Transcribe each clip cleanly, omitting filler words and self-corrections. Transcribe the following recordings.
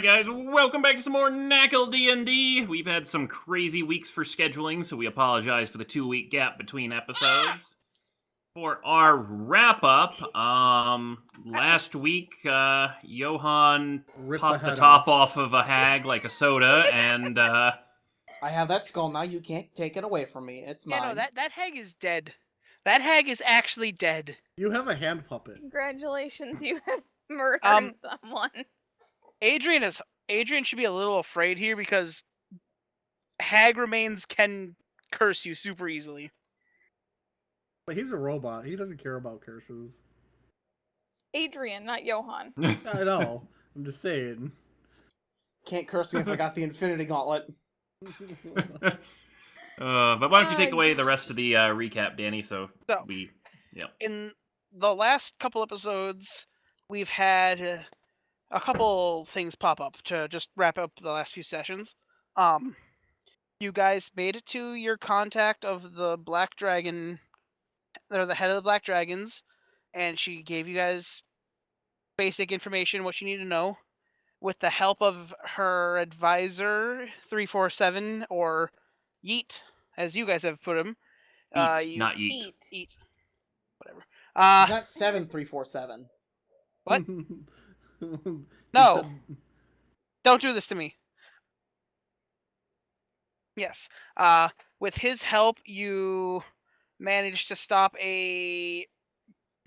Alright guys, welcome back to some more NaCl DnD. We've had some crazy weeks for scheduling, so we apologize for the 2-week gap between episodes. For our wrap-up, last week, Johan popped the top off of a hag like a soda, and, I have that skull now, you can't take it away from me, it's mine. Yeah, no, that hag is dead. That hag is actually dead. You have a hand puppet. Congratulations, you have murdered someone. Adrian should be a little afraid here because hag remains can curse you super easily. But he's a robot. He doesn't care about curses. Adrian, not Johan. I know. I'm just saying. Can't curse me if I got the Infinity Gauntlet. but why don't you take away the rest of the recap, Danny, In the last couple episodes, we've had a couple things pop up to just wrap up the last few sessions. You guys made it to your contact of the Black Dragon, or the head of the Black Dragons, and she gave you guys basic information, what you need to know. With the help of her advisor, 347, or Yeet, as you guys have put him. Eat, not yeet. Eat. Whatever. Not 7347. What? No. No. Don't do this to me. Yes. With his help, you managed to stop a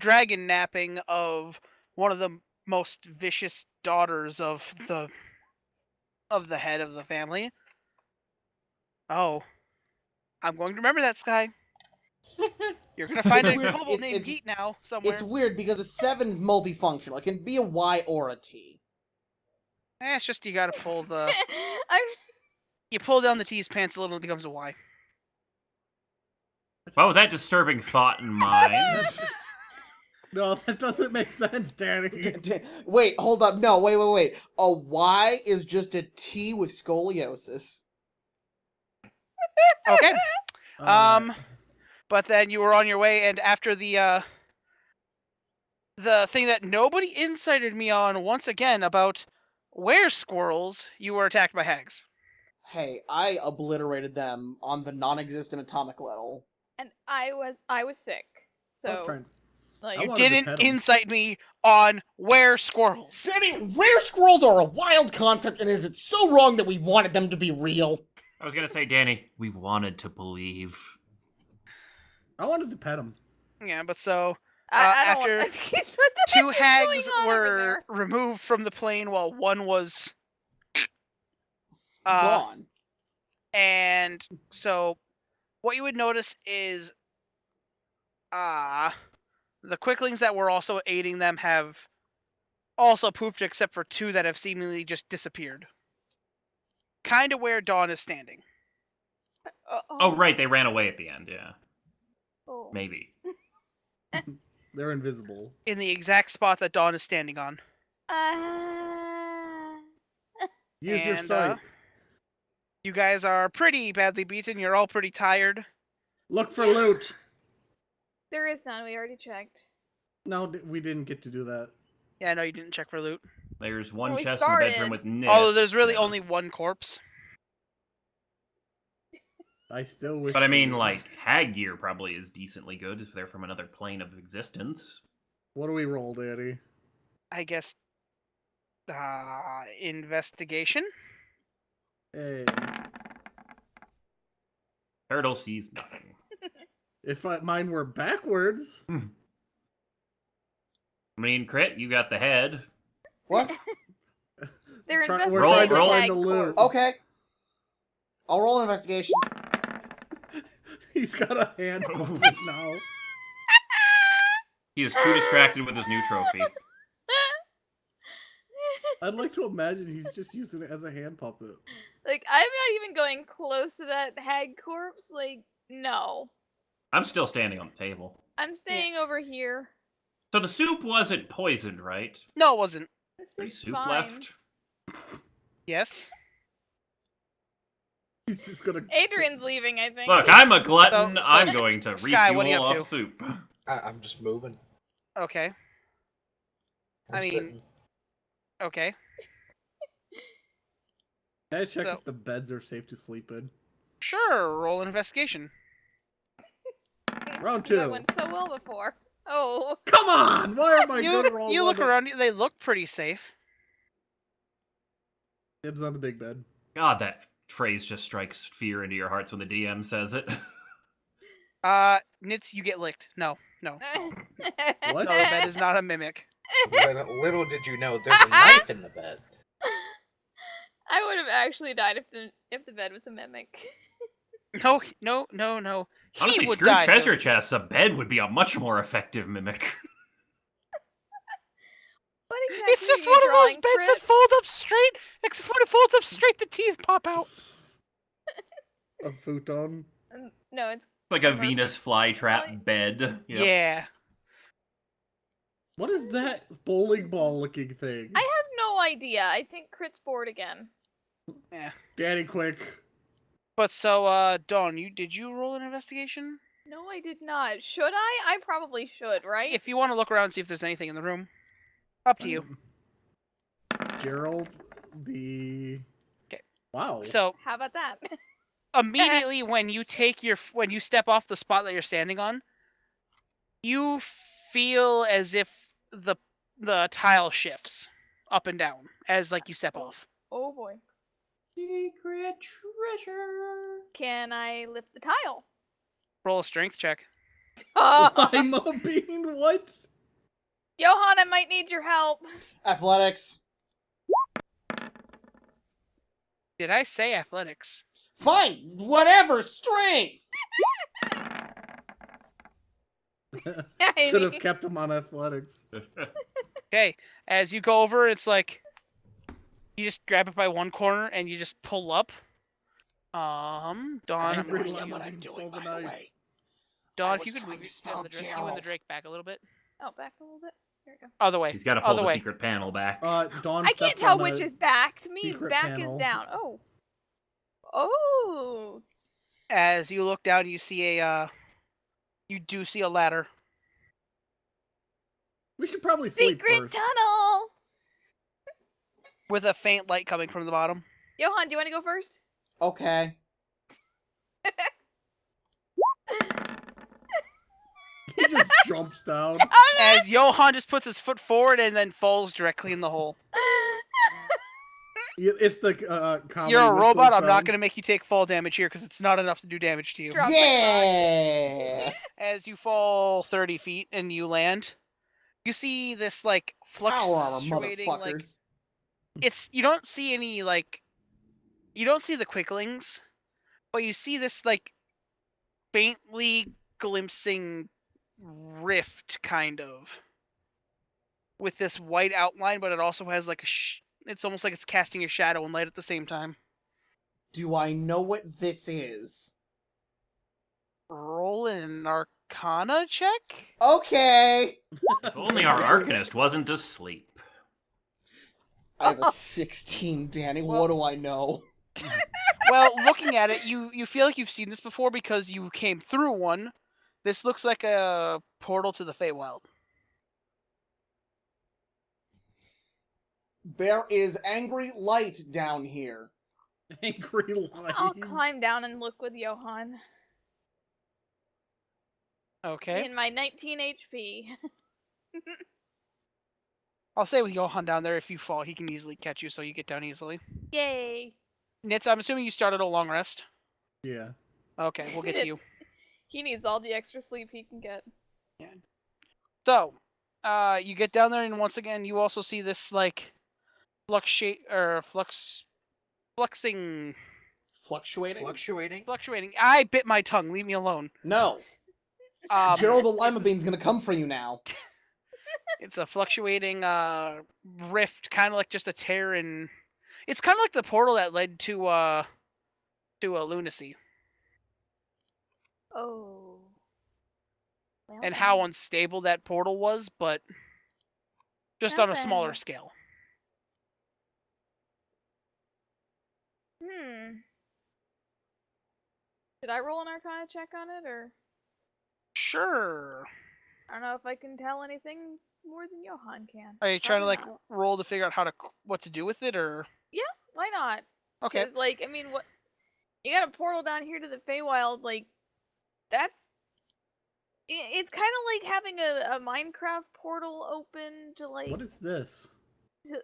dragon napping of one of the most vicious daughters of the head of the family. Oh. I'm going to remember that, Sky. You're going to find a kobold named Yeet now, somewhere. It's weird because the 7 is multifunctional. It can be a Y or a T. It's just you gotta pull the... You pull down the T's pants a little, it becomes a Y. Well, with that disturbing thought in mind... No, that doesn't make sense, Danny. Wait, hold up. No, wait. A Y is just a T with scoliosis. Okay. But then you were on your way, and after the thing that nobody incited me on once again about where squirrels, you were attacked by hags. Hey, I obliterated them on the non-existent atomic level. And I was sick, so You didn't incite me on where squirrels. Danny, rare squirrels are a wild concept, and is it so wrong that we wanted them to be real? I was gonna say, Danny, we wanted to believe. I wanted to pet him. Yeah, but so after two hags were removed from the plane while one was gone. And so what you would notice is the quicklings that were also aiding them have also pooped, except for 2 that have seemingly just disappeared. Kind of where Dawn is standing. Oh, right, they ran away at the end, yeah. Oh. Maybe. They're invisible. In the exact spot that Dawn is standing on. Use your sight. You guys are pretty badly beaten. You're all pretty tired. Look for loot. There is none. We already checked. No, we didn't get to do that. Yeah, I know you didn't check for loot. There's one chest in the bedroom with nits. Although there's really only one corpse. I still wish. But I mean, like, hag gear probably is decently good if they're from another plane of existence. What do we roll, Daddy? I guess... investigation? Hey. Turtle sees nothing. If mine were backwards... I mean, Crit, you got the head. What? They're We're trying to find the loot. Okay. I'll roll an investigation. He's got a hand puppet now. He is too distracted with his new trophy. I'd like to imagine he's just using it as a hand puppet. Like, I'm not even going close to that hag corpse. Like, no. I'm still standing on the table. I'm staying over here. So the soup wasn't poisoned, right? No, it wasn't. Any soup fine. left? Yes. He's just gonna... Adrian's leaving, I think. Look, I'm a glutton. So, I'm going to Sky, what are you refuel up off to? soup. I'm just moving. Okay. I'm I mean... sitting. Okay. Can I check So- if the beds are safe to sleep in? Sure, roll an investigation. Round That 2. went so well before. Oh. Come on! Why are my good rolls You on look the... around, they look pretty safe. Dibs on the big bed. God, that phrase just strikes fear into your hearts when the DM says it. Nits, you get licked. No. What? No, the bed is not a mimic. Little did you know, there's a knife in the bed. I would have actually died if the bed was a mimic. No. He Honestly, would screw die. treasure chests. A bed would be a much more effective mimic. What exactly It's just are you one of those drawing, beds that Crit? fold up straight, except when it folds up straight, the teeth pop out. A futon? No, it's It's like a Murphy. Venus flytrap Fly- bed. Yep. Yeah. What is that bowling ball looking thing? I have no idea. I think Crit's bored again. Danny, quick. But so, Dawn, did you roll an investigation? No, I did not. Should I? I probably should, right? If you want to look around and see if there's anything in the room, up to you. Gerald, the... 'Kay. Wow. So How about that? immediately when you step off the spot that you're standing on, you feel as if the tile shifts up and down as like you step off. Oh boy. Secret treasure. Can I lift the tile? Roll a strength check. I'm a bean, what? Johan, I might need your help. Athletics. Did I say athletics? Fine, whatever, strength. I Should have mean- kept him on athletics. Okay, as you go over, it's like you just grab it by one corner and you just pull up. Dawn, I I'm really gonna am you- what I'm doing, by the way. Dawn, was if you could trying move to you spell and the you and Gerald. the Drake back a little bit. Oh, back a little bit. There we go. Other way. He's got to pull Other the way. secret panel back. Dawn I can't stepped tell on which a is back. To me, secret back panel. is down. Oh. Oh. As you look down, you see you do see a ladder. We should probably sleep Secret first. tunnel. With a faint light coming from the bottom. Johan, do you want to go first? Okay. He just jumps down. As Johan just puts his foot forward and then falls directly in the hole. It's the comedy You're a whistle robot. I'm not sound. going to make you take fall damage here because it's not enough to do damage to you. Drop Yeah. As you fall 30 feet and you land, you see this like Power armor, fluctuating like motherfuckers. you don't see any like you don't see the quicklings, but you see this like faintly glimpsing rift kind of with this white outline, but it also has like it's almost like it's casting a shadow and light at the same time. Do I know what this is? Roll an Arcana check. Okay. If only our Arcanist wasn't asleep. I have a 16, Danny. Well- What do I know? Well, looking at it, you feel like you've seen this before because you came through one. This looks like a portal to the Feywild. There is angry light down here. Angry light. I'll climb down and look with Johan. Okay. In my 19 HP. I'll stay with Johan down there. If you fall, he can easily catch you, so you get down easily. Yay. Nitz, I'm assuming you started a long rest. Yeah. Okay, we'll get to you. He needs all the extra sleep he can get. So, you get down there, and once again, you also see this like fluxing. Fluctuating? I bit my tongue. Leave me alone. No. Gerald the Lima Bean's gonna come for you now. It's a fluctuating rift, kind of like just a tear in. It's kind of like the portal that led to a lunacy, Oh. Well and then. how unstable that portal was, but just on a smaller Nothing. scale. Should I roll an Arcana check on it, or Sure. I don't know if I can tell anything more than Johan can. Are you trying to Probably like not. roll to figure out what to do with it, or? Why not? Okay. 'Cause, like, I mean, what? You got a portal down here to the Feywild, like, that's... It's kind of like having a Minecraft portal open to, like... What is this?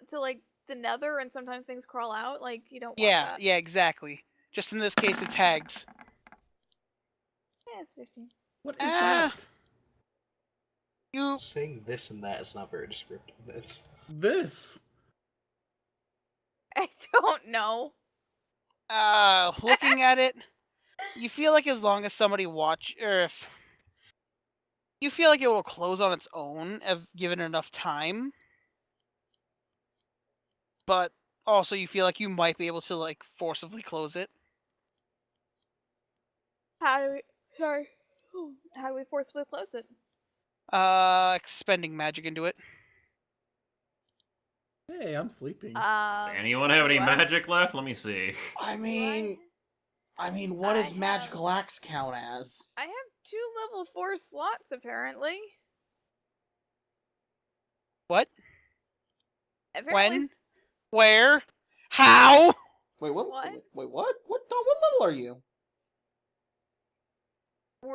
To, like, the nether, and sometimes things crawl out, like, you don't want Yeah, that. yeah, exactly. Just in this case, it's hags. Yeah, it's 15. What is Ah. that? You Saying this and that is not very descriptive. It's This. I don't know. looking at it, you feel like as long as somebody or if you feel like it will close on its own if given enough time, but also you feel like you might be able to like forcibly close it. How do we... Sorry. How do we forcibly close it? Expending magic into it. Hey, I'm sleeping. Anyone have any do I- magic left? Let me see. I do mean, what I does magical axe count as? I have 2 level 4 slots, apparently. What? Apparently, When? Where? How? Wait, what? What? Wait, what? What level are you?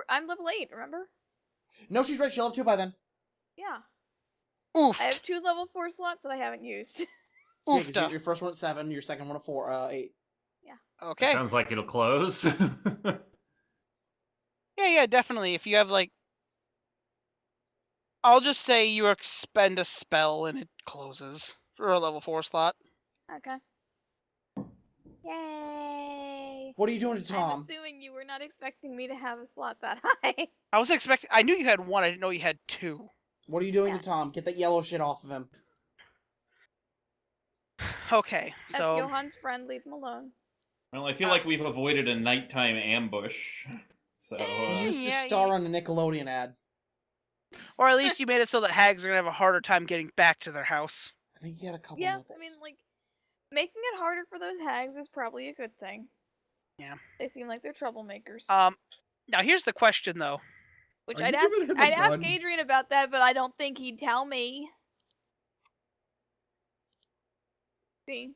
I'm level 8, remember? No, she's right. She'll have 2 by then. Yeah. Oof. I have 2 level 4 slots that I haven't used. Yeah, 'cause Oofta. your first one at 7, your second one at 8. Okay. Sounds like it'll close. Yeah, definitely. If you have like, I'll just say you expend a spell and it closes for a level 4 slot. Okay. Yay! What are you doing to I'm Tom? assuming you were not expecting me to have a slot that high. I knew you had 1. I didn't know you had 2. What are you doing Yeah. to Tom? Get that yellow shit off of him. Okay, That's so Johan's friend, leave him alone. Well, I feel like we've avoided a nighttime ambush. So, He used to Yeah, star on a Nickelodeon ad. or at least you made it so that hags are gonna have a harder time getting back to their house. I think he had a couple Yeah, nipples. I mean, like, making it harder for those hags is probably a good thing. Yeah. They seem like they're troublemakers. Now here's the question though. Which Are I'd you ask, giving him a I'd ask gun? Adrian about that, but I don't think he'd tell me. See?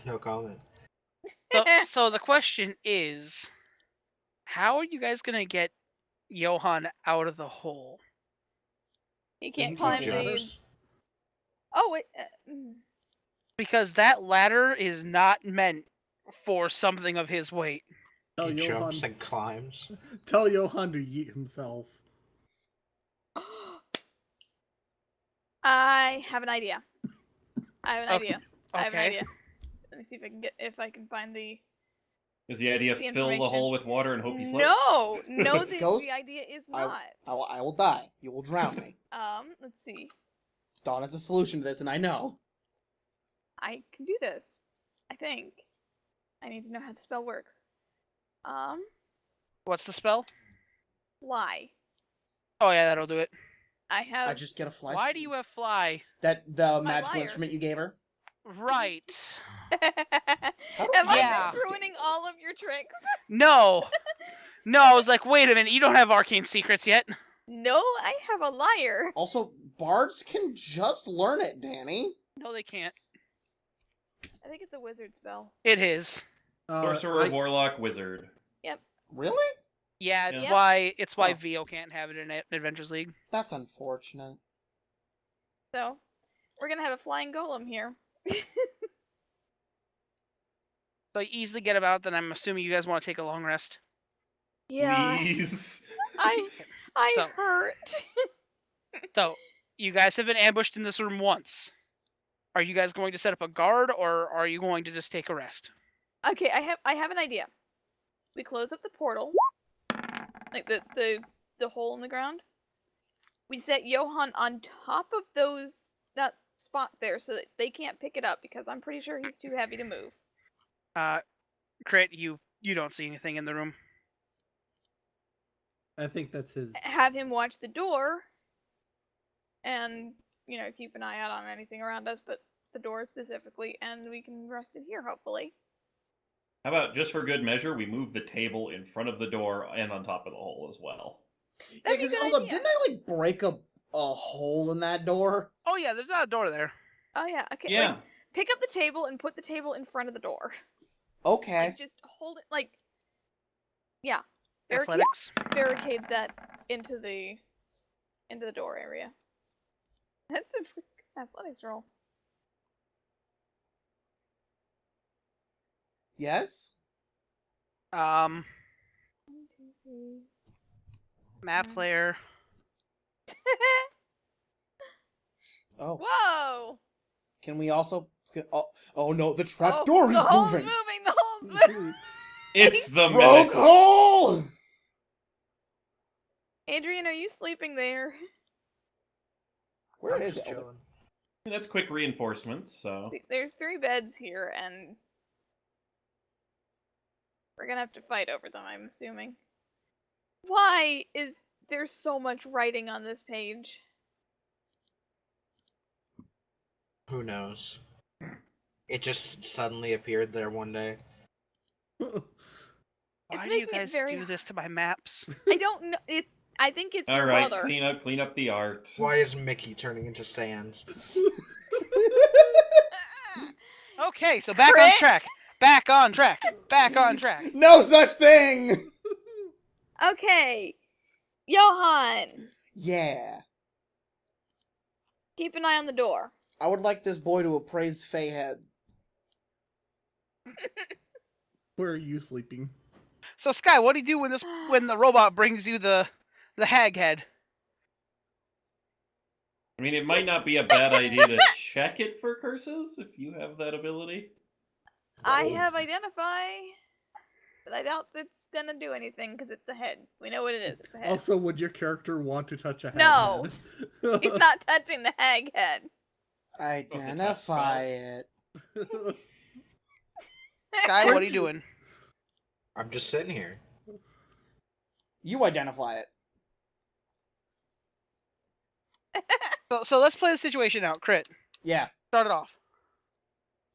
no comment. So the question is, how are you guys gonna get Johan out of the hole? He can't Thank you, climb Jonas. the... Oh, wait. Because that ladder is not meant for something of his weight. Tell He Johan. jumps and climbs. Tell Johan to yeet himself. I have an idea. I have an Okay. idea. I have an Okay. idea. Let me see if I can find the... is the idea The fill the information. hole with water and hope he floats? No, Ghost, the idea is I not. I will die. You will drown me. Let's see. Dawn has a solution to this, and I know. I can do this. I think. I need to know how the spell works. What's the spell? Fly. Oh yeah, that'll do it. I have... I just get a fly. Why do you have fly? that the My magical liar. instrument you gave her? Right. How do Am I Yeah. just ruining all of your tricks? No. No, I was like, wait a minute, you don't have arcane secrets yet. No, I have a liar. Also, bards can just learn it, Danny. No, they can't. I think it's a wizard spell. It is. Sorcerer, warlock, wizard. Really? Yeah, it's Yeah. why Oh. Vio can't have it in Adventures League. That's unfortunate. So, we're gonna have a flying golem here. So you easily get him out, then I'm assuming you guys want to take a long rest. Yeah, Please. I So- hurt. So, you guys have been ambushed in this room once. Are you guys going to set up a guard, or are you going to just take a rest? Okay, I have an idea. We close up the portal, like the hole in the ground. We set Johan on top of that spot there, so that they can't pick it up because I'm pretty sure he's too heavy to move. Crit, you don't see anything in the room. I think that's his. Have him watch the door, and keep an eye out on anything around us, but the door specifically, and we can rest in here hopefully. How about, just for good measure, we move the table in front of the door and on top of the hole as well. That'd be a 'cause, good hold up, idea. didn't I break a hole in that door? Oh yeah, there's not a door there. Oh yeah, okay. Yeah. Like, pick up the table and put the table in front of the door. Okay. Like, just hold it, like, yeah. Athletics. Barricade that into the door area. That's a athletics roll. Yes? Um, 1, 2, 3. map layer. Oh. Whoa! Can we also... Oh no, the trap Oh, door the is hole's moving! moving! The hole's moving! It's the Rogue mimic. hole! Adrian, are you sleeping there? Where I'm is just it? chilling. That's quick reinforcements, so... There's 3 beds here, and we're gonna have to fight over them, I'm assuming. Why is there so much writing on this page? Who knows? It just suddenly appeared there one day. Why do making you it guys very do this to my maps? I don't know. I think it's your Alright, brother. clean up the art. Why is Mickey turning into Sans? Okay, so back on Crit? track. Back on track. Back on track. No such thing! Okay. Johan, Yeah. keep an eye on the door. I would like this boy to appraise Feyhead. Where are you sleeping? So Sky, what do you do when the robot brings you the hag head? I mean, it might not be a bad idea to check it for curses, if you have that ability. I have identify, but I doubt it's gonna do anything because it's a head. We know what it is. It's a head. Also, would your character want to touch a hag No. head? He's not touching the hag head. Identify it. Sky, what are you doing? I'm just sitting here. You identify it. So let's play the situation out. Crit. Yeah. Start it off.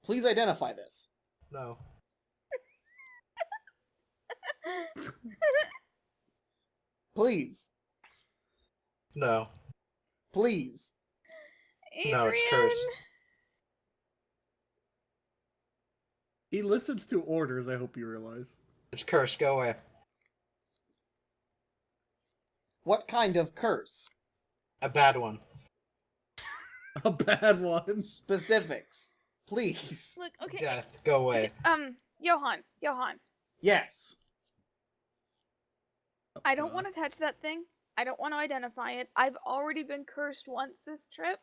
Please identify this. No. Please. No. Please. No, it's Adrian? cursed. He listens to orders, I hope you realize. It's cursed. Go away. What kind of curse? A bad one. A bad one. Specifics. Please. Look, okay. Death. Go away. Johan. Yes. I don't want to touch that thing. I don't want to identify it. I've already been cursed once this trip.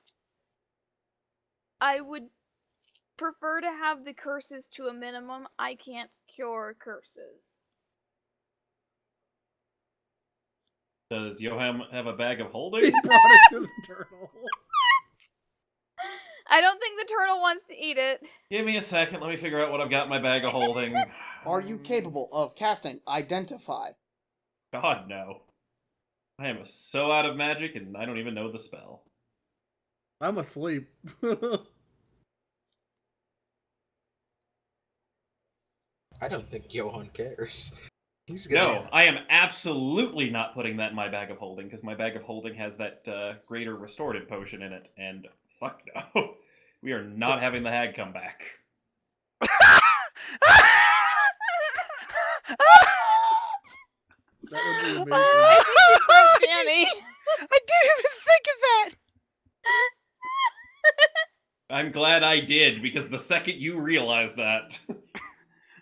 I would prefer to have the curses to a minimum. I can't cure curses. Does Johan have a bag of He holding? brought it to the turtle. I don't think the turtle wants to eat it. Give me a second, let me figure out what I've got in my bag of holding. Are you capable of casting Identify? God, no. I am so out of magic and I don't even know the spell. I'm asleep. I don't think Johan cares. He's gonna. No, I am absolutely not putting that in my bag of holding, because my bag of holding has that greater restorative potion in it, and fuck no. We are not having the hag come back. That would be amazing. I think you broke Danny. I didn't even think of that. I'm glad I did, because the second you realize that...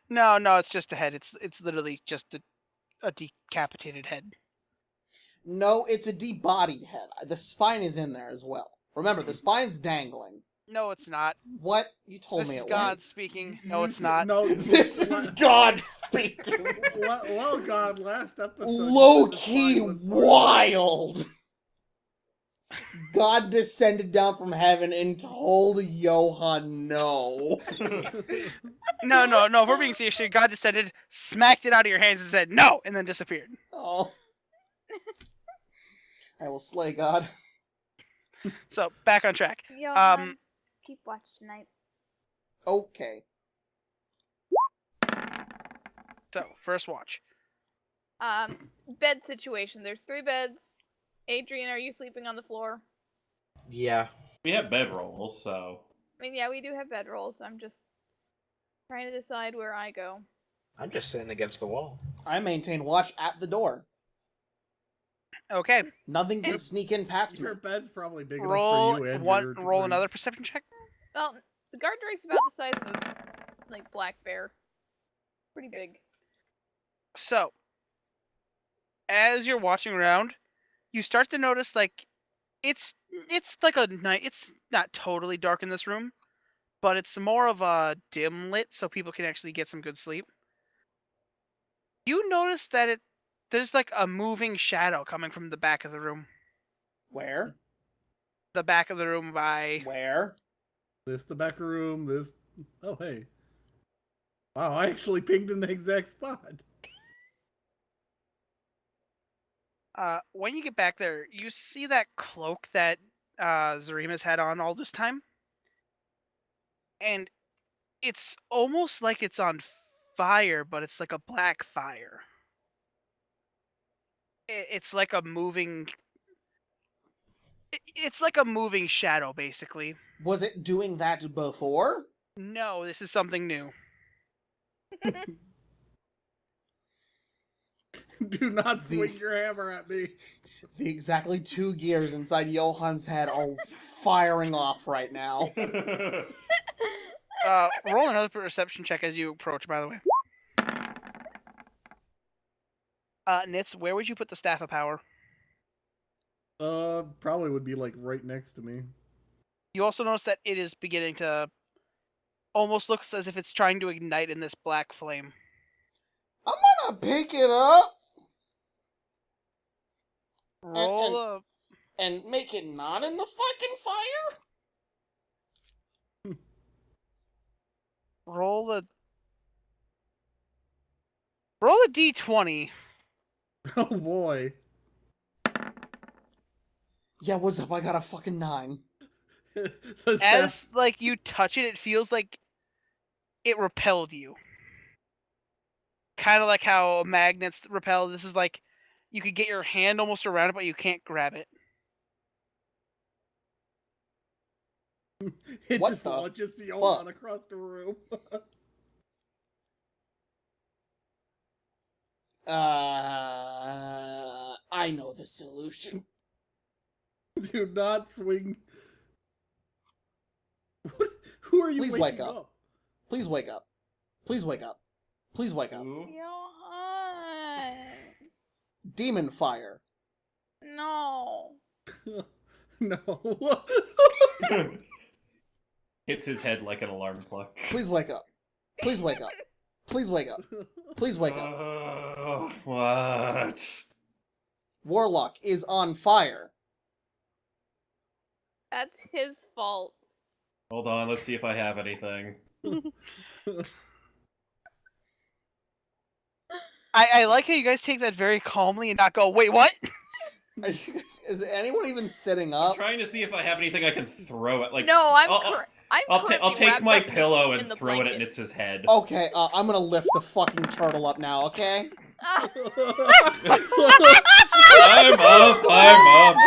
No, it's just a head. It's literally just a decapitated head. No, it's a debodied head. The spine is in there as well. Remember, the spine's dangling. No, it's not. What? You told This me is it God was. speaking. No, it's not. No, This is God speaking. Well, God, last episode. you Low said the key spine was part of it. wild. God descended down from heaven and told Johan no. No. If we're being serious here, God descended, smacked it out of your hands, and said no, and then disappeared. Oh. I will slay God. So back on track. Johan, keep watch tonight. Okay. So first watch. Bed situation. There's 3 beds. Adrian, are you sleeping on the floor? Yeah. We have bedrolls, so... I mean, yeah, we do have bedrolls. I'm just trying to decide where I go. I'm just sitting against the wall. I maintain watch at the door. Okay. Nothing can sneak in past me. Your bed's probably big Roll enough for you and one. your Roll drink. another perception check. Well, the guard drake's about the size of a black bear. Pretty big. So, as you're watching around, you start to notice it's like a night. It's not totally dark in this room, but it's more of a dim lit, so people can actually get some good sleep. You notice that there's like a moving shadow coming from the back of the room. Where? The back of the room by. Where? This the back room. This. Oh hey. Wow, I actually pinged in the exact spot. When you get back there, you see that cloak that Zareem has had on all this time, and it's almost like it's on fire, but it's like a black fire. It's like a moving. It's like a moving shadow, basically. Was it doing that before? No, this is something new. Do not swing your hammer at me. The exactly 2 gears inside Johan's head are firing off right now. Roll another perception check as you approach, by the way. Nitz, where would you put the Staff of Power? Probably would be like right next to me. You also notice that it is beginning to almost looks as if it's trying to ignite in this black flame. I'm gonna pick it up Roll and make it not in the fucking fire? roll a d20. Oh boy. Yeah, what's up? I got a fucking 9. As like you touch it, it feels like it repelled you. Kind of like how magnets repel. This is like you could get your hand almost around it, but you can't grab it. It What just the launches the Johan fuck? across the room. I know the solution. Do not swing. Who are you Please waking wake up. Please wake up. Please wake up. Please wake up. Ooh. Johan! Demon fire. No. No. Hits his head like an alarm clock. Please wake up. Please wake up. Please wake up. Please wake up. What? Warlock is on fire. That's his fault. Hold on, let's see if I have anything. I like how you guys take that very calmly and not go, wait, what? Are you guys, is anyone even sitting I'm up? trying to see if I have anything I can throw at. Like, No, I'll currently take wrapped my up pillow in and the throw it at blanket. Nitz's head. Okay, I'm gonna lift the fucking turtle up now, okay? I'm up.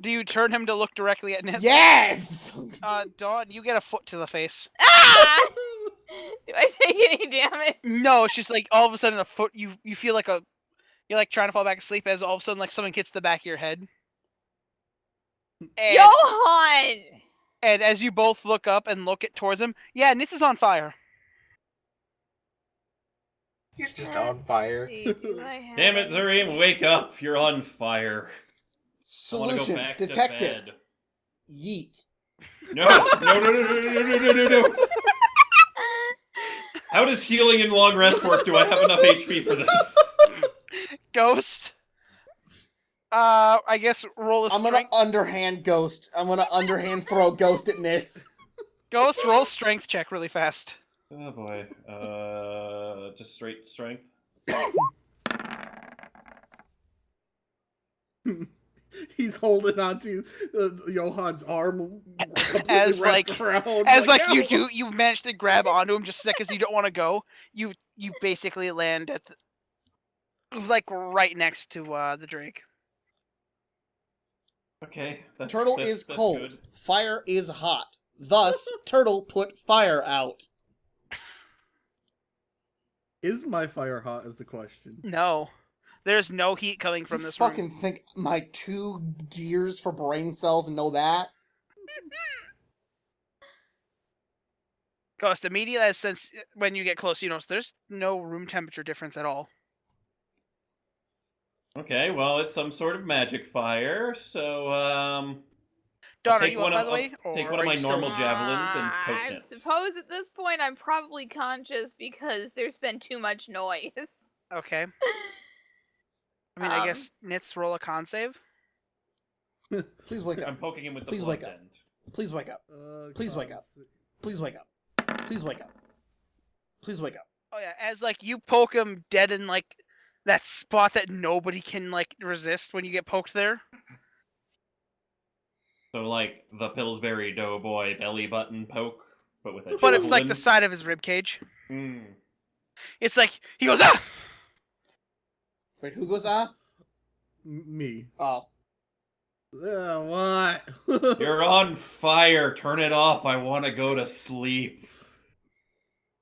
Do you turn him to look directly at Nitz? Yes! Dawn, you get a foot to the face. Ah! Do I take any damage? No, it's just like all of a sudden a foot. You feel like you're like trying to fall back asleep as all of a sudden like something hits the back of your head. And, Johan! and as you both look up and look towards him, yeah, Nitz is on fire. He's just on fire. Damn it, Zareem, wake up! You're on fire. I want to go Solution back detected. to bed. Yeet. No! No! How does healing and long rest work? Do I have enough HP for this? Ghost. I guess roll a I'm strength. gonna underhand ghost. I'm gonna underhand throw ghost at Nitz. Ghost, roll a strength check really fast. Oh boy. Just straight strength. He's holding onto Johan's arm, As wrapped around. As like "No!" you manage to grab onto him just a second, as you don't want to go. You basically land at like right next to the Drake. Okay. Turtle that's is cold. good. Fire is hot. Thus, Turtle put fire out. Is my fire hot is the question. No. There's no heat coming from You this fucking room. think my 2 gears for brain cells know that? Ghost, immediately as since when you get close, you notice there's no room temperature difference at all. Okay, well, it's some sort of magic fire, so, Dawn, are take you one up, by of- the way? I'll take Or one of are my you still- normal javelins and poke I Nits. suppose at this point I'm probably conscious because there's been too much noise. Okay. I mean, I Um, guess Nits roll a con save. Please wake I'm up. poking him with the Please blunt wake up. end. Please wake up. Please wake up. Please wake up. Please wake up. Please wake up. Oh yeah, as like you poke him dead in like that spot that nobody can like resist when you get poked there. So, like, the Pillsbury Doughboy belly button poke, but with a But it's like the javelin. side of his rib cage. Mm. It's like he goes ah. Wait, who goes ah? Me. Oh. What? You're on fire. Turn it off. I want to go to sleep.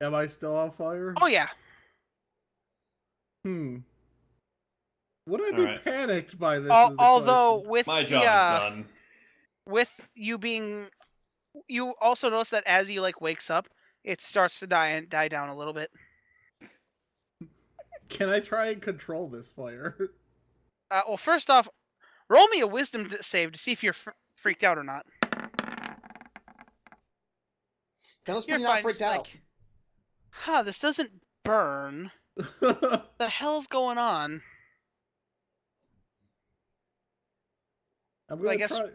Am I still on fire? Oh yeah. Would I be Alright. panicked by this? Al- is the although question. with My the job is done. with you being, you also notice that as you like wakes up, it starts to die down a little bit. Can I try and control this fire? Well, first off, roll me a wisdom save to see if you're freaked out or not. Carlos You're pretty not fine. freaked Just out. like, this doesn't burn. The hell's going on? I'm Well, I gonna guess- try.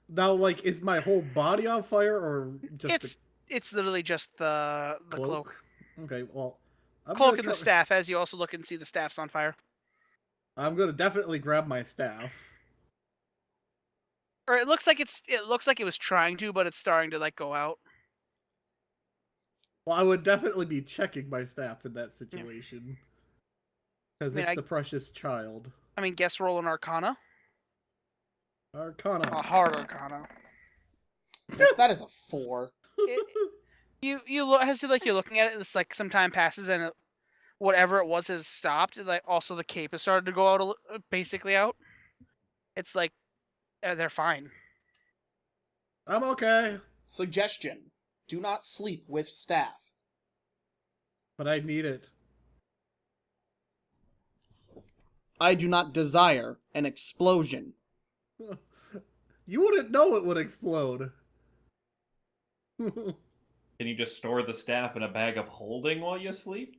Now, like, is my whole body on fire or just It's literally just the the cloak. Okay, well, I'm Cloak gonna and the try- staff, as you also look and see the staff's on fire. I'm gonna definitely grab my staff. Or it looks like it was trying to, but it's starting to like go out. Well, I would definitely be checking my staff in that situation. Because I mean, it's the precious child. I mean, guess roll an Arcana. Arcana. A hard Arcana. That is a 4. You look as you're looking at it. It's like some time passes and whatever it was has stopped. Like also the cape has started to go out basically out. It's like they're fine. I'm okay. Suggestion. Do not sleep with staff. But I need it. I do not desire an explosion. You wouldn't know it would explode. Can you just store the staff in a bag of holding while you sleep?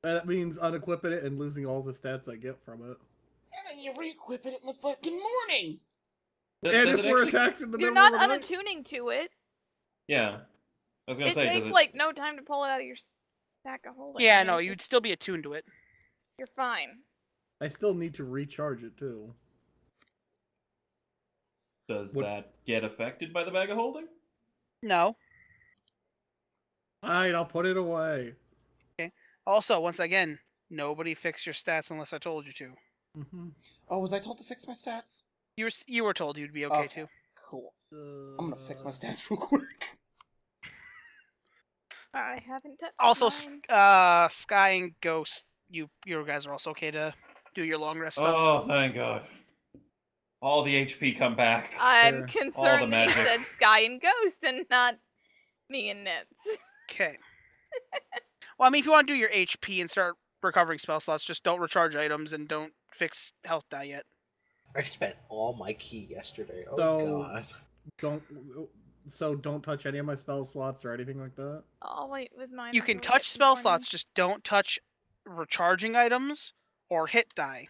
That means unequipping it and losing all the stats I get from it. And then you re-equip it in the fucking morning! Does And it if we're actually- attacked in the You're middle not of the night? unattuning to it. Yeah. I was gonna It say, takes does it... like no time to pull it out of your stack of holding. Yeah, I mean, no, it's you'd just- still be attuned to it. You're fine. I still need to recharge it too. Does What- that get affected by the bag of holding? No. Alright, I'll put it away. Also, once again, nobody fix your stats unless I told you to. Oh, was I told to fix my stats? You were told you'd be okay Okay. too. Cool. I'm gonna fix my stats real quick. I haven't touched Also, mine. Sky and Ghost, you guys are also okay to do your long rest stuff. Oh, thank God. All the HP come back. I'm There. concerned that he magic. said Sky and Ghost and not me and Nits. Okay. Well, I mean, if you want to do your HP and start recovering spell slots, just don't recharge items and don't fix health die yet. I spent all my key yesterday. Oh So- god. Don't touch any of my spell slots or anything like that. I'll wait with mine. You until can we get touch to spell morning. slots, just don't touch recharging items or hit die.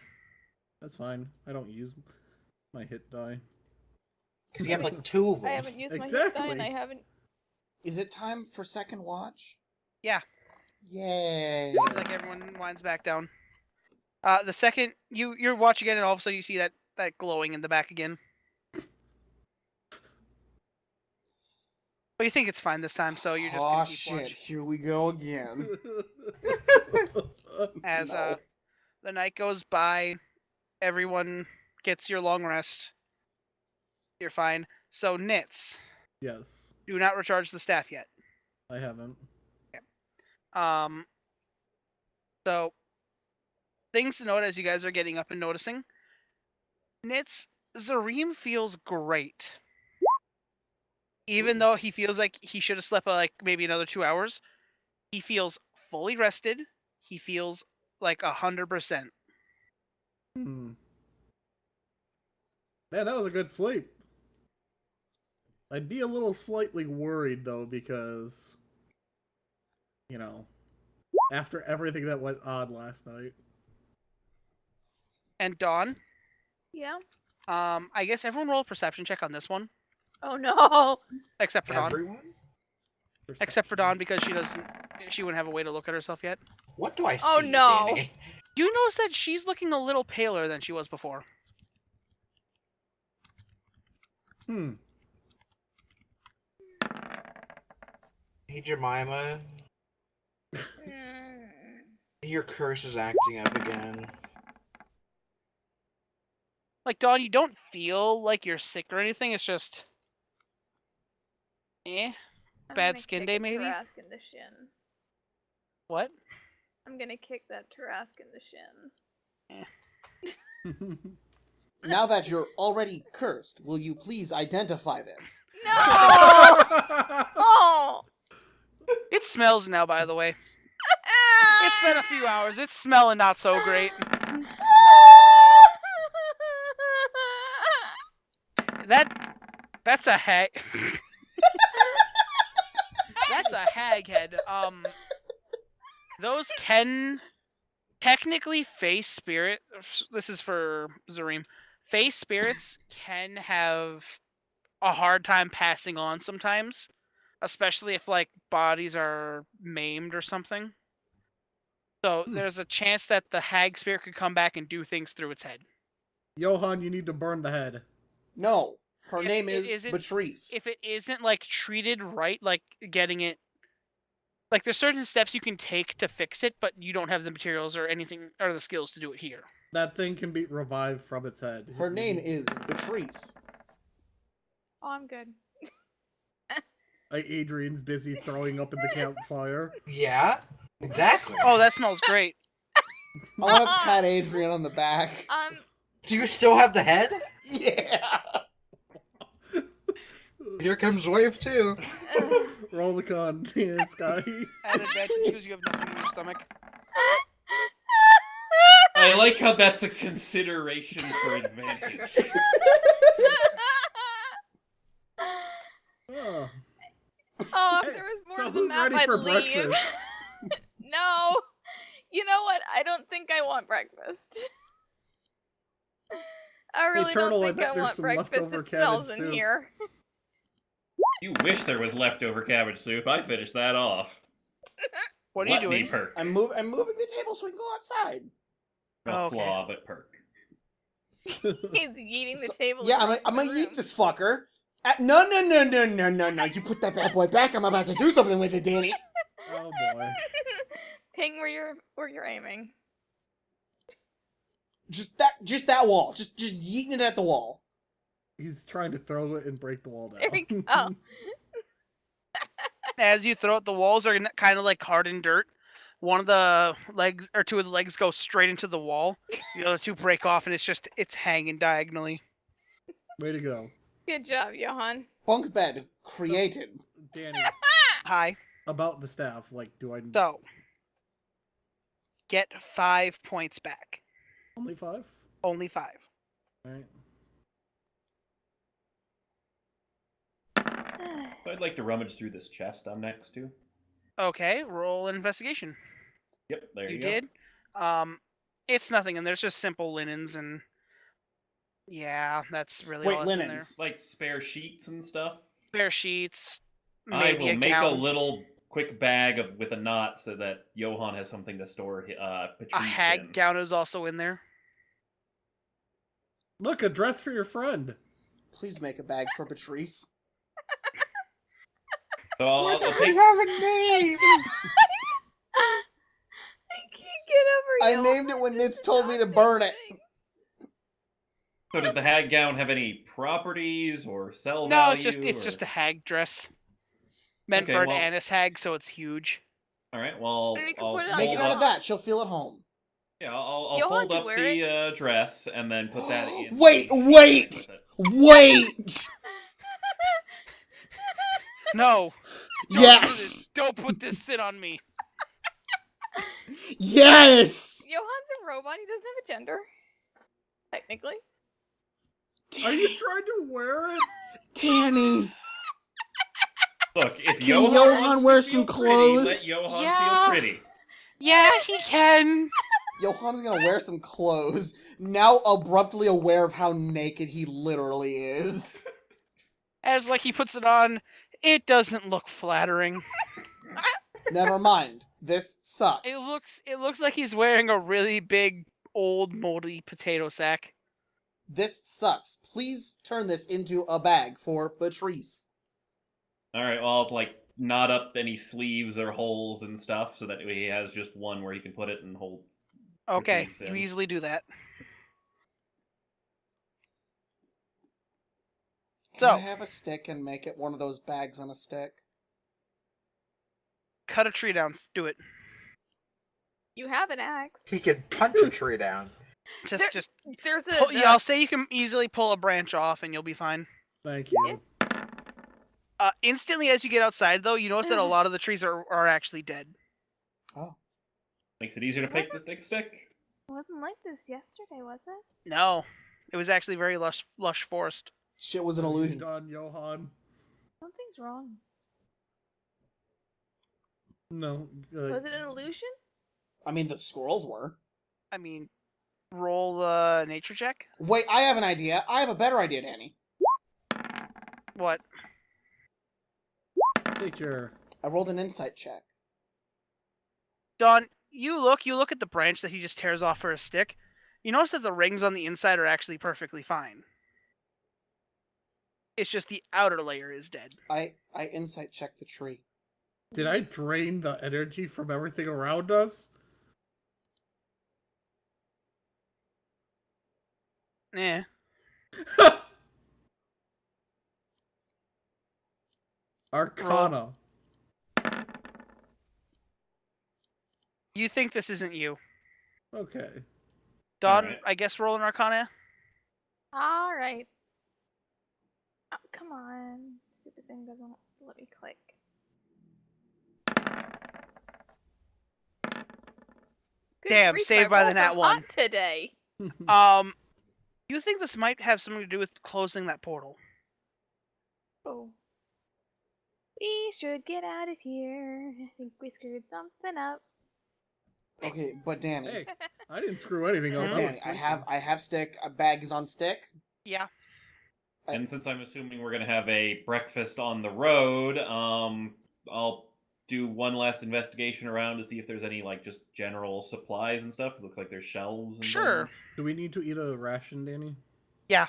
That's fine. I don't use my hit die. Because you have like 2 of them. I haven't used my hit die and Exactly. I haven't. Is it time for second watch? Yeah. Yay. Like everyone winds back down. The second you're watching again, and all of a sudden you see that glowing in the back again. But you think it's fine this time, so you're just Aw, gonna keep shit. watch. Here we go again. As No. the night goes by, everyone gets your long rest. You're fine. So, Nits, Yes, do not recharge the staff yet. I haven't. So, things to note as you guys are getting up and noticing. Nits, Zareem feels great. Even though he feels like he should have slept like maybe another 2 hours, he feels fully rested. He feels like 100%. Man, that was a good sleep. I'd be a little slightly worried though because, after everything that went on last night. And Dawn, Yeah. I guess everyone roll a perception check on this one, Oh no. except for Dawn. Everyone? Except for Dawn because she wouldn't have a way to look at herself yet. What do I see? Oh, no. Danny? You notice that she's looking a little paler than she was before. Hey, Jemima. Mm. Your curse is acting up again. Like, Dawn, you don't feel like you're sick or anything. It's just, I'm bad gonna skin kick day, a maybe? Tarask in the shin. what? I'm gonna kick that Tarask in the shin. Now that you're already cursed, will you please identify this? No! Oh! It smells now, by the way. It's been a few hours. It's smelling not so great. That's a hag. That's a hag head. Those can technically face spirit. This is for Zareem. Face spirits can have a hard time passing on sometimes, especially if like bodies are maimed or something. So there's a chance that the hag spirit could come back and do things through its head. Johan, you need to burn the head. No, her If name it is isn't- Patrice. If it isn't like treated right, like getting it, like there's certain steps you can take to fix it, but you don't have the materials or anything or the skills to do it here. That thing can be revived from its head. Her name is Patrice. Oh, I'm good. Adrian's busy throwing up in the campfire. Yeah, exactly. Oh, that smells great. I want to pat Adrian on the back. Do you still have the head? Yeah. Here comes wave 2. Roll the con, Sky. At advantage because you have nothing in your stomach. I like how that's a consideration for advantage. Oh. Oh, if Hey, there was more so to the who's map, ready I'd for leave. breakfast? No. You know what? I don't think I want breakfast. I really Turtle, I don't think bet I there's want some breakfast. leftover It smells cabbage in soup. here. You wish there was leftover cabbage soup. I finished that off. What are you Let me doing? perk. I'm moving the table so we can go outside. A Oh, okay. flaw, but perk. He's eating the table. Yeah, I'm across gonna the eat room. this fucker. No. You put that bad boy back. I'm about to do something with it, Danny. Oh boy. Ping where you're aiming. Just that wall. Just yeeting it at the wall. He's trying to throw it and break the wall down. There we go. As you throw it, the walls are kind of like hardened dirt. One of the legs, or two of the legs, go straight into the wall. The other two break off, and it's hanging diagonally. Way to go. Good job, Johan. Bunk bed created. Danny, Hi. about the staff, like, do I... So, get 5 points back. Only 5? Only 5. Alright. So I'd like to rummage through this chest I'm next to. Okay, roll an investigation. Yep, there you You go. did. It's nothing, and there's just simple linens and yeah, that's really all Wait, that's in there. linens. Like spare sheets and stuff. Spare sheets, I maybe will a make gown. a little quick bag with a knot so that Johan has something to store Patrice A hag in. gown is also in there. Look, a dress for your friend. Please make a bag for Patrice. So I'll take... have a name? I can't get over I Johan named it when just Nitz told me to not burn it. things. So does the hag gown have any properties or sell No, value? it's just a hag dress. Meant Okay, for an well- anise hag, so it's huge. All right. Well, And you can I'll put it on Make it fold out up. of that. She'll feel at home. Yeah, I'll Johan fold could up wear the dress and then put that in. Wait, the wait! with it. Wait! No. Don't do Yes! this. Don't put this sit on me. Yes! Johan's a robot. He doesn't have a gender. Technically. Are you trying to wear it? Danny! Look, if Can Johan, Johan wants wear to some feel pretty, let clothes? Johan Yeah. feel pretty. Yeah, he can. Johan's gonna wear some clothes, now abruptly aware of how naked he literally is. As like he puts it on, it doesn't look flattering. Never mind. This sucks. It looks like he's wearing a really big, old, moldy potato sack. This sucks. Please turn this into a bag for Patrice. All right, well, I'll like knot up any sleeves or holes and stuff so that he has just one where he can put it and hold. Okay, Patrice you in. easily do that. Can I So, have a stick and make it one of those bags on a stick? cut a tree down. Do it. You have an axe. He could punch a tree down. Just There's a. pull, yeah, I'll say you can easily pull a branch off and you'll be fine. Thank you. Instantly as you get outside, though, you notice that a lot of the trees are actually dead. Oh. Makes it easier to pick the thick stick. It wasn't like this yesterday, was it? No, it was actually very lush forest. Shit was an What have you illusion. done, Johan? Something's wrong. No. Was it an illusion? I mean, the squirrels were. I mean, roll the nature check. Wait, I have an idea. I have a better idea, Danny. What? Nature. I rolled an insight check. Don, you look at the branch that he just tears off for a stick. You notice that the rings on the inside are actually perfectly fine. It's just the outer layer is dead. I insight checked the tree. Did I drain the energy from everything around us? Eh. Arcana. You think this isn't you. Okay. Don, Alright. I guess roll an Arcana. All right. Oh, come on. Stupid thing doesn't let me click. Good Damn, grief, saved my by the rolls are nat one. hot today. You think this might have something to do with closing that portal? Oh. We should get out of here. I think we screwed something up. Okay, but Danny. Hey, I didn't screw anything up. Mhm. I was Danny, sleeping. I have stick. A bag is on stick. Yeah. And since I'm assuming we're gonna have a breakfast on the road, I'll do one last investigation around to see if there's any like just general supplies and stuff. 'Cause it looks like there's shelves and Sure. things. Do we need to eat a ration, Danny? Yeah.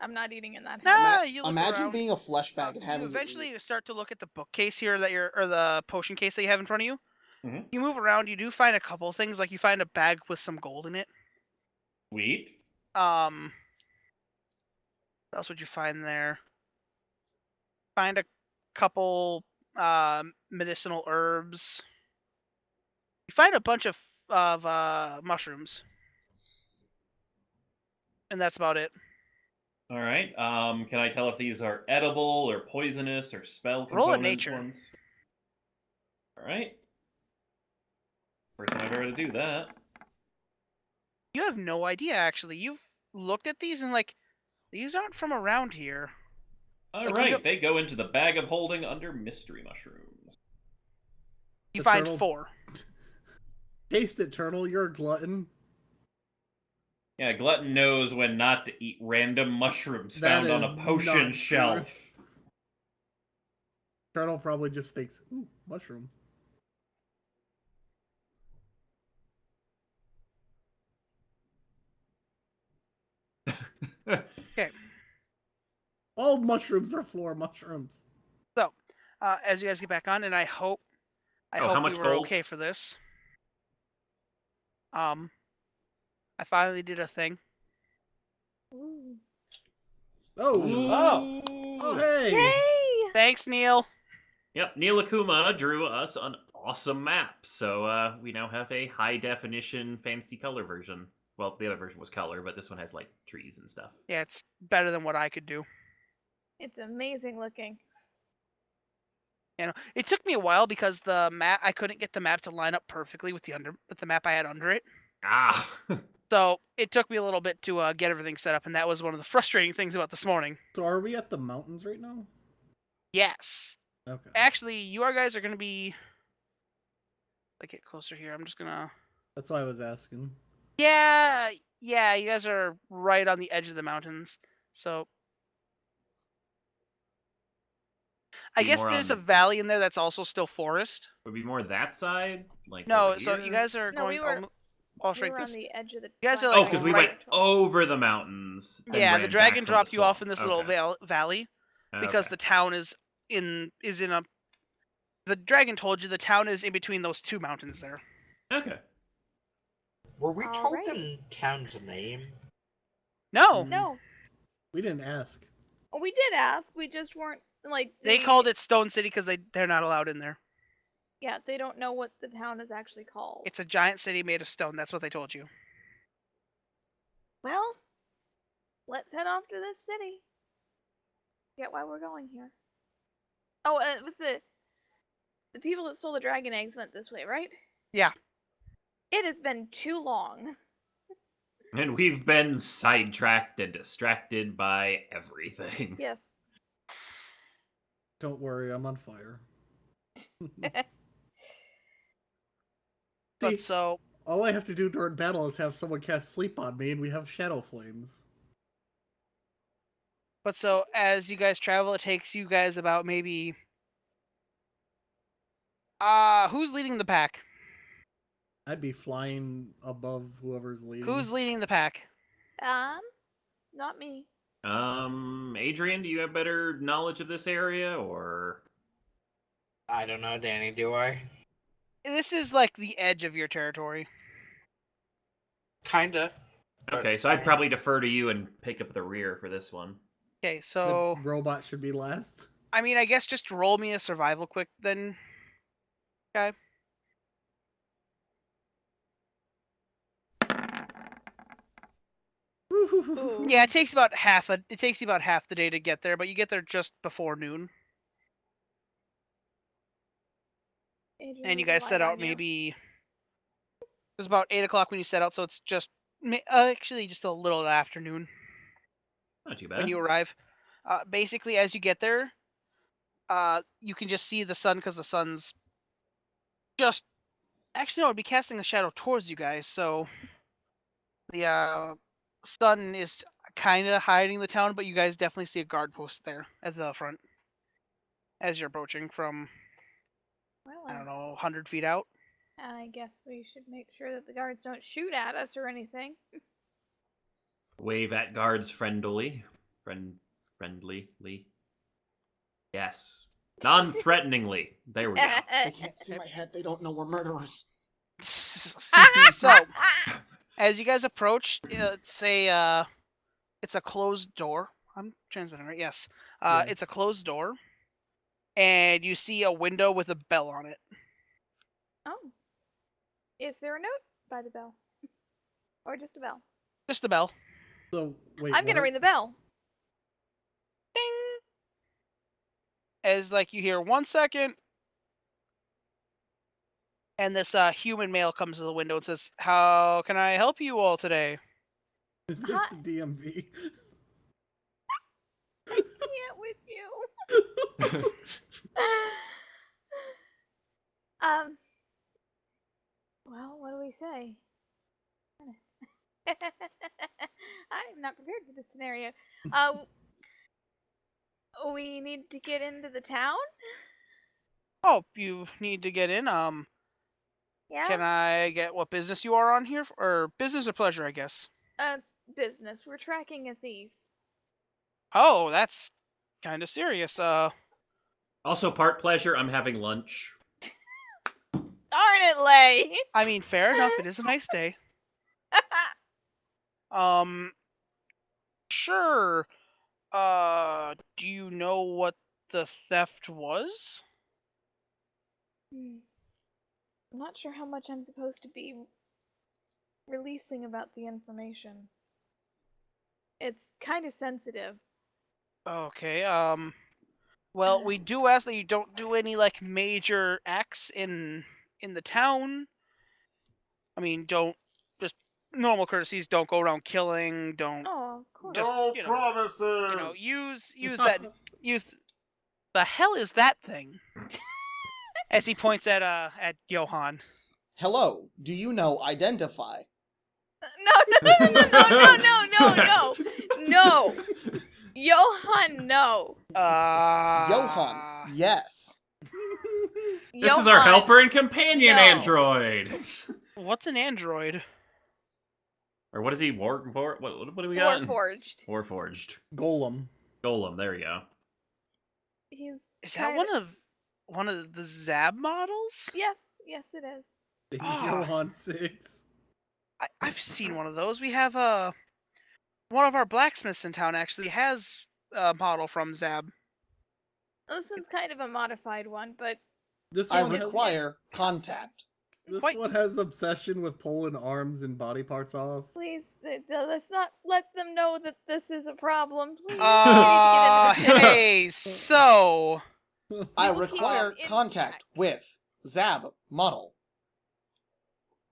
I'm not eating in that house. Nah, you look Imagine around. being a flesh bag and You having to eventually eat. start to look at the bookcase here or the potion case that you have in front of you. Mhm. You move around, you do find a couple things, like you find a bag with some gold in it. Sweet. What else would you find there? Find a couple medicinal herbs. You find a bunch of mushrooms. And that's about it. All right. Can I tell if these are edible or poisonous or spell Roll a component nature. ones? All right. First time I've ever to do that. You have no idea, actually. You've looked at these and like, these aren't from around here. All Like, you right, don't- they go into the bag of holding under mystery mushrooms. You The find turtle- 4. Taste it, turtle. You're a glutton. Yeah, Glutton knows when not to eat random mushrooms That found on a is potion not shelf. true. Turtle probably just thinks, ooh, mushroom. All mushrooms are floor mushrooms. As you guys get back on, and I hope how we much were gold? okay for this. I I finally did a thing. Ooh. Oh. Oh, hey. Yay! Thanks, Neil. Yep, Neil Akuma drew us an awesome map, so we now have a high-definition fancy color version. Well, the other version was color, but this one has, like, trees and stuff. Yeah, it's better than what I could do. It's amazing looking. You know, it took me a while because the map I couldn't get the map to line up perfectly with the map I had under it. Ah! So it took me a little bit to get everything set up, and that was one of the frustrating things about this morning. So are we at the mountains right now? Yes. Okay. Actually, you guys are going to be... get closer here. I'm just going to... That's why I was asking. Yeah, you guys are right on the edge of the mountains. So... I Be guess more there's on a valley in there that's also still forest. Would be more that side? Like No, over so here? you guys are No, going... we were I'll We shrink were on this. the edge of the. You guys are, Oh, like, because we right- went over the mountains. then Yeah, ran the back dragon from dropped the you off swamp. in this Okay. little valley because Okay. the town is in a... The dragon told you the town is in between those two mountains there. Okay. Were we told Alrighty. the town's name? No, No, We didn't ask. we did ask. We just weren't like. they called it Stone City because they're not allowed in there. Yeah, they don't know what the town is actually called. It's a giant city made of stone. That's what they told you. Well, let's head off to this city. Get why we're going here. Oh, it was the people that stole the dragon eggs went this way, right? Yeah. It has been too long. And we've been sidetracked and distracted by everything. Yes. Don't worry, I'm on fire. But See, so all I have to do during battle is have someone cast sleep on me, and we have shadow flames. as you guys travel, it takes you guys about maybe... who's leading the pack? I'd be flying above whoever's leading. Who's leading the pack? Not me. Adrian, do you have better knowledge of this area, or? I don't know, Danny, do I? This is like the edge of your territory. Kinda. but Okay, so I'd probably defer to you and pick up the rear for this one. Okay, The so robot should be last. I mean, I guess just roll me a survival quick then. Okay. Ooh. Yeah, it takes you about half the day to get there, but you get there just before noon. Adrian, And you we guys relied set out on you. maybe... It was about 8 o'clock when you set out, so it's just... actually, just a little afternoon Not too bad. when you arrive. Basically, as you get there, you can just see the sun because the sun's just... Actually, no, it'd be casting a shadow towards you guys, so... The sun is kind of hiding the town, but you guys definitely see a guard post there at the front as you're approaching from, Well, I don't know, 100 feet out. I guess we should make sure that the guards don't shoot at us or anything. Wave at guards friendly. Friendly. Yes. Non-threateningly. There we go. They can't see my head. They don't know we're murderers. So, as you guys approach, it's a closed door. I'm transmitting, right? Yes. Yeah. It's a closed door, and you see a window with a bell on it. Oh. Is there a note by the bell? Or just a bell? Just a bell. So wait, I'm gonna what? ring the bell. Ding! As like you hear 1 second, and this human male comes to the window and says, "How can I help you all today?" Is this Hi- the DMV? Can't with you. Well, what do we say? I'm not prepared for this scenario. We need to get into the town? Oh, you need to get in. Yeah? Can I get what business you are on here? Or business or pleasure, I guess. It's business. We're tracking a thief. Oh, that's kind of serious. Also, part pleasure, I'm having lunch. Darn it, Lay! I mean, fair enough. It is a nice day. Sure. Do you know what the theft was? I'm not sure how much I'm supposed to be releasing about the information. It's kind of sensitive. Okay, well, we do ask that you don't do any, like, major acts in the town. I mean, don't, just normal courtesies, don't go around killing, don't, Oh, of course. just, No you know, promises. use that, the hell is that thing? As he points at Johan. Hello, do you know identify? No. No. Johan, no. Johan, yes. This is our Johan, helper and companion no. android. What's an android? Or what is he? What do we got? Warforged. Warforged. Golem. Golem. There we go. Is that one of the Zab models? Yes, it is. Johan 6. I've seen one of those. We have one of our blacksmiths in town actually has a model from Zab. Well, this one's kind of a modified one, but This I one require contact. This one has obsession with pulling arms and body parts off. please, let's not let them know that this is a problem. Please. We need to get into this. Hey, so I will keep require it in contact check. with Zab model.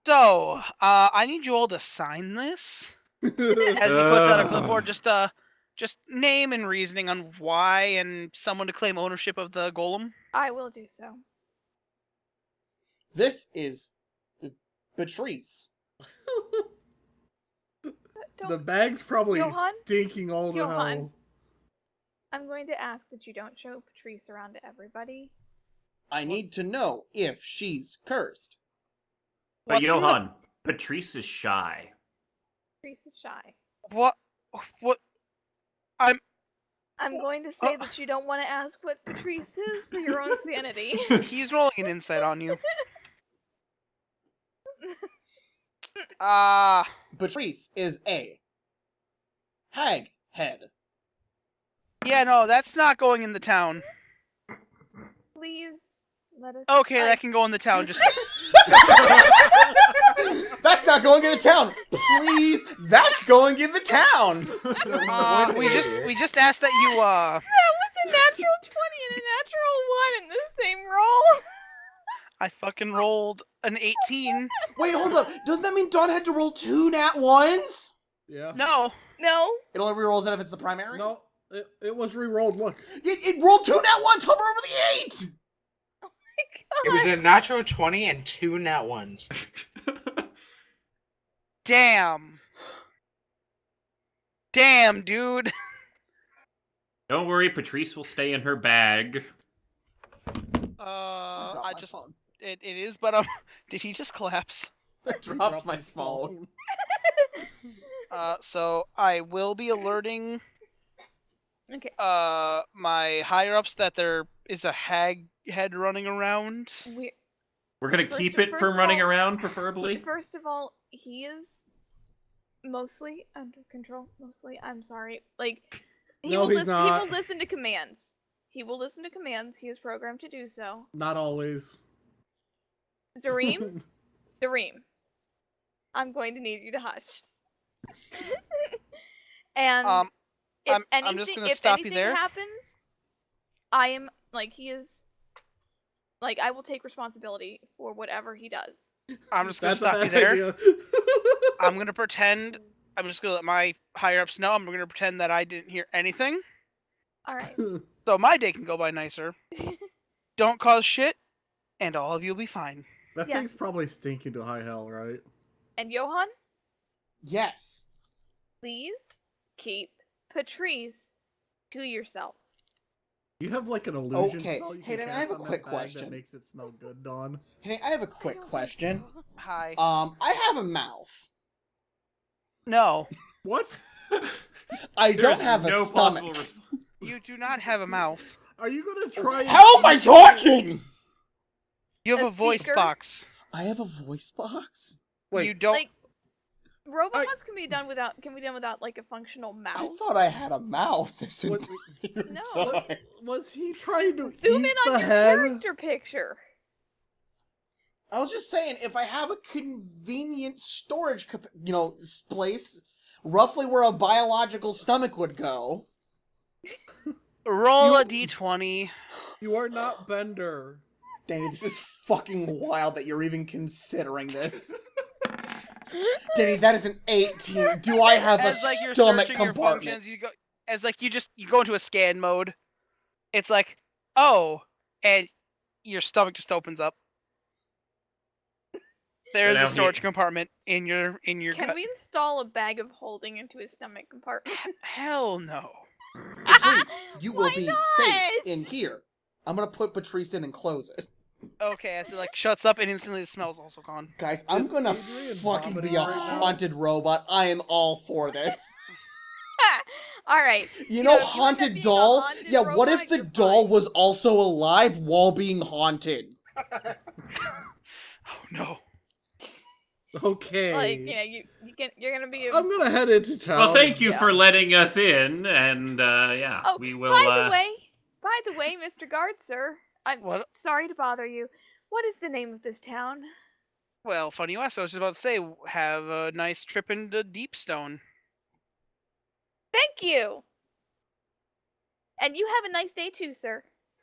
I need you all to sign this. As he puts out a clipboard, just name and reasoning on why, and someone to claim ownership of the golem. I will do so. This is Patrice. The bag's probably Johan? stinking all to Johan? hell. I'm going to ask that you don't show Patrice around to everybody. I need to know if she's cursed. But What's in Johan, Patrice is shy. Patrice is shy. What? I'm going to say that you don't want to ask what Patrice is for your own sanity. He's rolling an insight on you. Patrice is a hag head. Yeah, no, that's not going in the town. Please let us. Okay, that can go in the town. Just That's not going in the town. Please, that's going in the town. we just asked that you That was a natural 20 and a natural 1 in the same roll. I fucking rolled an 18. Wait, hold up. Doesn't that mean Dawn had to roll 2 nat 1s? Yeah. No. No. It only rerolls it if it's the primary? No, it was re-rolled. Look. It rolled 2 nat 1s. Hover over the 8. Oh my god. It was a natural 20 and 2 nat 1s. Damn. Damn, dude. Don't worry, Patrice will stay in her bag. I just It is, but did he just collapse? dropped my phone. So I will be alerting Okay. my higher ups that there is a hag head running around. We're gonna keep it first from of running all- around, preferably. First of all, he is mostly under control. Mostly, I'm sorry. Like, he No, will he's listen. not. He will listen to commands. He will listen to commands. He is programmed to do so. Not always. Zareem, Zareem, I'm going to need you to hush. And if I'm anything, just gonna if stop you anything there. happens, I am like he is. Like, I will take responsibility for whatever he does. I'm just gonna That's a stop you bad there. idea. I'm gonna pretend. I'm just gonna let my higher ups know. I'm gonna pretend that I didn't hear anything, All right. so my day can go by nicer. Don't cause shit, and all of you will be fine. That Yes. thing's probably stinking to high hell, right? And Johan, Yes. please keep Patrice to yourself. You have like an illusion Okay. spell you Hey, can then I have cast a on that quick bag question. That makes it smell good, Dawn. Hey, I have a I quick don't think question. so. Hi. I have a mouth. No, What? I There don't is have a no stomach. possible response. you do not have a mouth. Are you gonna try? How am I talking? You have A a voice speaker? box. I have a voice box. Wait, You don't. Like, Robots can be done without like a functional mouth. I thought I had a mouth this What- entire No. time. Was he trying to Zoom eat in the on your head? character picture. I was just saying, if I have a convenient storage, place, roughly where a biological stomach would go. Roll a d20. You are not Bender. Danny, this is fucking wild that you're even considering this. Danny, that is an 18. Do I have As a like you're stomach searching your compartment? functions, you go into a scan mode. It's like, oh, and your stomach just opens up. There's now a storage compartment in your Can gut. we install a bag of holding into his stomach compartment? Hell no. Patrice, you will Why be not? safe in here. I'm gonna put Patrice in and close it. Okay, as it like shuts up and instantly the smell's also gone. Guys, I'm Is gonna Adrian fucking vomiting be a right now? haunted robot. I am all for this. All right. You know, know, if you end up haunted being a dolls? haunted Yeah, what robot, if the you're doll fine. was also alive while being haunted? Oh no. Okay. Like, you're gonna be. I'm gonna head into town. Well, thank you Yeah. for letting us in, and yeah, Oh, we will. by the way, Mr. Guard, sir, I'm What? sorry to bother you. What is the name of this town? Well, funny you ask. I was just about to say, have a nice trip into Deepstone. Thank you. And you have a nice day too, sir.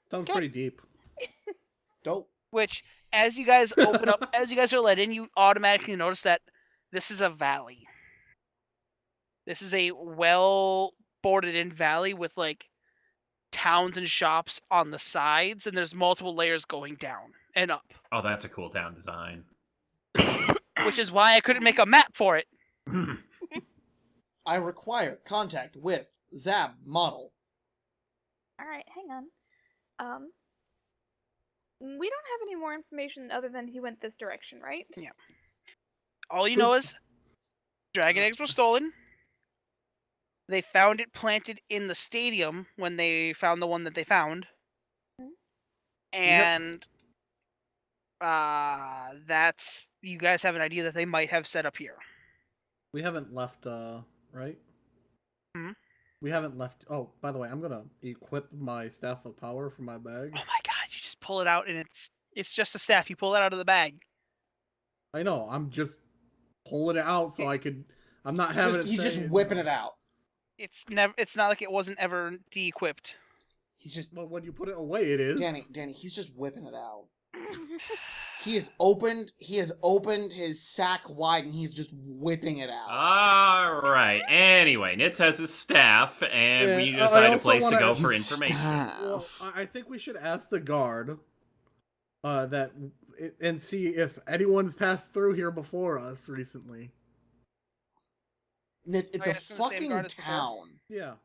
Sounds Okay. pretty deep. Dope. Which, as you guys open up, as you guys are let in, you automatically notice that this is a valley. This is a well boarded in valley with like towns and shops on the sides, and there's multiple layers going down and up. Oh, that's a cool town design. Which is why I couldn't make a map for it. I require contact with Zab model. All right, hang on. We don't have any more information other than he went this direction, right? Yeah. All you know is dragon eggs were stolen. They found it planted in the stadium when they found the one that they found. Mhm. And that's, you guys have an idea that they might have set up here. We haven't left, right? Hmm? We haven't left. Oh, by the way, I'm gonna equip my staff of power from my bag. Oh my god, you just pull it out and it's just a staff. You pull it out of the bag. I know. I'm just pulling it out so I could. I'm not having it. He's just say- whipping it out. It's not like it wasn't ever de-equipped. He's just Well, when you put it away, it is. Danny, he's just whipping it out. He has opened his sack wide and he's just whipping it out. All right. Anyway, Nitz has his staff, and Yeah, we I decide a also place to wanna- go for His information. Well, staff. I think we should ask the guard, and see if anyone's passed through here before us recently. And it's Oh, a yeah, it's in the same fucking guard as before? town. Yeah.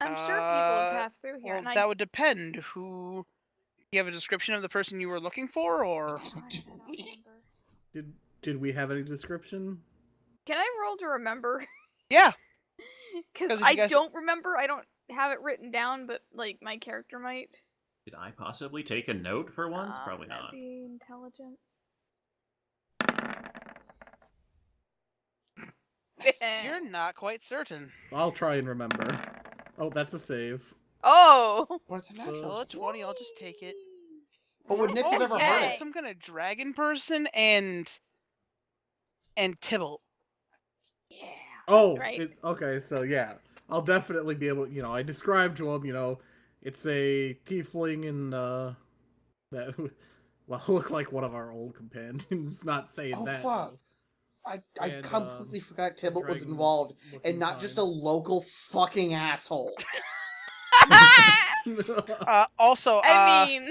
I'm sure people have passed through here. Well, and I that would depend. Who? Do you have a description of the person you were looking for, or? I don't remember. Did we have any description? Can I roll to remember? Yeah. Because 'Cause if I you guys- don't remember. I don't have it written down, but like my character might. Did I possibly take a note for once? Probably That'd not. be intelligence. You're not quite certain. I'll try and remember. Oh, that's a save. Oh! But it's a natural. Well, a 20, I'll just take it. But would Nitz have ever yeah. heard yeah, it? some kind of dragon person and Tybalt. Yeah. Oh, right. okay, so yeah. I'll definitely be able, I described to him, it's a tiefling and, that, well, look like one of our old companions, not saying Oh that. fuck! I And, completely forgot Tybalt was dragon involved, looking and not just a kind. local fucking asshole. Also, I mean,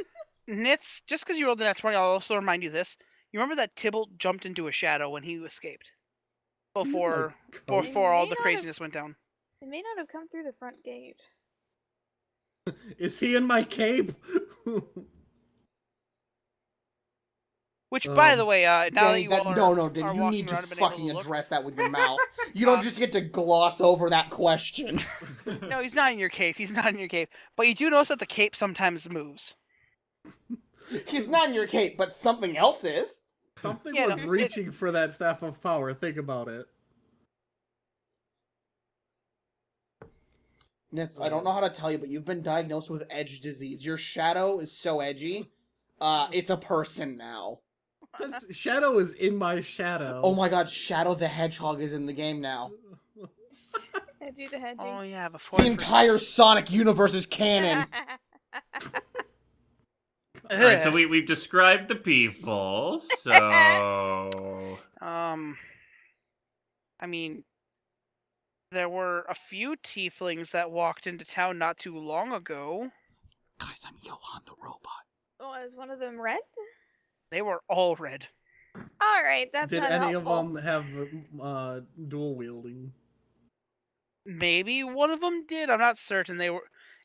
Nitz, just because you rolled the nat 20, I'll also remind you this. You remember that Tybalt jumped into a shadow when he escaped? Before coat. before all may the not have- craziness went down. they may not have come through the front gate. Is he in my cape? Which, by Um, the way, now that Danny, you all are, no, Danny, are you walking need to around and been able fucking to look- address that with your mouth. You don't just get to gloss over that question. No, he's not in your cape. He's not in your cape. But you do notice that the cape sometimes moves. He's not in your cape, but something else is. Something Yeah, was no, reaching for that staff of power. Think about it. Nitz, I don't know how to tell you, but you've been diagnosed with edge disease. Your shadow is so edgy. It's a person now. Shadow is in my shadow. Oh my god, Shadow the Hedgehog is in the game now. Edgy the Hedgy. Oh yeah, before The entire Sonic universe is canon. Alright, so we've described the people, so... I mean, there were a few tieflings that walked into town not too long ago. Guys, I'm Johan the robot. Oh, is one of them red? They were all red. Alright, that's Did not any helpful. of them have dual wielding? Maybe one of them did. I'm not certain.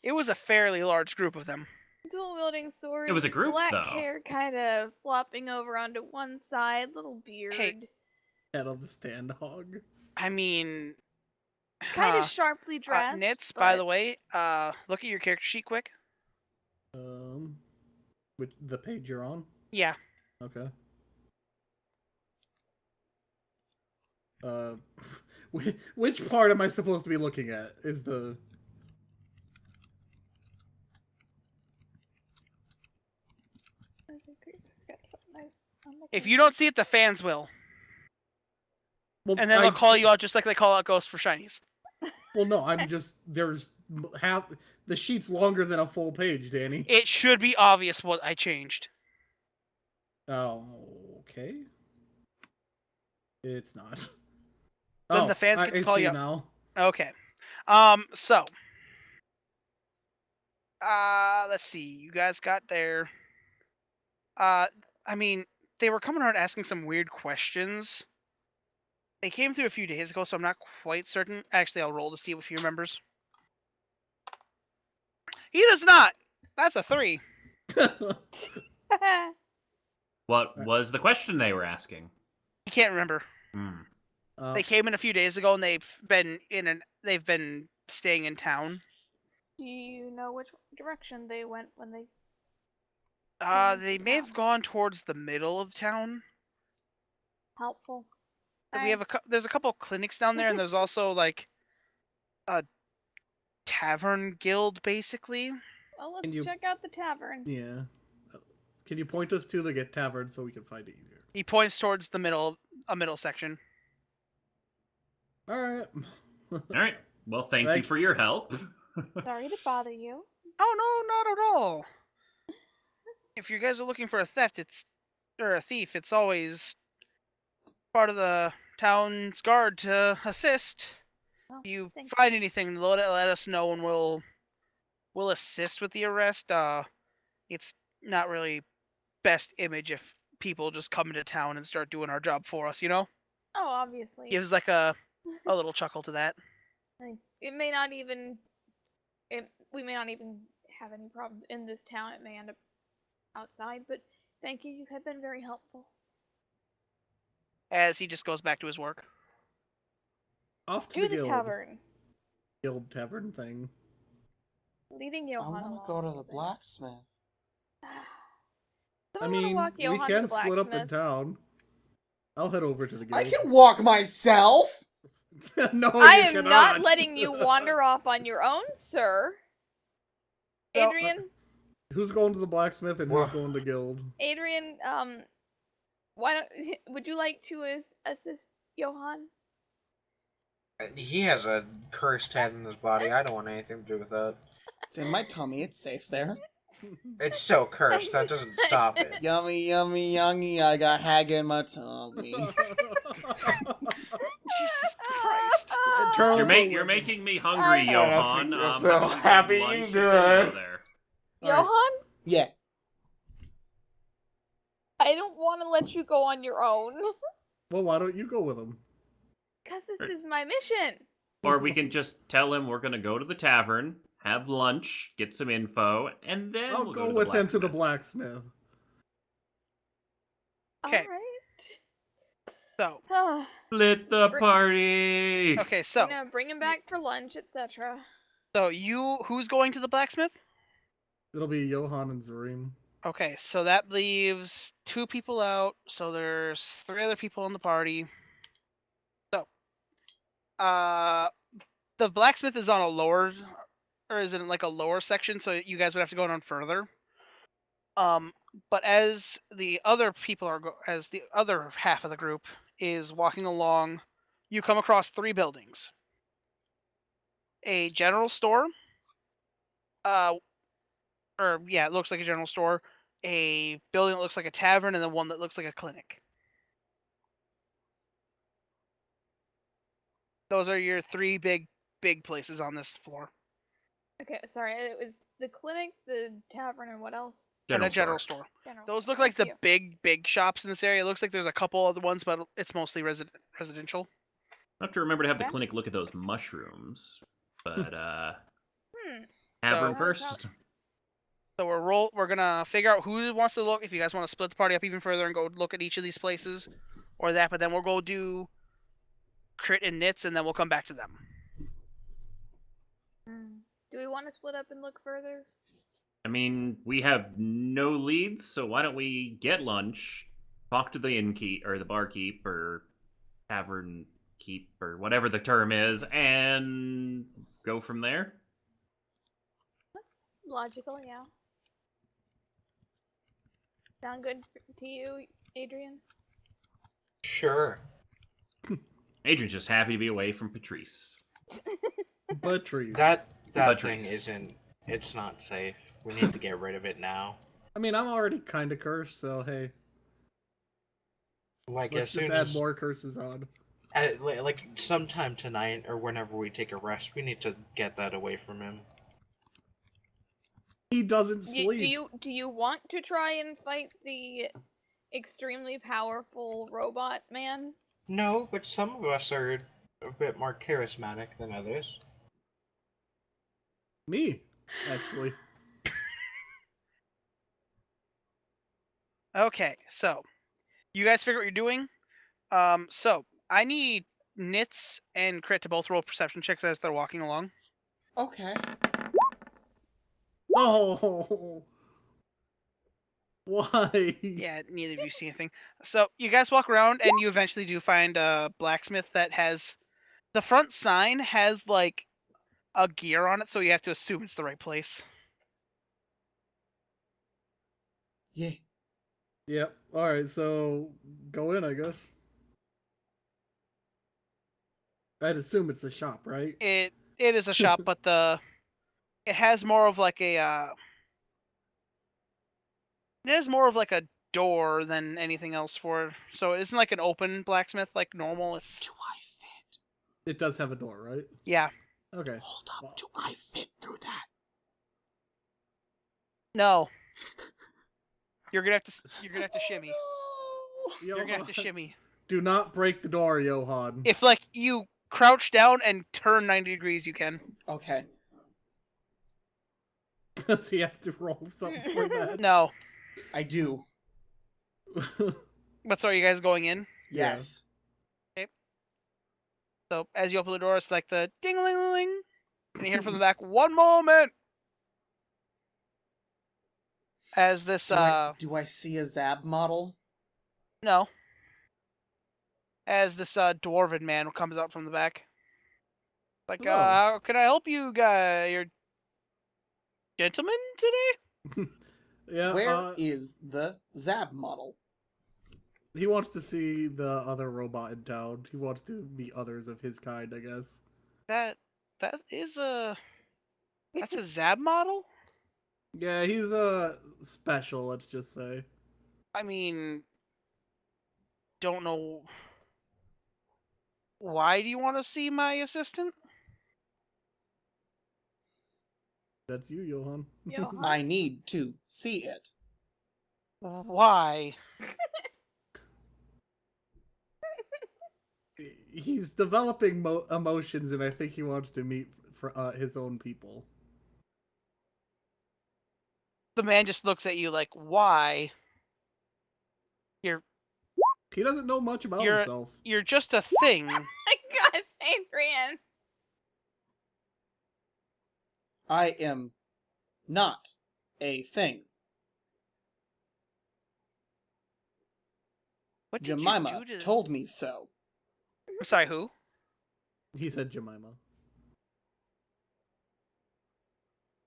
It was a fairly large group of them. Dual wielding swords. It was a group, black though. hair kind of flopping over onto one side, little beard. Head of the stand hog. I mean, Kind of sharply dressed. Nitz, but... by the way, look at your character sheet quick. The page you're on? Yeah. Okay. Which part am I supposed to be looking at? Is the... If you don't see it, the fans will. Well, And then they'll call you out just like they call out ghosts for shinies. Well, no, I'm just... There's half... The sheet's longer than a full page, Danny. It should be obvious what I changed. Oh, okay. It's not. Then the fans get to call see you out. now. Okay. So. Let's see. You guys got there. I mean, they were coming around asking some weird questions. They came through a few days ago, so I'm not quite certain. Actually, I'll roll to see if he remembers. He does not. That's a 3. What was the question they were asking? He can't remember. They came in a few days ago, and they've been staying in town. Do you know which direction they went when they... They may have gone towards the middle of town. Helpful. We have there's a couple clinics down there, and there's also like a tavern guild, basically. Well, let's check out the tavern. Yeah. Can you point us to the tavern so we can find it easier? He points towards the middle section. All right. Alright, well, thank you for your help. Sorry to bother you. Oh no, not at all. If you guys are looking for a thief, it's always part of the town's guard to assist. Oh, If you find anything, let us know, and we'll assist with the arrest. It's not really best image if people just come into town and start doing our job for us, you know? Oh, obviously. Gives like a little chuckle to that. It may not even... we may not even have any problems in this town. It may end up outside, but thank you. You have been very helpful. As he just goes back to his work. Off to the tavern. Guild tavern thing. Leading Johan I want to go to the blacksmith. I mean, we can split up in town. I'll head over to the guild. I can walk myself! No, I you am cannot. not letting you wander off on your own, sir. Adrian? Who's going to the blacksmith and who's going to guild? Adrian, why don't... Would you like to assist Johan? He has a cursed head in his body. I don't want anything to do with that. It's in my tummy. It's safe there. It's so cursed. That doesn't stop it. Yummy, yummy, yummy. I got hag in my tummy. Jesus Christ. You're making me hungry, Johan. You're so happy and good. Johan? Yeah. I don't want to let you go on your own. Well, why don't you go with him? Because this is my mission. Or we can just tell him we're going to go to the tavern, have lunch, get some info, and then I'll we'll go to with him to the blacksmith. Okay. Alright. So. Split the party! Okay, so. Bring him back for lunch, etc. So, who's going to the blacksmith? It'll be Johan and Zareem. Okay, so that leaves 2 people out. So there's 3 other people in the party. So, the blacksmith is on a lower, or is it like a lower section? So you guys would have to go down further. But as the other people are, as the other half of the group is walking along, you come across 3 buildings: a general store, it looks like a general store, a building that looks like a tavern, and then one that looks like a clinic. Those are your 3 big places on this floor. Okay, sorry. It was the clinic, the tavern, and what else? And a general store. General Those store. look like the Thank you. big shops in this area. It looks like there's a couple other ones, but it's mostly residential. I have to remember to have the Okay. clinic look at those mushrooms. But, Hmm. tavern So- first. So we're gonna figure out who wants to look. If you guys want to split the party up even further and go look at each of these places, or that, but then we'll go do crit and knits, and then we'll come back to them. Do we want to split up and look further? I mean, we have no leads, so why don't we get lunch, talk to the innkeep, or the barkeep, or tavern keep, or whatever the term is, and go from there? That's logical, yeah. Sound good to you, Adrian? Sure. Adrian's just happy to be away from Patrice. Patrice. That Patrice. thing isn't. It's not safe. We need to get rid of it now. I mean, I'm already kind of cursed, so hey, Like let's as just soon add as more curses on. like sometime tonight or whenever we take a rest, we need to get that away from him. He doesn't sleep. Do you want to try and fight the extremely powerful robot man? No, but some of us are a bit more charismatic than others. Me, actually. Okay, so you guys figure what you're doing. So I need knits and crit to both roll perception checks as they're walking along. Okay. Oh, why? Yeah, neither of you see anything. So you guys walk around, and you eventually do find a blacksmith that has the front sign has like a gear on it, so you have to assume it's the right place. Yeah. Yep. All right, so go in, I guess. I'd assume it's a shop, right? It is a shop, but it has more of like a it has more of like a door than anything else for it. So it isn't like an open blacksmith like normal. It's Do I fit? It does have a door, right? yeah. Okay. Hold up. Do I fit through that? No. You're gonna have to shimmy. No. You're gonna have to Johan, shimmy. do not break the door, Johan. If like you crouch down and turn 90 degrees, you can. Okay. Does he have to roll something for that? No. I do. But so are you guys going in? Yeah. Yes. So as you open the door, it's like the ding-a-ling-a-ling, and you hear from the back, "One moment." As this Do I see a Zab model? no. As this dwarven man comes out from the back. Like, Hello. how can I help you guys? Your gentleman today? Yeah. Where is the Zab model? He wants to see the other robot in town. He wants to meet others of his kind, I guess. That is that's a Zab model? Yeah, he's special, let's just say. I mean, don't know. Why do you want to see my assistant? That's you, Johan. Johan? I need to see it. Why? He's developing emotions, and I think he wants to meet his own people. The man just looks at you like, why? He doesn't know much about You're- himself. You're just a thing. My God, Adrian! I am not a thing. What did Jemima you do to... told me so. I'm sorry, who? He said Jemima.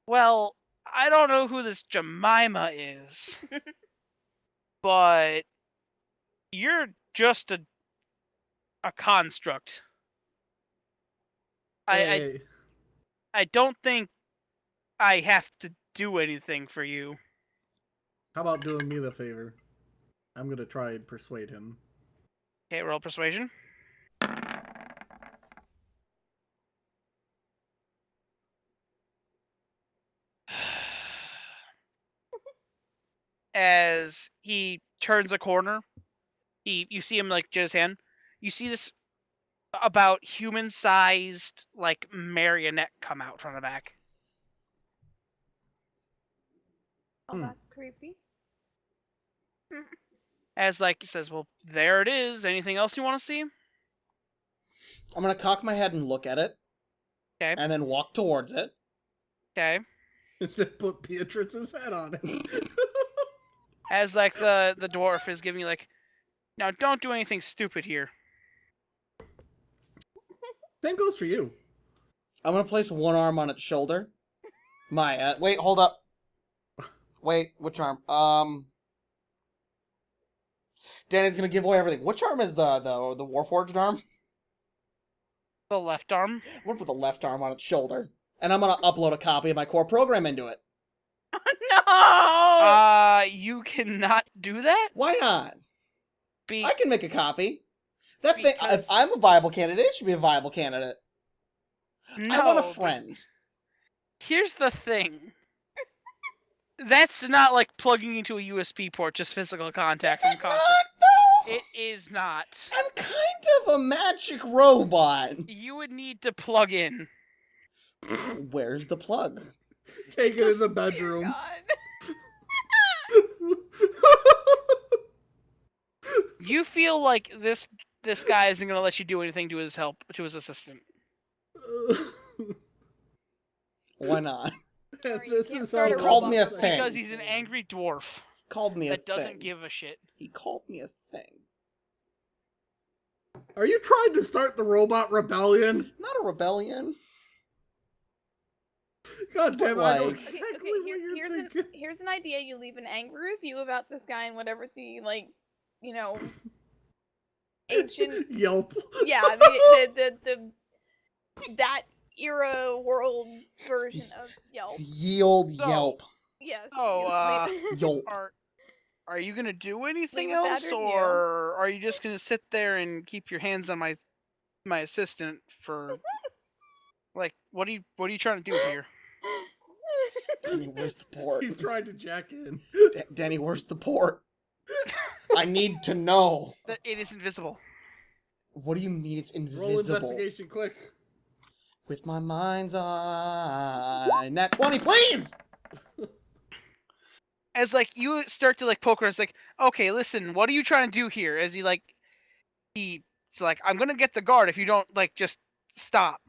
Well, I don't know who this Jemima is, but you're just a construct. Hey, I don't think I have to do anything for you. how about doing me the favor? I'm gonna try and persuade him. Okay, roll persuasion. As he turns a corner, you see him like his hand. You see this about human-sized like marionette come out from the back. Oh, that's creepy. As like he says, "Well, there it is. Anything else you want to see?" I'm gonna cock my head and look at it. Okay. And then walk towards it. Okay. Then put Beatrice's head on it. As like the dwarf is giving you like, now don't do anything stupid here. Same goes for you. I'm gonna place one arm on its shoulder. Wait, hold up. Wait, which arm? Danny's gonna give away everything. Which arm is the Warforged arm? The left arm. I'm gonna put the left arm on its shoulder. And I'm gonna upload a copy of my core program into it. No! You cannot do that. Why not? Be I can make a copy. That thing, Because- if I'm a viable candidate, it should be a viable candidate. no. I want a but friend. Here's the thing. That's not like plugging into a USB port, just physical contact. Is from it constant- not, though? It is not. I'm kind of a magic robot. You would need to plug in. Where's the plug? Take it in the Dear bedroom. God. You feel like this guy isn't gonna let you do anything to his assistant. Why not? Sorry, This you can't is start how a called me a robot thing. Because he's an angry dwarf Called me a that doesn't thing. give a shit. He called me a thing. Are you trying to start the robot rebellion? Not a rebellion. God damn it, I know Like- exactly Okay, what you're thinking. here's an idea. You leave an angry review about this guy and whatever the, like, you know, ancient, Yelp. yeah, the that era world version of Yelp. Ye old So- Yelp. Yes. So, Yelp. Are you gonna do anything Leave a bad else, review. or are you just gonna sit there and keep your hands on my assistant for like what are you trying to do here? Danny, where's the port? He's trying to jack in. Danny, where's the port? I need to know. That it is invisible. What do you mean it's Roll invisible? investigation quick. With my mind's eye. Nat 20, please! As like you start to like poke her, it's like, okay, listen, what are you trying to do here? As he's like, I'm gonna get the guard if you don't like just stop.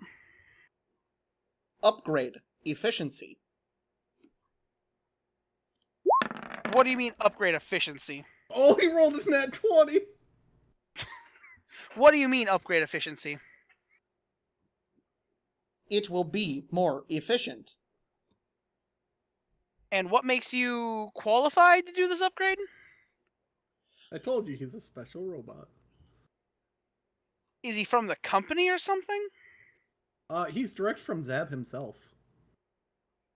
Upgrade. Efficiency. What do you mean upgrade efficiency? Oh, he rolled a nat 20. What do you mean upgrade efficiency? It will be more efficient. And what makes you qualified to do this upgrade? I told you he's a special robot. Is he from the company or something? He's direct from Zab himself.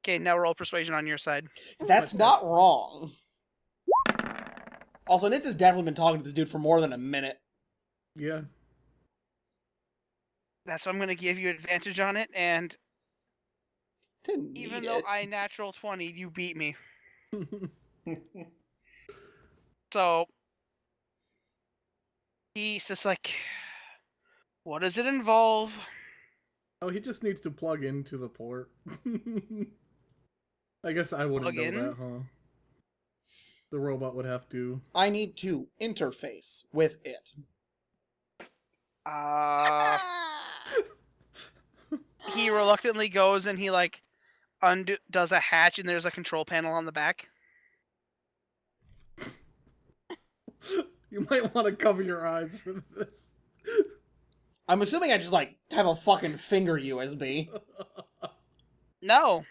Okay, now roll persuasion on your side. That's not wrong. Also, Nitz has definitely been talking to this dude for more than a minute. Yeah. That's why I'm gonna give you advantage on it, and Didn't even need though it. I natural 20, you beat me. So he's just like, what does it involve? Oh, he just needs to plug into the port. I guess I wouldn't Plug know in? that, huh? The robot would have to. I need to interface with it. He reluctantly goes and he like does a hatch, and there's a control panel on the back. You might want to cover your eyes for this. I'm assuming I just, like, have a fucking finger USB. No,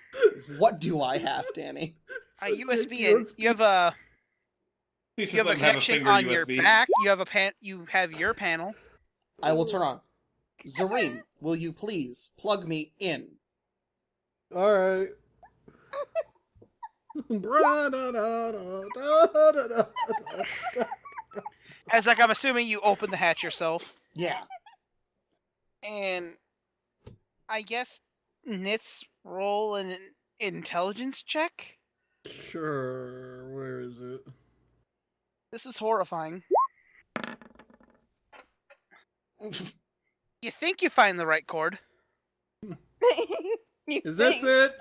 What do I have, Danny? a USB, and you have a Please you just have a let him have a connection finger on your USB. back. You have your panel. I will turn on. Zareem, will you please plug me in? Alright. As like I'm assuming you open the hatch yourself, Yeah. and I guess Nits roll an intelligence check. Sure, where is it? This is horrifying. You think you find the right chord. Is this it?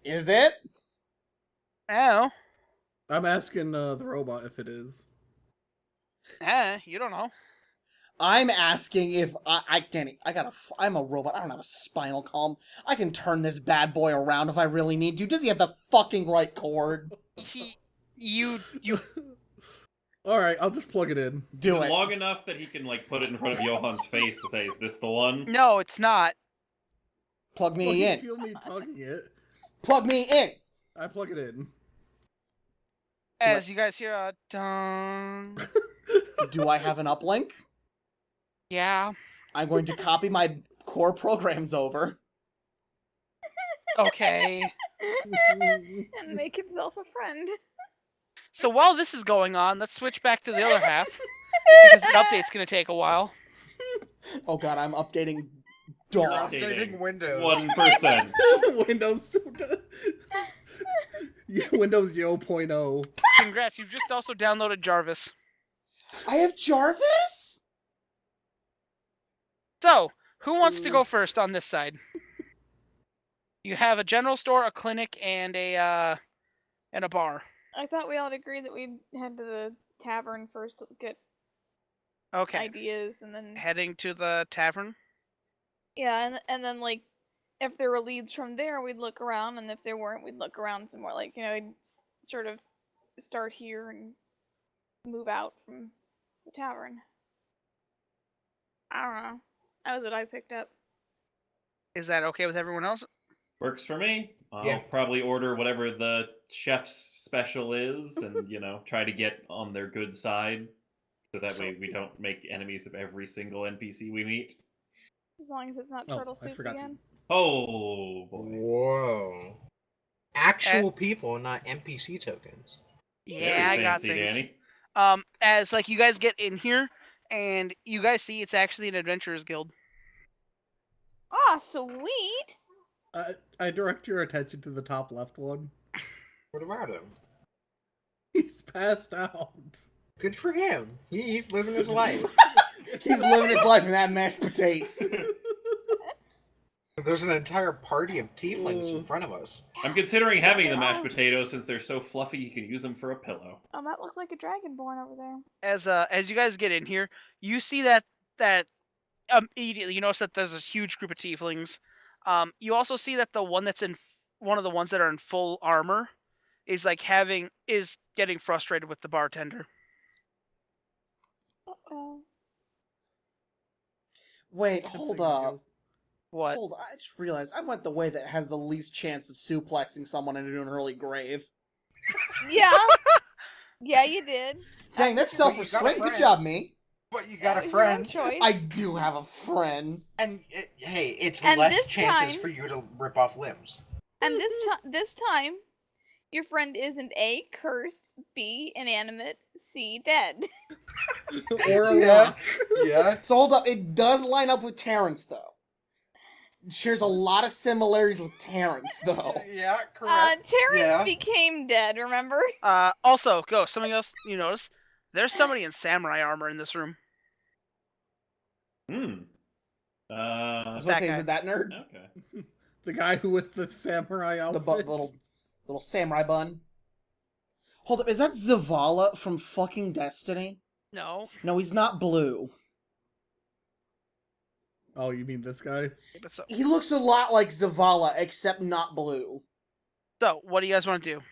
Is it? Oh, I'm asking the robot if it is. you don't know. I'm asking if Danny, I'm a robot. I don't have a spinal column. I can turn this bad boy around if I really need to. Does he have the fucking right chord? You Alright, I'll just plug it in. Is it long enough that he can like put it in front of Johan's face to say, "Is this the one?" No, it's not. Plug me Well, you in. feel me tugging it. Plug me in. I plug it in. As you guys hear a dun. Do I have an uplink? Yeah. I'm going to copy my core programs over. Okay. And make himself a friend. So while this is going on, let's switch back to the other half because the update's gonna take a while. Oh god, I'm updating You're DOS. updating Windows. 1%. Windows. Yeah, Windows 0.0. Congrats, you've just also downloaded Jarvis. I have Jarvis? So, who wants to go first on this side? You have a general store, a clinic, and a bar. I thought we all agreed that we'd head to the tavern first to get Okay. ideas, and then Heading to the tavern. yeah, and then like if there were leads from there, we'd look around, and if there weren't, we'd look around some more. Like I'd sort of start here and move out from the tavern. I don't know. That was what I picked up. Is that okay with everyone else? Works for me. I'll Yeah. probably order whatever the chef's special is and, try to get on their good side. So that way we don't make enemies of every single NPC we meet. As long as it's not Oh, turtle I soup forgot to- again. Oh, boy. Whoa. Actual people, not NPC tokens. Yeah, Very I got fancy, things. Danny. As like you guys get in here, and you guys see it's actually an adventurers guild. Ah, sweet! I direct your attention to the top left one. What about him? He's passed out. Good for him. He's living his life. He's living his life in that mashed potatoes. There's an entire party of tieflings in front of us. I'm considering having the mashed potatoes since they're so fluffy you can use them for a pillow. Oh, that looks like a dragonborn over there. As you guys get in here, you see that immediately you notice that there's a huge group of tieflings. You also see that the one that's in one of the ones that are in full armor is getting frustrated with the bartender. Uh-oh. Wait, hold up. What? Hold on, I just realized I went the way that has the least chance of suplexing someone into an early grave. Yeah. Yeah, you did. Dang, that's Well, you got a self-restraint. Good friend. job, me. But you got That a was your own friend. choice. I do have a friend. And, hey, it's And less this chances time- for you to rip off limbs. And this time, your friend isn't A, cursed, B, inanimate, C, dead. Or a Yeah. rock. Yeah. So hold up, it does line up with Terrence, though. Shares a lot of similarities with Terrence, though. Yeah, correct. Terrence Yeah. became dead, remember? Also, something else you notice. There's somebody in samurai armor in this room. Hmm. I was That gonna say, guy. is it that nerd? Okay. The guy who with the samurai The outfit. little samurai bun. Hold up, is that Zavala from fucking Destiny? No, No, he's not blue. Oh, you mean this guy? but so He looks a lot like Zavala, except not blue. what do you guys want to do?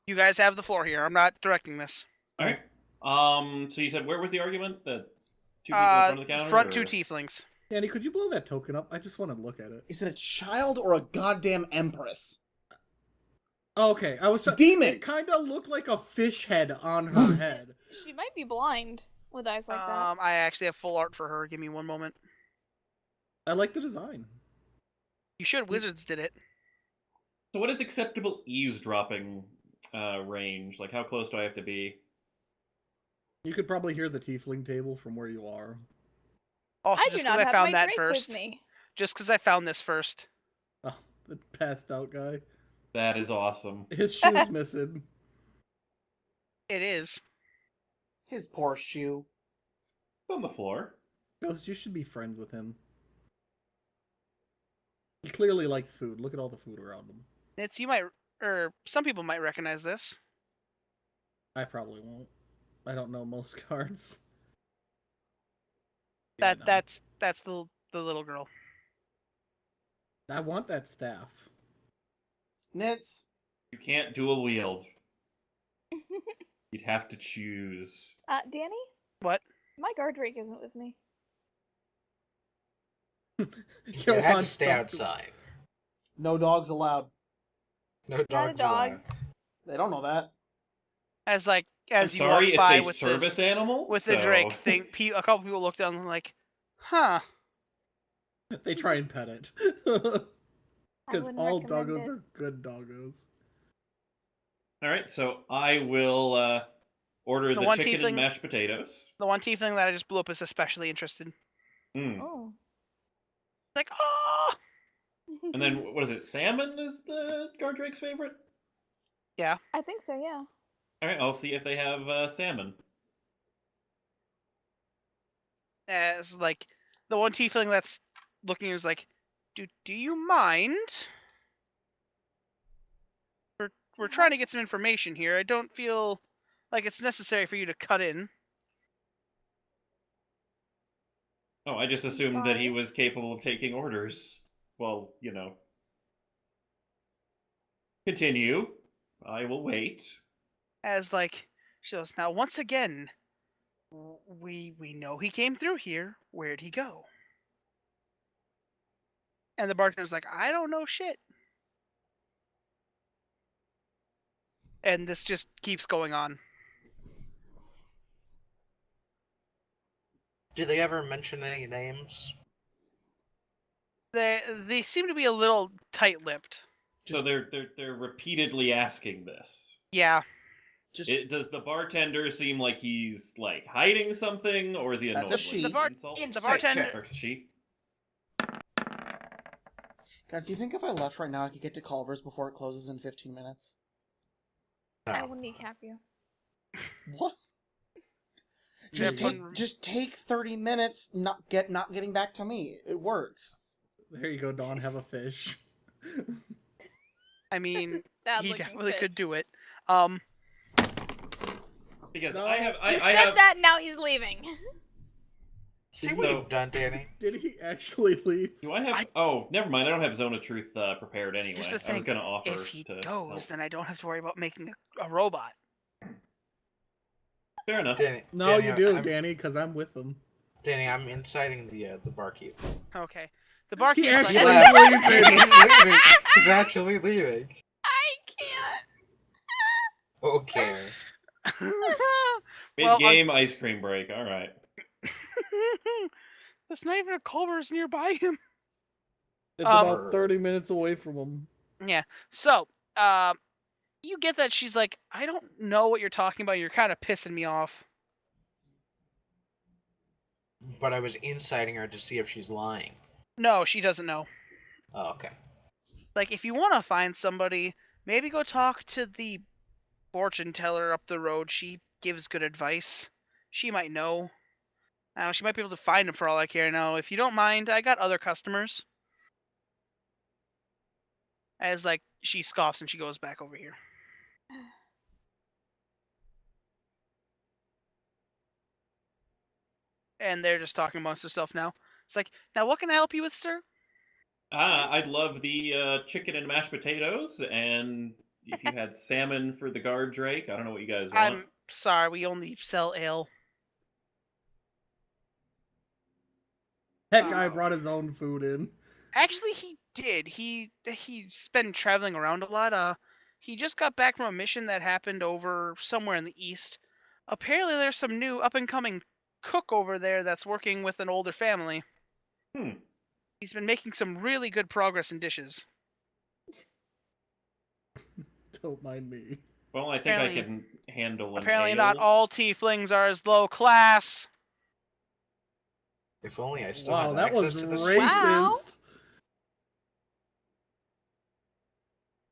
You guys have the floor here. I'm not directing this. All right. So you said where was the argument? That two people in front of the counter? Front or... two tieflings. Danny, could you blow that token up? I just want to look at it. Is it a child or a goddamn empress? Okay, I was Demon! It kind of looked like a fish head on her head. She might be blind with eyes like that. I actually have full art for her. Give me one moment. I like the design. You should. Wizards did it. So what is acceptable eavesdropping range? Like, how close do I have to be? You could probably hear the tiefling table from where you are. Also, I do just not because I have found my that Drake first. with me. Just because I found this first. Oh, the passed out guy. That is awesome. His shoe's missing. It is. His poor shoe. It's on the floor. Ghost, you should be friends with him. He clearly likes food. Look at all the food around him. You might, or some people might recognize this. I probably won't. I don't know most cards. Yeah, no. That's the little girl. I want that staff. Nits. You can't dual wield. You'd have to choose. Danny? What? My guard drake isn't with me. You have to stay outside. No dogs allowed. No Not a dogs dog. allowed. They don't know that. As I'm you sorry, walk by it's a with service animal. the so... Drake thing, a couple people look down and are like, huh. They try and pet it. Because wouldn't all recommend doggos it. are good doggos. All right, so I will order The the one chicken tiefling- and mashed potatoes. The one tiefling that I just blew up is especially interested. Mm. Oh. Like, oh! And then what is it? Salmon is the guard drake's favorite. I think so, yeah. All right, I'll see if they have salmon. As the one tiefling that's looking is like, do you mind? We're trying to get some information here. I don't feel like it's necessary for you to cut in. Oh, I just assumed that he Sorry. was capable of taking orders. Well, you know. Continue. I will wait. As she goes, now once again, we know he came through here. Where'd he go? And the bartender's like, I don't know shit. And this just keeps going on. Do they ever mention any names? They seem to be a little tight-lipped. So they're repeatedly asking this. Yeah. Does the bartender seem like he's hiding something, or is he annoyed? That's a she. The bartender. Or she? Guys, do you think if I left right now, I could get to Culver's before it closes in 15 minutes? I No. will kneecap you. What? Just take 30 minutes. Not getting back to me. It works. There you go, Dawn. Have a fish. I mean, Sad he looking definitely fish. could do it. Because No. I have. You I said have. that, now he's leaving. See what you've done, Danny. Did he actually leave? Do I have? Oh, never mind. I don't have Zone of Truth prepared anyway. Here's the I was thing, going to offer. if he to goes, help. then I don't have to worry about making a robot. Fair enough. Danny, No, Danny, you do, I'm, Danny, because I'm with them. Danny, I'm inciting the barkeep. Okay. The barkeep's He like, actually left. leaving. He's leaving. He's actually leaving. I can't. Okay. Well, Mid-game ice cream break. All right. There's not even a Culver's nearby him. It's about 30 minutes away from him. Yeah. So, you get that she's like, I don't know what you're talking about. You're kind of pissing me off. But I was inciting her to see if she's lying. No, she doesn't know. Oh, okay. If you want to find somebody, maybe go talk to the fortune teller up the road. She gives good advice. She might know. I don't know, she might be able to find him for all I care now. If you don't mind, I got other customers. As she scoffs and she goes back over here. And they're just talking amongst themselves now. It's like, now what can I help you with, sir? I'd love the chicken and mashed potatoes, and if you had salmon for the guard drake. I don't know what you guys want. sorry, we only sell ale. That guy brought his own food in. Actually, he did. He's been traveling around a lot. He just got back from a mission that happened over somewhere in the east. Apparently, there's some new up-and-coming cook over there that's working with an older family. He's been making some really good progress in dishes. Don't mind me. Well, I think I can handle an Apparently, ale. not all tieflings are as low class. If only I still Wow, had that access was to this. Wow. racist.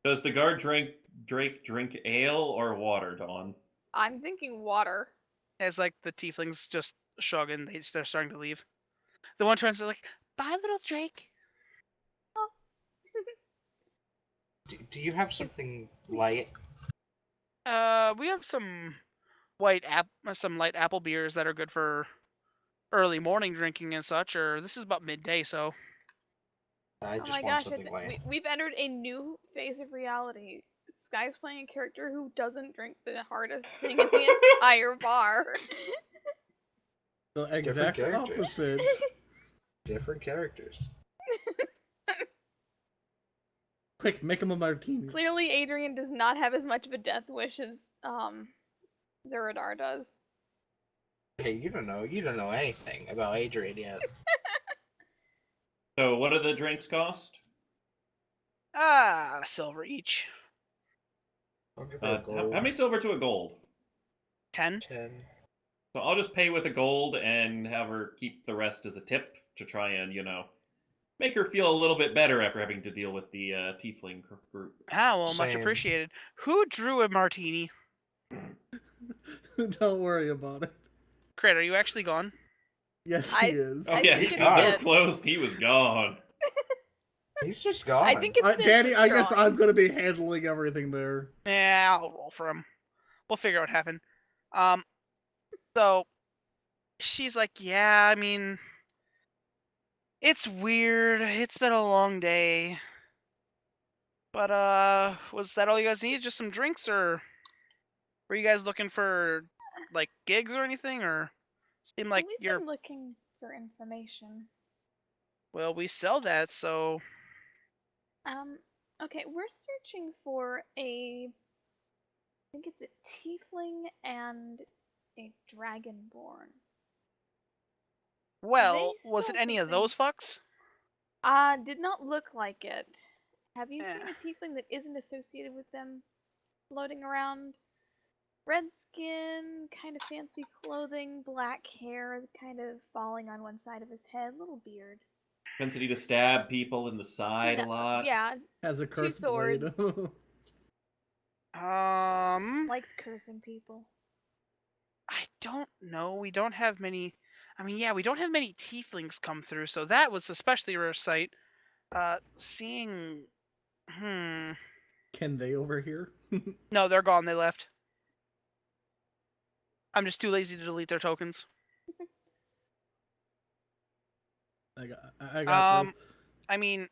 Does the guard drink ale or water, Dawn? I'm thinking water. As like the tieflings just shrug and they're starting to leave. The one turns to like, "Bye, little Drake." Do you have something light? We have some light apple beers that are good for early morning drinking and such. Or this is about midday, so. I Oh just my want gosh, something light. we've entered a new phase of reality. Sky's playing a character who doesn't drink the hardest thing in the entire bar. The exact characters. opposite. Different characters. Quick, make him a martini. Clearly, Adrian does not have as much of a death wish as Zuradar does. Hey, you don't know anything about Adrian yet. So, what do the drinks cost? Silver each. I'll give her a How gold. many silver to a gold? 10. 10. So I'll just pay with a gold and have her keep the rest as a tip to try and, make her feel a little bit better after having to deal with the tiefling group. Ah, well, much Same. appreciated. Who drew a martini? Don't worry about it. Crit, are you actually gone? Yes, I- he is. Oh I yeah, think he it's got dead. so close, he was gone. He's just gone. I think it's Danny, I guess drawing. I'm gonna be handling everything there. Yeah, I'll roll for him. We'll figure out what happened. So she's like, yeah, I mean, it's weird. It's been a long day. But was that all you guys needed? Just some drinks, or were you guys looking for like gigs or anything, or seem like We've you're been looking for information. well, we sell that, so Okay, we're searching for I think it's a tiefling and a dragonborn. well, They was it stole any of something. those fucks? Did not look like it. Have you seen Eh. a tiefling that isn't associated with them floating around? Red skin, kind of fancy clothing, black hair, kind of falling on one side of his head, little beard. Propensity to stab people in the side a lot. Yeah, Has a cursed blade. swords. Likes cursing people. I don't know. We don't have many. I mean, yeah, we don't have many tieflings come through, so that was especially a rare sight. Seeing. Can they overhear? No, they're gone. They left. I'm just too lazy to delete their tokens. I got this. I mean,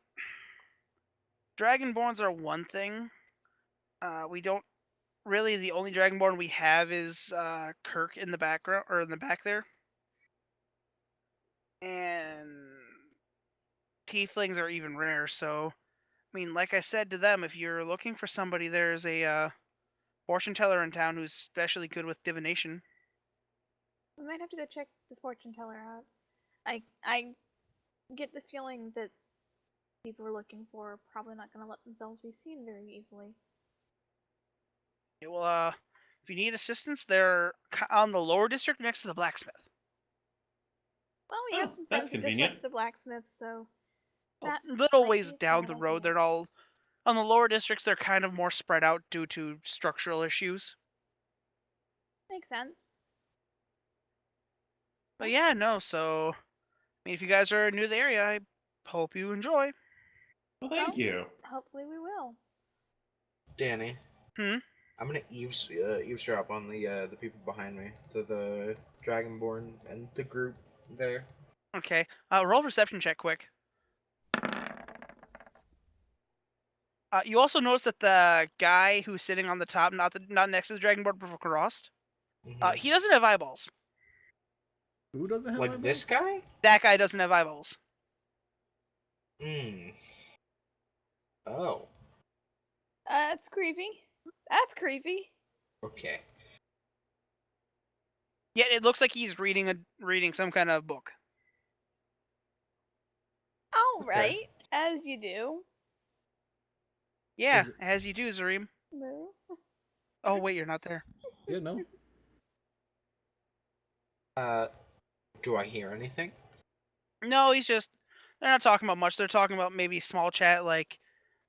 Dragonborns are one thing. We don't really. The only Dragonborn we have is Kirk in the background or in the back there, and Tieflings are even rare. So, I mean, like I said to them, if you're looking for somebody, there's a fortune teller in town who's especially good with divination. We might have to go check the fortune teller out. I get the feeling that people we're looking for are probably not going to let themselves be seen very easily. Okay, well, if you need assistance, they're on the lower district next to the blacksmith. Well, we have some that's friends who just convenient. went to the blacksmith, so that Little might ways be a down smart the road, idea. they're all on the lower districts. They're kind of more spread out due to structural issues. Makes sense. But yeah, no. So, I mean, if you guys are new to the area, I hope you enjoy. Well, thank you. Hopefully we will. Danny. Hmm? I'm gonna eavesdrop on the people behind me, the Dragonborn and the group there. Okay. Roll perception check quick. You also notice that the guy who's sitting on the top, not next to the Dragonborn, but across, He doesn't have eyeballs. Who doesn't have Like this eyeballs? guy? That guy doesn't have eyeballs. Hmm. Oh. That's creepy. That's creepy. Okay. Yet it looks like he's reading some kind of book. All Okay. right, as you do. Yeah, Is it- as you do, Zareem. Move. Oh wait, you're not there. Yeah, no. Do I hear anything? No, he's just. They're not talking about much. They're talking about maybe small chat like,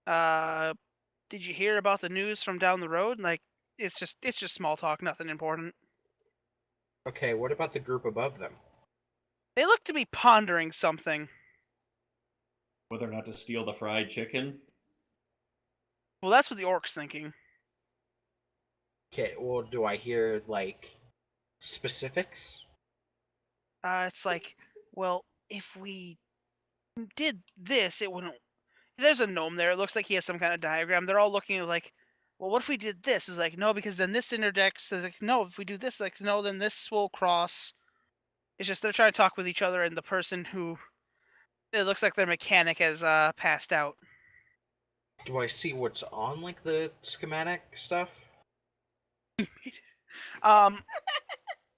did you hear about the news from down the road? Like, it's just small talk, nothing important. Okay, what about the group above them? They look to be pondering something. Whether or not to steal the fried chicken. Well, that's what the orc's thinking. Okay, well, do I hear, like, specifics? It's like, well, if we did this, it wouldn't. There's a gnome there. It looks like he has some kind of diagram. They're all looking at like, well, what if we did this? It's like, no, because then this interdects. It's like, no, if we do this, like, no, then this will cross. It's just they're trying to talk with each other, and the person who it looks like their mechanic has passed out. Do I see what's on, like, the schematic stuff?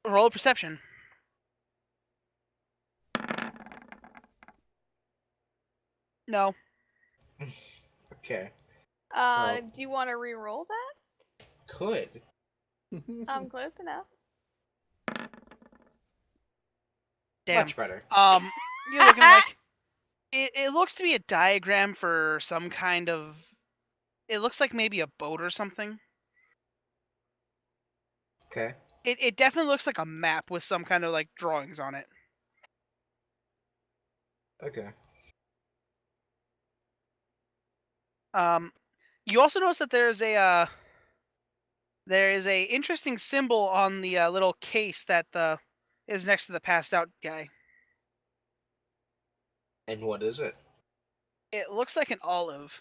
Roll perception. No. Okay. Do you want to re-roll that? Could. Close enough. Damn. Much better. You're looking like it looks to be a diagram for some kind of. It looks like maybe a boat or something. Okay. It definitely looks like a map with some kind of like drawings on it. Okay. You also notice that there is a interesting symbol on the little case that is next to the passed out guy. And what is it? It looks like an olive.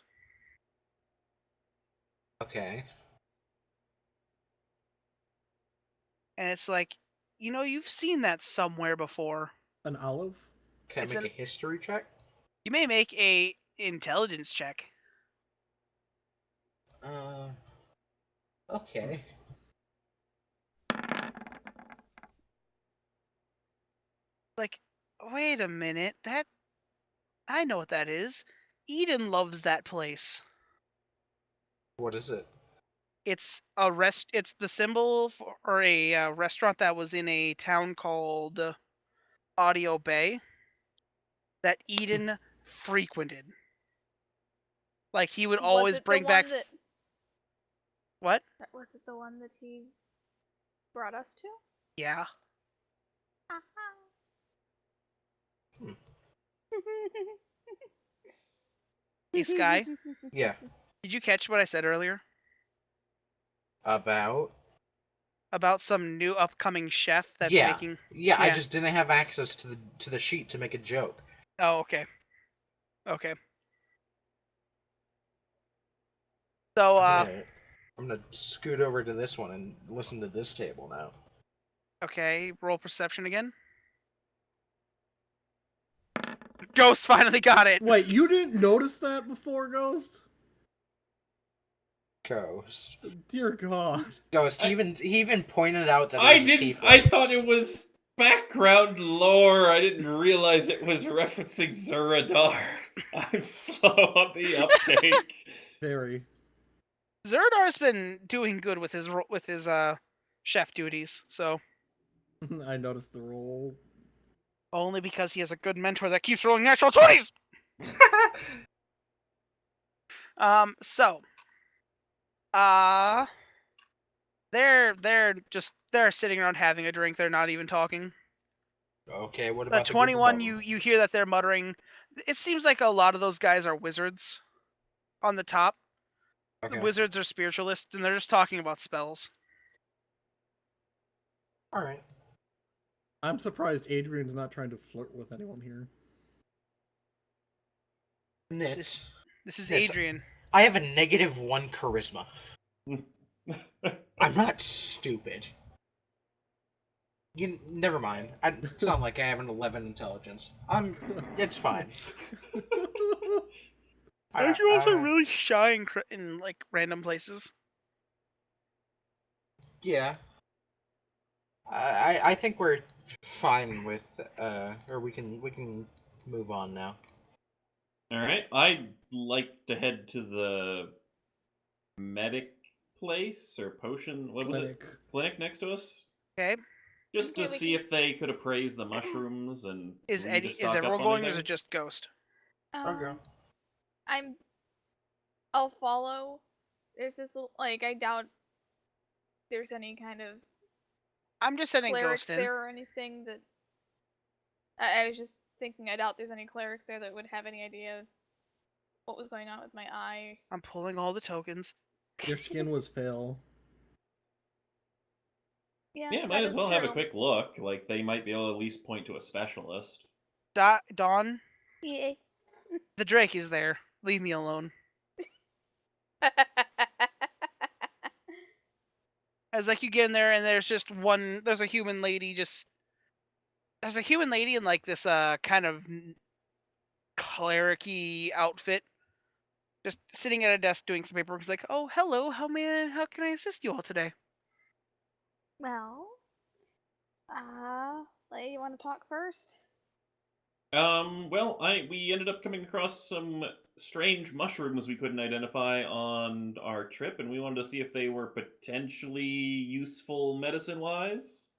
Okay. And it's like, you've seen that somewhere before. An olive? Can I It's make a history check? You may make a intelligence check. Okay. Like, wait a minute, I know what that is. Eden loves that place. What is it? It's it's the symbol for a restaurant that was in a town called Audio Bay that Eden frequented. Like he would always bring back. What? Was it the one that he brought us to? Yeah. Hey, Sky. Yeah. Did you catch what I said earlier About? about some new upcoming chef that's Yeah. making? Yeah, I Yeah. just didn't have access to the sheet to make a joke. Oh, okay. Okay. So, Alright. I'm gonna scoot over to this one and listen to this table now. okay, roll perception again. Ghost finally got it. Wait, you didn't notice that before, Ghost? Ghost. Dear God. Ghost, he even pointed out that I it was a didn't. tiefling. I thought it was background lore. I didn't realize it was referencing Zuradar. I'm slow on the uptake. Very. Zuradar's been doing good with his chef duties, so I noticed the roll. only because he has a good mentor that keeps rolling natural 20s. They're sitting around having a drink. They're not even talking. Okay, what The about the 21, group above you hear that they're muttering. It seems like a lot of those guys are wizards. On the top, them? the Okay. wizards are spiritualists, and they're just talking about spells. Alright. I'm surprised Adrian's not trying to flirt with anyone here. Nits. This is It's- Adrian. I have a -1 charisma. I'm not stupid. Never mind. It's not like I have an 11 intelligence. It's fine. Aren't you also I- really shy in like random places? Yeah. I think we're fine with or we can move on now. All right, I'd like to head to the medic place or potion. What was it? Clinic next to us. Okay. Just to Okay, we see can- if they could appraise the mushrooms and Is we need to stock up everyone on going, or is anything. it just Ghost? Okay. I'll follow. There's this like I doubt there's any kind of I'm just sending clerics Ghost in. there or anything that. I was just thinking. I doubt there's any clerics there that would have any idea what was going on with my eye. I'm pulling all the tokens. Your skin was pale. Yeah, might that as is well have a true. quick look. Like they might be able to at least point to a specialist. Dawn, Yeah. the Drake is there. Leave me alone. As like you get in there and there's just there's a human lady there's a human lady in like this kind of cleric-y outfit, just sitting at a desk doing some paperwork. It's like, oh, hello, how can I assist you all today? Well, Lay, you want to talk first? Well, we ended up coming across some strange mushrooms we couldn't identify on our trip, and we wanted to see if they were potentially useful medicine-wise.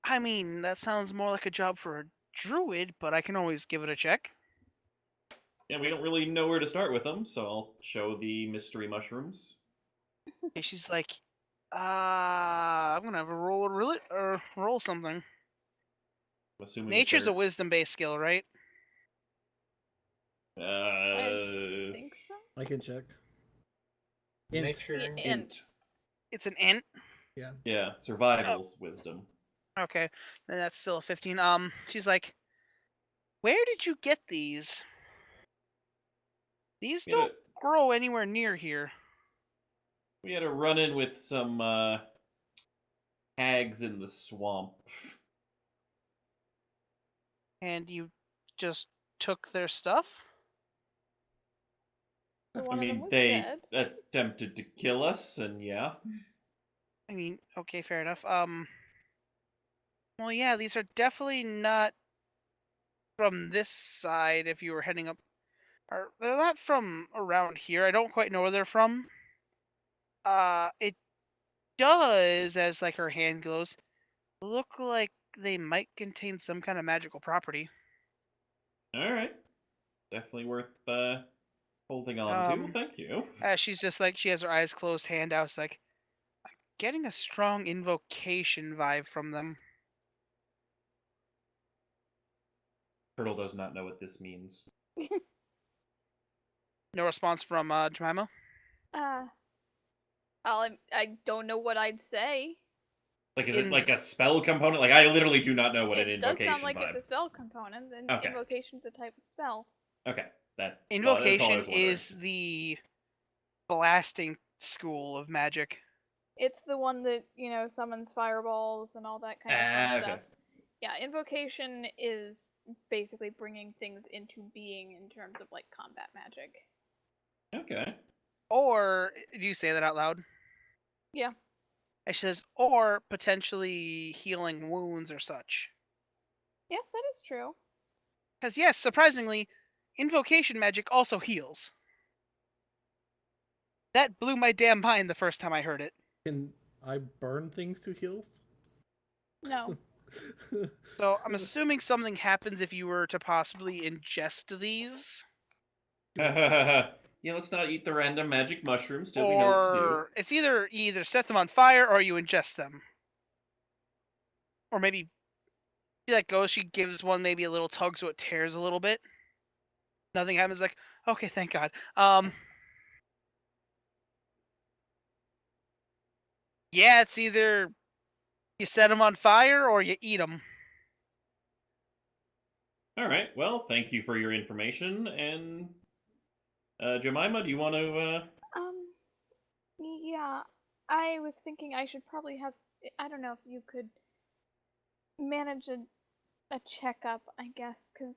I mean, that sounds more like a job for a druid, but I can always give it a check. Yeah, we don't really know where to start with them, so I'll show the mystery mushrooms. And she's like, I'm gonna have a roll something. I'm assuming Nature's a they're... wisdom-based skill, right? I think so. I can check. Int. Nature. Yeah, int. It's an int. Yeah. Yeah, survival's wisdom. Okay, then that's still a 15. She's like, where did you get these? These We had don't grow anywhere near here. we had a run-in with some hags in the swamp. And you just took their stuff? So I one of them mean, was they dead. attempted to kill us, and yeah. I mean, okay, fair enough. Well, yeah, these are definitely not from this side if you were heading up. Or they're not from around here. I don't quite know where they're from. It does, as like her hand glows, look like they might contain some kind of magical property. All right, definitely worth holding on to. Thank you. She's just like, she has her eyes closed, hand out. It's like, I'm getting a strong invocation vibe from them. Turtle does not know what this means. No response from Jemima. I don't know what I'd say. Like, is it like a spell component? Like, I literally do not know what an It does invocation sound like vibe. it's a spell component, and Okay. invocation's a type of spell. Okay, that's all I Invocation was wondering. is the blasting school of magic. It's the one that, summons fireballs and all that kind of fun stuff. Yeah, invocation is basically bringing things into being in terms of, like, combat magic. Okay. Or, do you say that out loud? Yeah. It says, or potentially healing wounds or such. Yes, that is true. Because, yes, surprisingly, invocation magic also heals. That blew my damn mind the first time I heard it. Can I burn things to heal? No. So, I'm assuming something happens if you were to possibly ingest these. Yeah, let's not eat the random magic mushrooms till we know what to do. Or it's you either set them on fire or you ingest them. Or maybe she like goes, she gives one maybe a little tug so it tears a little bit. Nothing happens, like, okay, thank God. Yeah, it's either you set them on fire or you eat them. All right. Well, thank you for your information. And Jemima, do you want to? Yeah. I was thinking I should probably have. I don't know if you could manage a checkup, I guess, because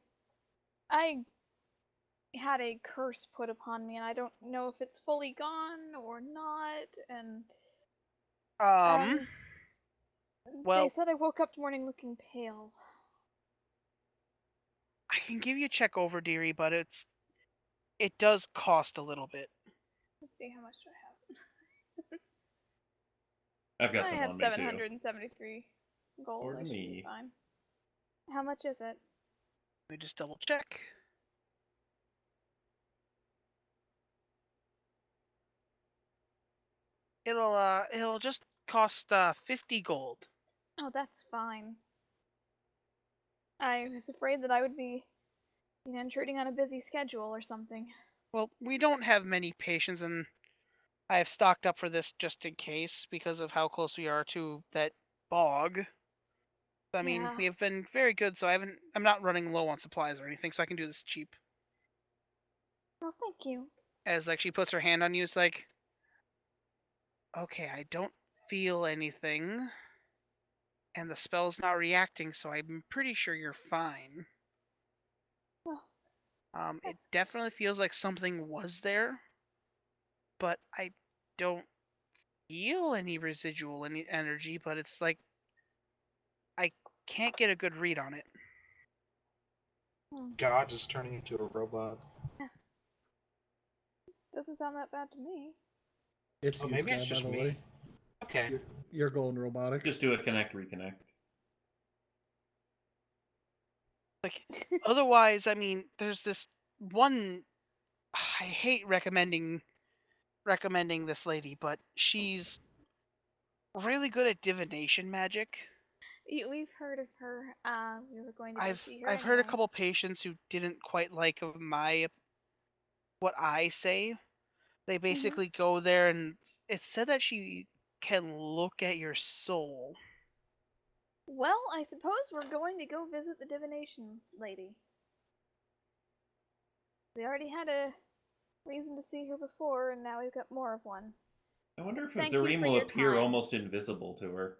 I had a curse put upon me, and I don't know if it's fully gone or not, and Well, they said I woke up this morning looking pale. I can give you a check over, dearie, but it does cost a little bit. Let's see, how much do I've got I some have? I have on me too. 773 gold. Or I should be me. fine. How much is it? Let me just double check. It'll just cost 50 gold. Oh, that's fine. I was afraid that I would be, intruding on a busy schedule or something. Well, we don't have many patients, and I have stocked up for this just in case because of how close we are to that bog. I mean, Yeah. we have been very good, so I'm not running low on supplies or anything, so I can do this cheap. Well, thank you. As like she puts her hand on you, it's like, okay, I don't feel anything, and the spell's not reacting, so I'm pretty sure you're fine. Well, It definitely feels like something was there, but I don't feel any residual energy, but it's like I can't get a good read on it. God is turning into a robot. doesn't sound that bad to me. It's Oh, you, maybe it's Sky, by just the me. way. Okay. You're going robotic. Just do a connect, reconnect. Like, otherwise, I mean, there's this one. I hate recommending this lady, but she's really good at divination magic. We've heard of her. We were going to go see her I've heard a anyway. couple patients who didn't quite like what I say. They basically go there, and it's said that she can look at your soul. Well, I suppose we're going to go visit the divination lady. We already had a reason to see her before, and now we've got more of one. I wonder if Thank you Zareem for will your appear time. almost invisible to her.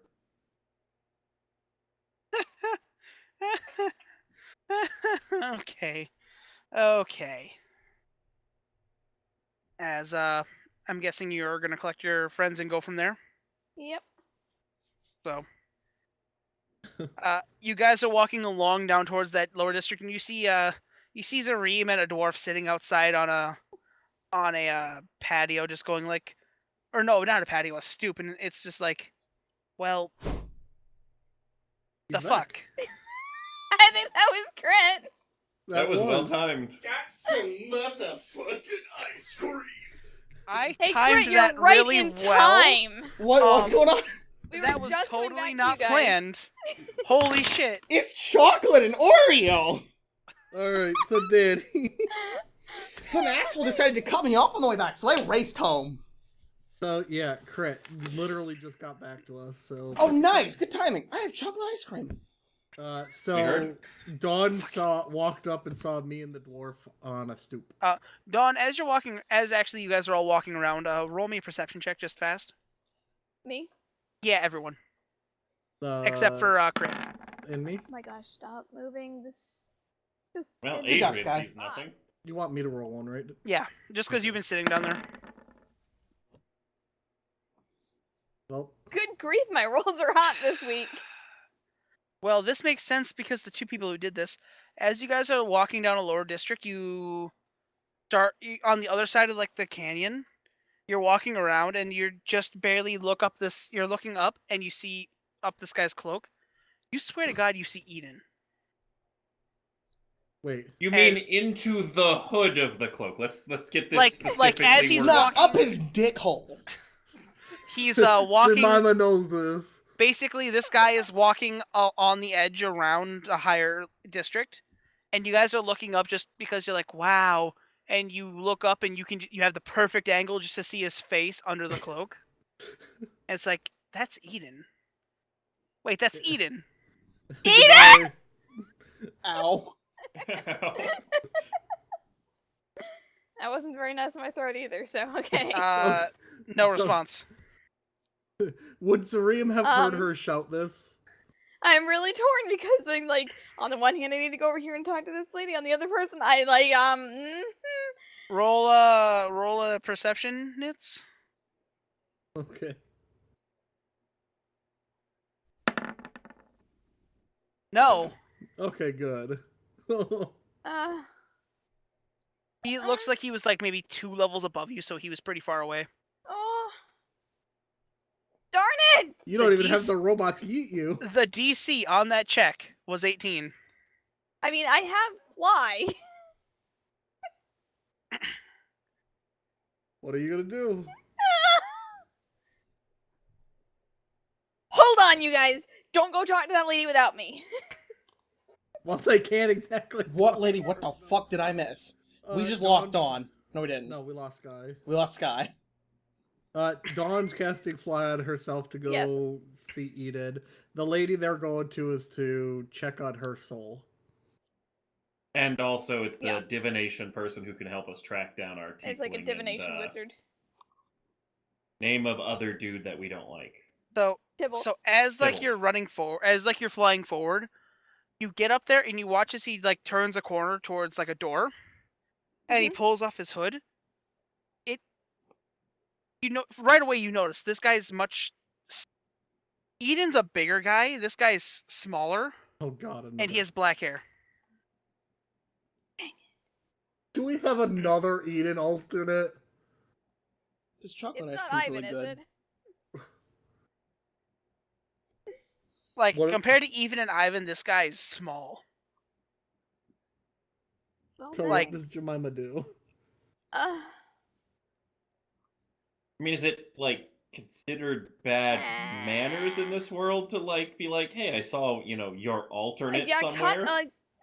Okay. As I'm guessing you're gonna collect your friends and go from there. Yep. So, you guys are walking along down towards that lower district, and you see Zareem and a dwarf sitting outside on a patio, just going like, or no, not a patio, a stoop, and it's just like, well, He's the back. fuck. I think that was Crit. That was well timed. Got some motherfucking ice cream. I Hey, timed Crit, that you're right really in well. time. What's going on? We That were was just coming totally back not to you guys. planned. Holy shit. It's chocolate and Oreo! Alright, so Danny. Some asshole decided to cut me off on the way back, so I raced home. So, yeah, Crit, you literally just got back to us, so... Oh, nice! Good timing. I have chocolate ice cream. We So, heard. Dawn walked up and saw me and the dwarf on a stoop. Dawn, as actually you guys are all walking around, roll me a perception check just fast. Me? Yeah, everyone. Except for Crit. And me? Oh my gosh, stop moving this. Well, Good job, Adrian Sky. sees nothing. You want me to roll one, right? Yeah, just because you've been sitting down there. Well, Good grief, my rolls are hot this week. Well, this makes sense because the two people who did this, as you guys are walking down a lower district, you start on the other side of like the canyon. You're walking around and you're just barely you're looking up and you see up this guy's cloak. You swear to God you see Eden. wait. You mean As- into the hood of the cloak? Let's get this Like specifically as he's worded. Not walking- up his dick hole. He's walking. Jemima knows this. Basically, this guy is walking on the edge around a higher district, and you guys are looking up just because you're like, wow. And you look up and you have the perfect angle just to see his face under the cloak. And it's like, that's Eden. Wait, that's Eden. Eden! Ow. That wasn't very nice in my throat either, so okay. No So- response. Would Zareem have heard Um, her shout this? I'm really torn because I'm like, on the one hand, I need to go over here and talk to this lady. On the other person, I like, Roll a perception, Nits. Okay. No. Okay, good. He looks like he was like maybe 2 levels above you, so he was pretty far away. oh, darn it! You don't The even have DC the robot to eat you. The DC on that check was 18. I mean, I have fly. What are you gonna do? Hold on, you guys. Don't go talk to that lady without me. Well, they can't exactly. What lady? What the fuck did I miss? We just lost Dawn. No, we didn't. No, we lost Sky. We lost Sky. Dawn's casting fly on herself to go Yes. see Eden. The lady they're going to is to check on her soul. And also, it's the Yeah. divination person who can help us track down our tiefling. It's like a divination and, wizard. Name of other dude that we don't like. Tibble. So as like Tibble. you're running forward, as like you're flying forward, you get up there and you watch as he like turns a corner towards like a door, and he pulls off his hood. Right away you notice this guy's much. Eden's a bigger guy. This guy's smaller, Oh God! and he has black hair. Do we have another Eden alternate? This chocolate It's ice not cream's Ivan, really is good. it? Like What- compared to Even and Ivan, this guy's small. Well, So dang. like- what does Jemima do? I mean, is it, like, considered bad manners in this world to, like, be like, hey, I saw, your alternate yeah, somewhere?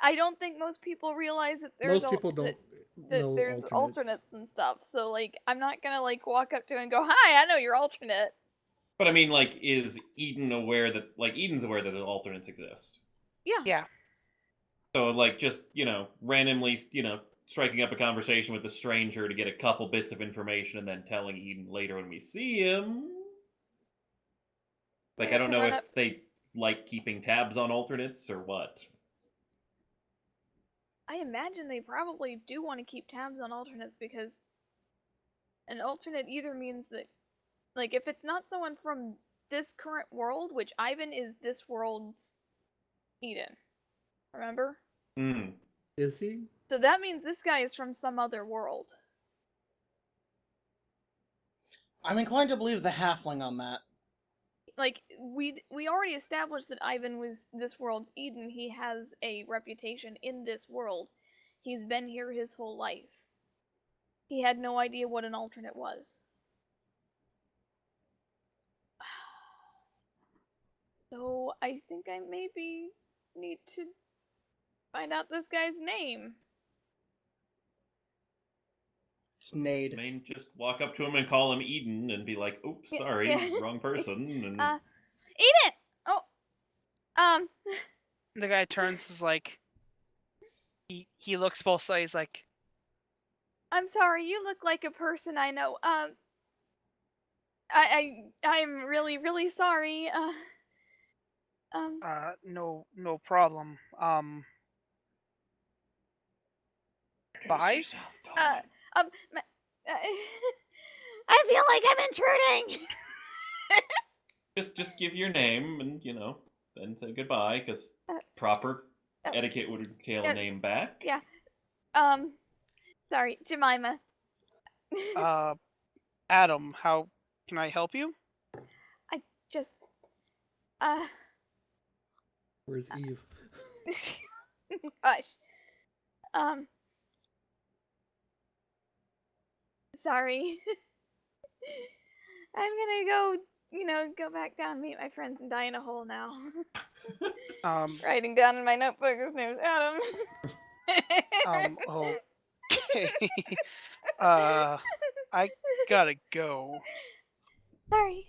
I don't think most people realize that there's Most people don't know there's alternates. and stuff. So like, I'm not gonna like walk up to him and go, "Hi, I know your alternate." But I mean, like, is Eden aware that, Eden's aware that the alternates exist? Yeah. Yeah. So, like, just, randomly, striking up a conversation with a stranger to get a couple bits of information and then telling Eden later when we see him. Like, Yeah, I don't know run if up- they like keeping tabs on alternates or what. I imagine they probably do want to keep tabs on alternates because an alternate either means that, like, if it's not someone from this current world, which Ivan is this world's Eden, remember? Hmm. Is he? So that means this guy is from some other world. I'm inclined to believe the halfling on that. Like, we already established that Ivan was this world's Eden. He has a reputation in this world. He's been here his whole life. He had no idea what an alternate was. So I think I maybe need to find out this guy's name. It's Nade. I mean, just walk up to him and call him Eden and be like, oops, Yeah, sorry, yeah. wrong person. And Eden! Oh, The guy turns is like. He looks both sides like. I'm sorry, you look like a person I know. I'm really, really sorry. No problem. Bye? yourself, Dawn. My, I feel like I'm intruding. Just give your name and, then say goodbye, because proper etiquette would entail a yes. name back. Yeah. Sorry, Jemima. Adam, how can I help you? I just, Where's Eve? gosh. Sorry. I'm gonna go, go back down, meet my friends, and die in a hole now. Writing down in my notebook, his name's Adam. Okay. I gotta go. Sorry.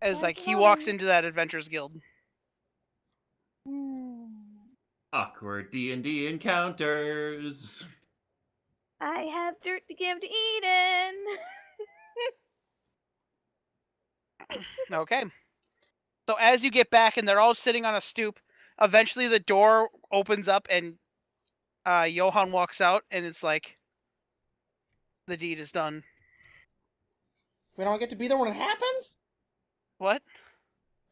As like he Come walks on. into that Adventurers Guild. Awkward D&D encounters. I have dirt to give to Eden. Okay. So as you get back and they're all sitting on a stoop, eventually the door opens up and Johan walks out and it's like, the deed is done. We don't get to be there when it happens? What?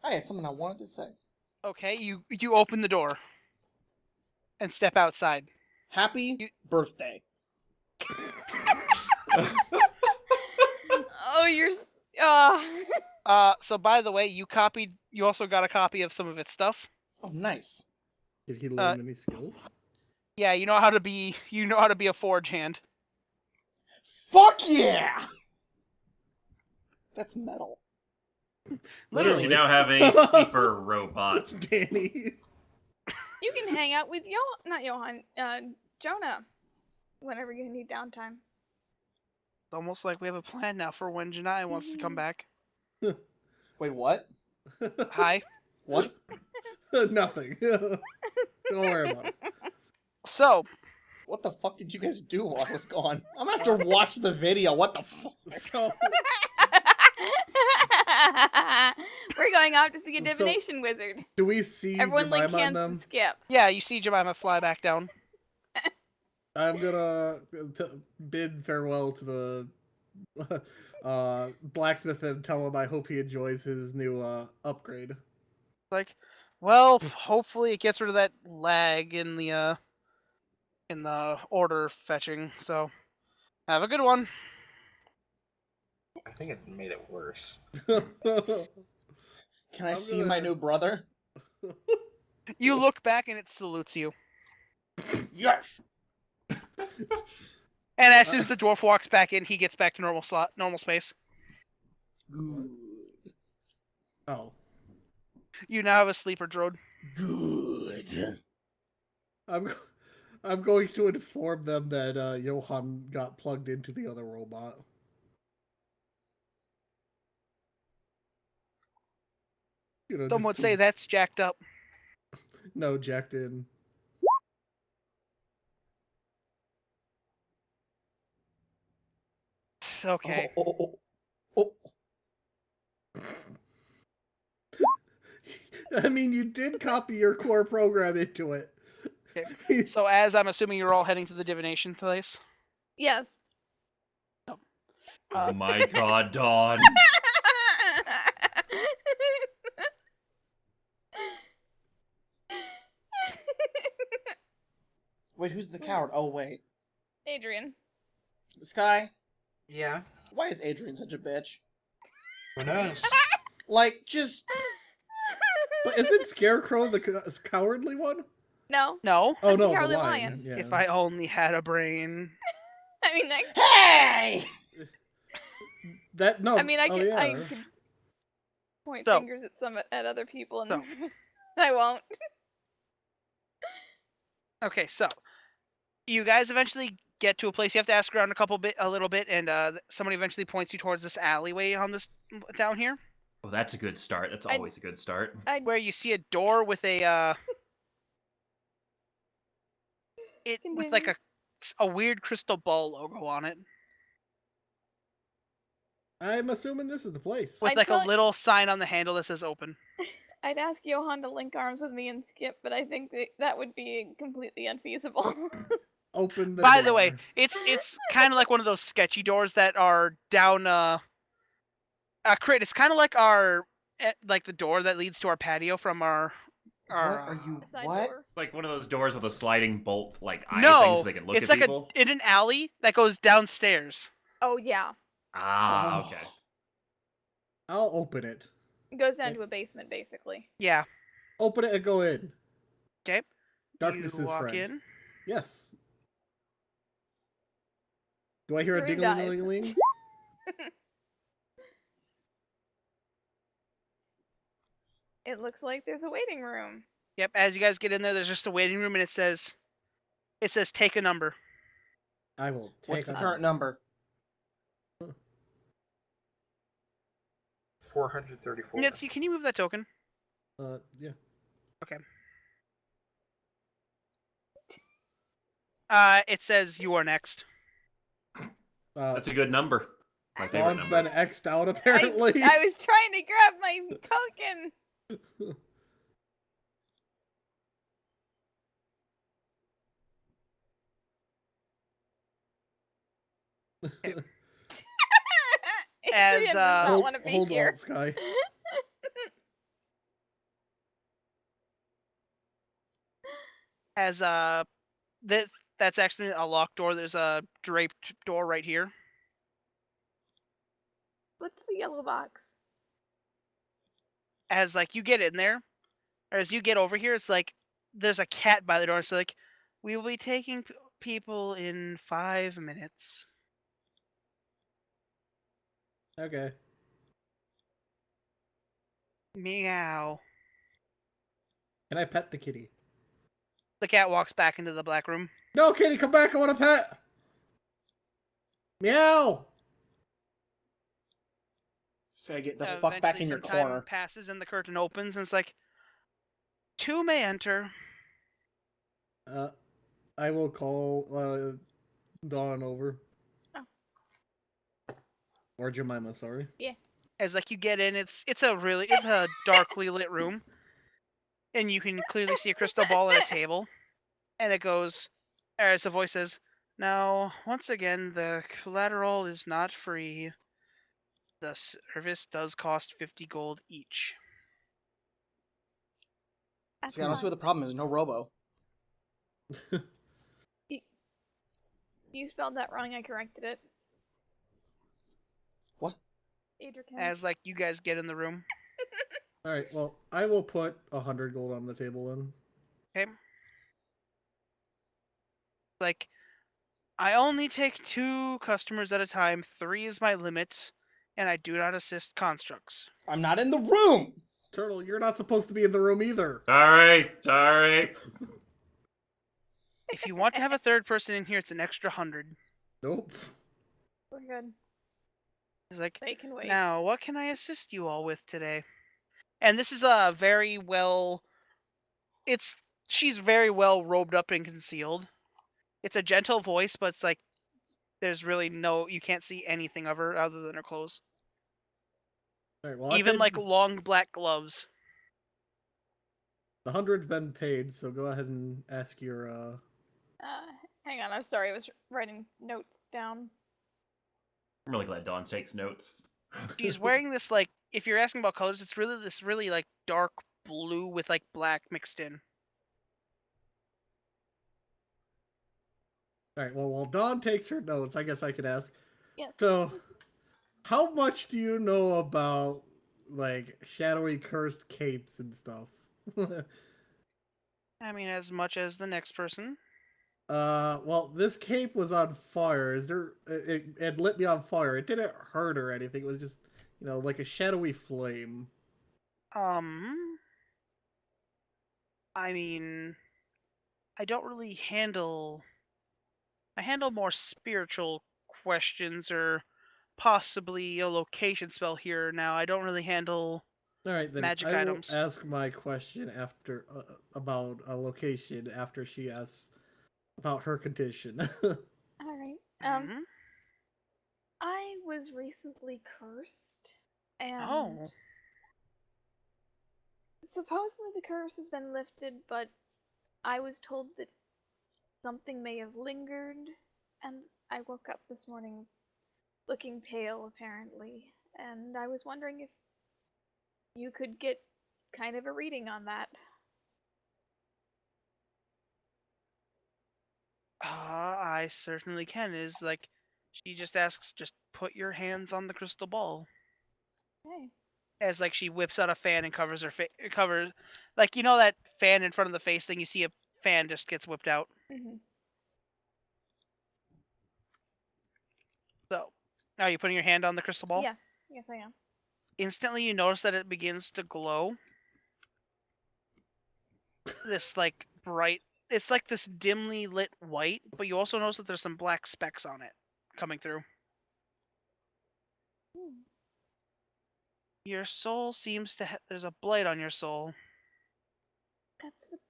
I had something I wanted to say. Okay, you open the door and step outside. Happy birthday. Oh, you're. So by the way, you also got a copy of some of its stuff. Oh, nice. Did he learn any skills? Yeah, you know how to be a forge hand. Fuck yeah! That's metal. Literally. You now have a sleeper robot. Danny. You can hang out with Jonah, whenever you need downtime. It's almost like we have a plan now for when Gineye wants to come back. Wait, what? Hi. What? Nothing. Don't worry about it. So, What the fuck did you guys do while I was gone? I'm gonna have to watch the video. What the fuck? So, We're going off to see a divination wizard. do we see Everyone link Jemima hands and them? and skip. yeah, you see Jemima fly back down. I'm gonna bid farewell to the blacksmith and tell him I hope he enjoys his new upgrade. Like, well, hopefully it gets rid of that lag in the order fetching. So, have a good one. I think it made it worse. Can I I'm see gonna- my new brother? You look back and it salutes you. Yes! And as soon as the dwarf walks back in, he gets back to normal space. Good. Oh. You now have a sleeper droid. Good. I'm going to inform them that Johan got plugged into the other robot. You know, Some just would to- say that's jacked up. No, jacked in. It's okay. Oh. I mean, you did copy your core program into it. Okay. So as I'm assuming you're all heading to the divination place. Yes. Oh my god, Dawn. Wait, who's the coward? Oh, wait. Adrian. Sky? Yeah. Why is Adrian such a bitch? Who knows? Like, just... But isn't Scarecrow the cowardly one? No. No. Oh That's the no, the Cowardly lion. Lion. Yeah. If I only had a brain. I mean, Hey! That no. I mean, I oh, could, yeah. I could point So- fingers at other people, and So- I won't. Okay, so you guys eventually get to a place. You have to ask around a little bit, and somebody eventually points you towards this alleyway on this down here, Oh, that's a good start. That's I- always a good start. where you see a door with a with like a weird crystal ball logo on it, I'm assuming this is the place. with I'd like a tell- little sign on the handle that says open. I'd ask Johan to link arms with me and skip, but I think that would be completely unfeasible. Open the By door. the way, it's kind of like one of those sketchy doors that are down crit. It's kind of like like the door that leads to our patio from our What are you... Side What? door. It's like one of those doors with a sliding bolt, like eye thing, no, so they can look it's at like people. in an alley that goes downstairs. Oh yeah, Ah, Oh. okay. I'll open it. it goes down to a basement basically. Yeah. Open it and go in. Okay. Darkness You is walk friend. in. Yes. Do I hear a Who ding dies? a ling ling? It looks like there's a waiting room. Yep. As you guys get in there, there's just a waiting room, and it says take a number. I will take What's the a- current number? 434. Nancy, can you move that token? Yeah. It says you are next. That's a good number. My favorite Dawn's number. been X'd out apparently. I was trying to grab my token. As, Adrian does not hold want to be hold here. Alt Sky. As that's actually a locked door. There's a draped door right here. What's the yellow box? As like you get in there, or as you get over here, it's like there's a cat by the door. It's like, we will be taking people in 5 minutes. Okay. Meow. Can I pet the kitty? The cat walks back into the black room. No, kitty, come back! I want a pet. Meow. So I get the fuck back in your some time corner. passes and the curtain opens and it's like, two may enter. I will call Dawn over. Oh. Or Jemima, sorry. Yeah. As like you get in, it's a darkly lit room, and you can clearly see a crystal ball and a table, and it goes, as the voice says, "Now, once again, the collateral is not free. The service does cost 50 gold each." That's See, I don't see fine. what the problem is. No robo. You spelled that wrong. I corrected it. What? Adrian. As like you guys get in the room. Alright, well, I will put 100 gold on the table then. Okay. Like, I only take 2 customers at a time. 3 is my limit, and I do not assist constructs. I'm not in the room! Turtle, you're not supposed to be in the room either. Sorry. If you want to have a third person in here, it's an extra 100. Nope. We're good. He's like, They can wait. now, what can I assist you all with today? And this is a very well... She's very well robed up and concealed. It's a gentle voice, but it's like, there's really you can't see anything of her other than her clothes. Alright, well, Even like long black gloves. the 100's been paid, so go ahead and ask your, Hang on. I'm sorry. I was writing notes down. I'm really glad Dawn takes notes. She's wearing this, like, if you're asking about colors, it's really this really like dark blue with like black mixed in. Alright, well, while Dawn takes her notes, I guess I could ask. Yes. So, how much do you know about, like, shadowy cursed capes and stuff? I mean, as much as the next person. Well, this cape was on fire. It lit me on fire. It didn't hurt or anything. It was just, like a shadowy flame. I mean, I don't really handle... I handle more spiritual questions or possibly a location spell here now. I don't really handle Alright, then magic I items. will ask my question after, about a location after she asks about her condition. Alright. Mhm. I was recently cursed, and Oh. supposedly the curse has been lifted, but I was told that something may have lingered, and I woke up this morning looking pale, apparently, and I was wondering if you could get kind of a reading on that. I certainly can. Is like, she just asks, just put your hands on the crystal ball. Okay. As like she whips out a fan and covers her face. Like, that fan in front of the face thing. You see a fan just gets whipped out. Mm-hmm. So, now you putting your hand on the crystal ball? Yes, I am. Instantly, you notice that it begins to glow. This like bright. It's like this dimly lit white, but you also notice that there's some black specks on it coming through. Your soul seems to there's a blight on your soul. That's what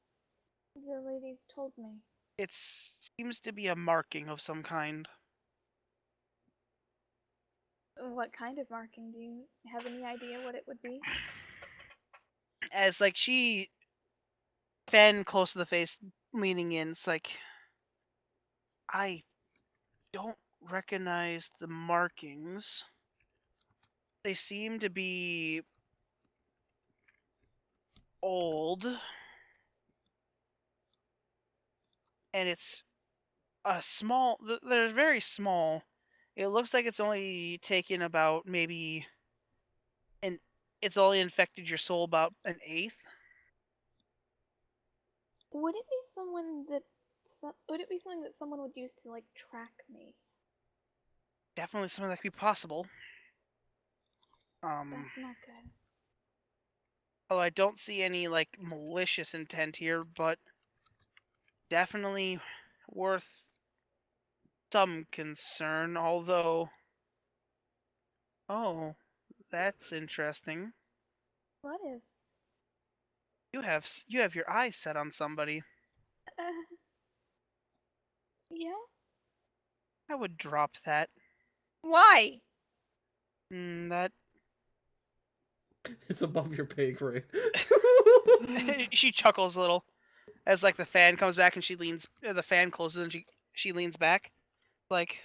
the lady told me. It seems to be a marking of some kind. What kind of marking? Do you have any idea what it would be? as like she fan close to the face, leaning in. It's like, I don't recognize the markings. They seem to be old, and it's a small. They're very small. It looks like it's only taken about maybe an. It's only infected your soul about an eighth. Would it be someone that? Would it be something that someone would use to like track me? Definitely something that could be possible. That's not good. Although I don't see any like malicious intent here, but definitely worth some concern. Although, oh, that's interesting. What is? You have your eyes set on somebody. Yeah. I would drop that. Why? That It's above your pay grade. she chuckles a little as like the fan comes back and she leans. The fan closes and she leans back, like.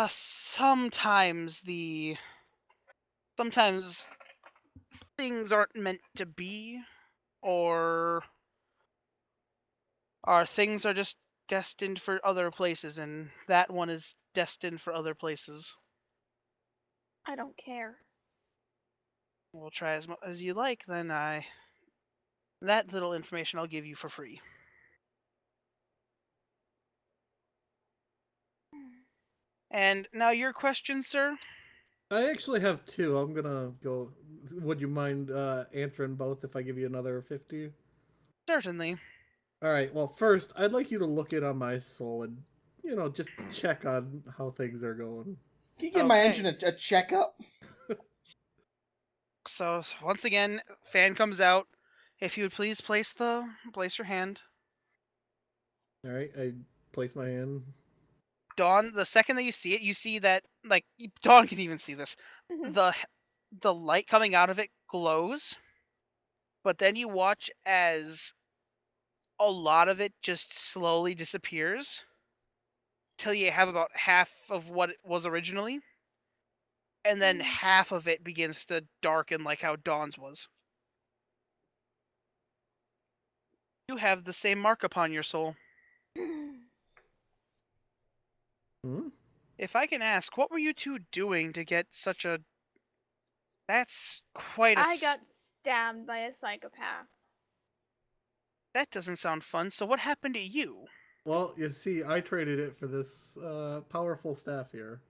Sometimes things aren't meant to be, or things are just destined for other places, and that one is destined for other places. I don't care. We'll try as much as you like, then that little information I'll give you for free. And now your question, sir? I actually have two. I'm gonna go. Would you mind answering both if I give you another 50? Certainly. Alright, well, first, I'd like you to look in on my soul and, just check on how things are going. Can you give my engine a checkup? So, once again, fan comes out. If you would please place your hand. Alright, I place my hand. Dawn, the second that you see it, you see that, like, Dawn can even see this. The light coming out of it glows, but then you watch as a lot of it just slowly disappears till you have about half of what it was originally, and then half of it begins to darken like how Dawn's was. You have the same mark upon your soul. Hmm? If I can ask, what were you two doing to get such a... That's quite a... I got stabbed by a psychopath. That doesn't sound fun, so what happened to you? Well, you see, I traded it for this powerful staff here.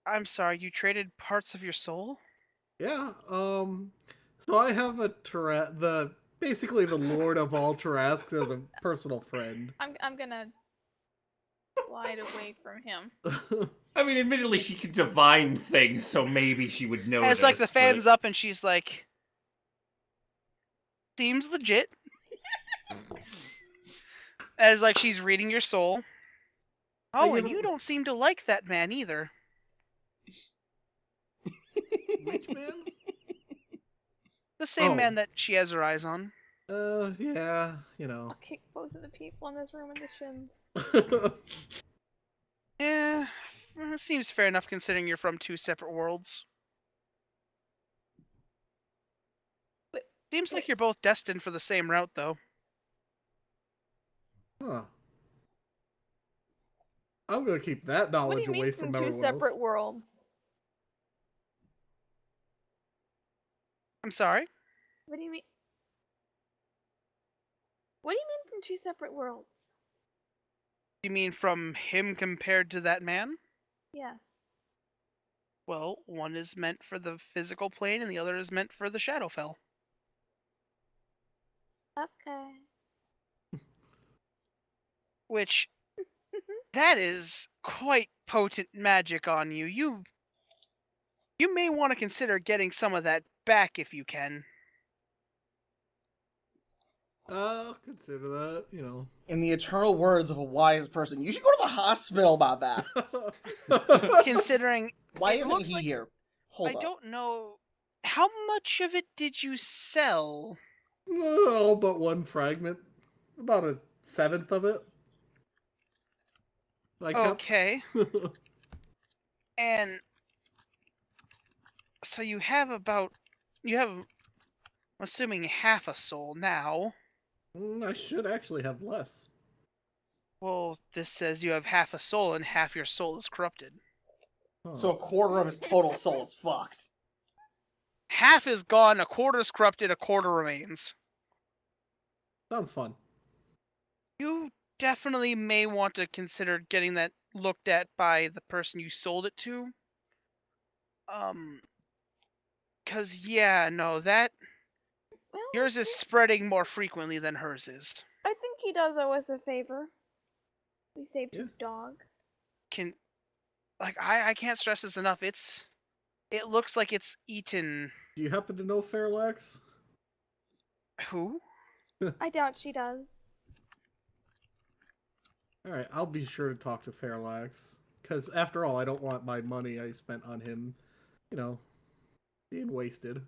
I'm sorry, you traded parts of your soul? Yeah, so I have basically the Lord of all Tarasques as a personal friend. I'm gonna glide away from him. I mean, admittedly, she could divine things, so maybe she would know As this. like the fan's up and she's like, seems legit. As like she's reading your soul. Oh, and you don't seem to like that man either. Which man? The same man that she has her eyes on. Yeah, I'll kick both of the people in this room in the shins. Yeah, it seems fair enough considering you're from two separate worlds. Seems like you're both destined for the same route, though. Huh. I'm gonna keep that knowledge away from everyone else. Two separate worlds? I'm sorry? What do you mean? What do you mean from two separate worlds? You mean from him compared to that man? Yes. Well, one is meant for the physical plane and the other is meant for the Shadowfell. Okay. Which, that is quite potent magic on you. You may want to consider getting some of that back if you can. I'll consider that, In the eternal words of a wise person, you should go to the hospital about that. Considering... Why it isn't looks he like- here? Hold I up. don't know how much of it did you sell? All but one fragment. About a seventh of it. I kept. Okay. And so you have, I'm assuming, half a soul now. I should actually have less. Well, this says you have half a soul and half your soul is corrupted. Huh. So a quarter of his total soul is fucked. Half is gone, a quarter is corrupted, a quarter remains. Sounds fun. You definitely may want to consider getting that looked at by the person you sold it to. Cause yeah, no, that Well, yours is spreading more frequently than hers is. I think he does owe us a favor. We saved Yeah. his dog. I can't stress this enough. It looks like it's eaten. Do you happen to know Fairlax? Who? I doubt she does. Alright, I'll be sure to talk to Fairlax. Because after all, I don't want my money I spent on him, being wasted.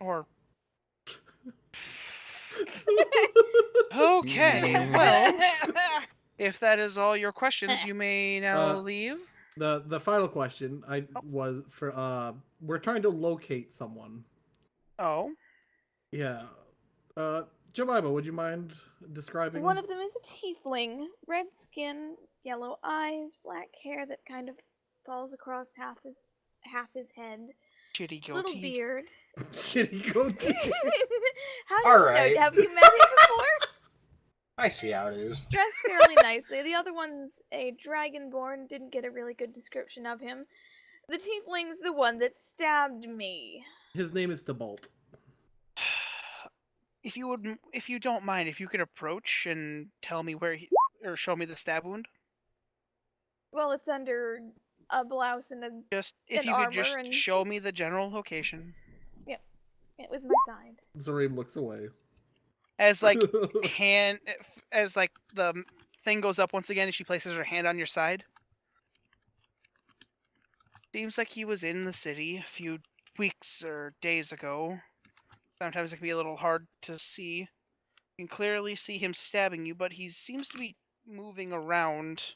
Or okay. Well, if that is all your questions, you may now leave. The final question was for we're trying to locate someone. Oh. Yeah. Jemima, would you mind describing? One of them is a tiefling. Red skin, yellow eyes, black hair that kind of falls across half his head. Shitty goatee. Little beard. Shitty goatee. How do All you right. know? Have you met him before? I see how it is. Dressed fairly nicely. The other one's a dragonborn. Didn't get a really good description of him. The tiefling's the one that stabbed me. His name is Tybalt. If you don't mind, if you could approach and tell me or show me the stab wound. Well, it's under a blouse and Just if and you could armor just and- show me the general location. it was my side. Zareem looks away. As like as like the thing goes up once again and she places her hand on your side. Seems like he was in the city a few weeks or days ago. Sometimes it can be a little hard to see. You can clearly see him stabbing you, but he seems to be moving around.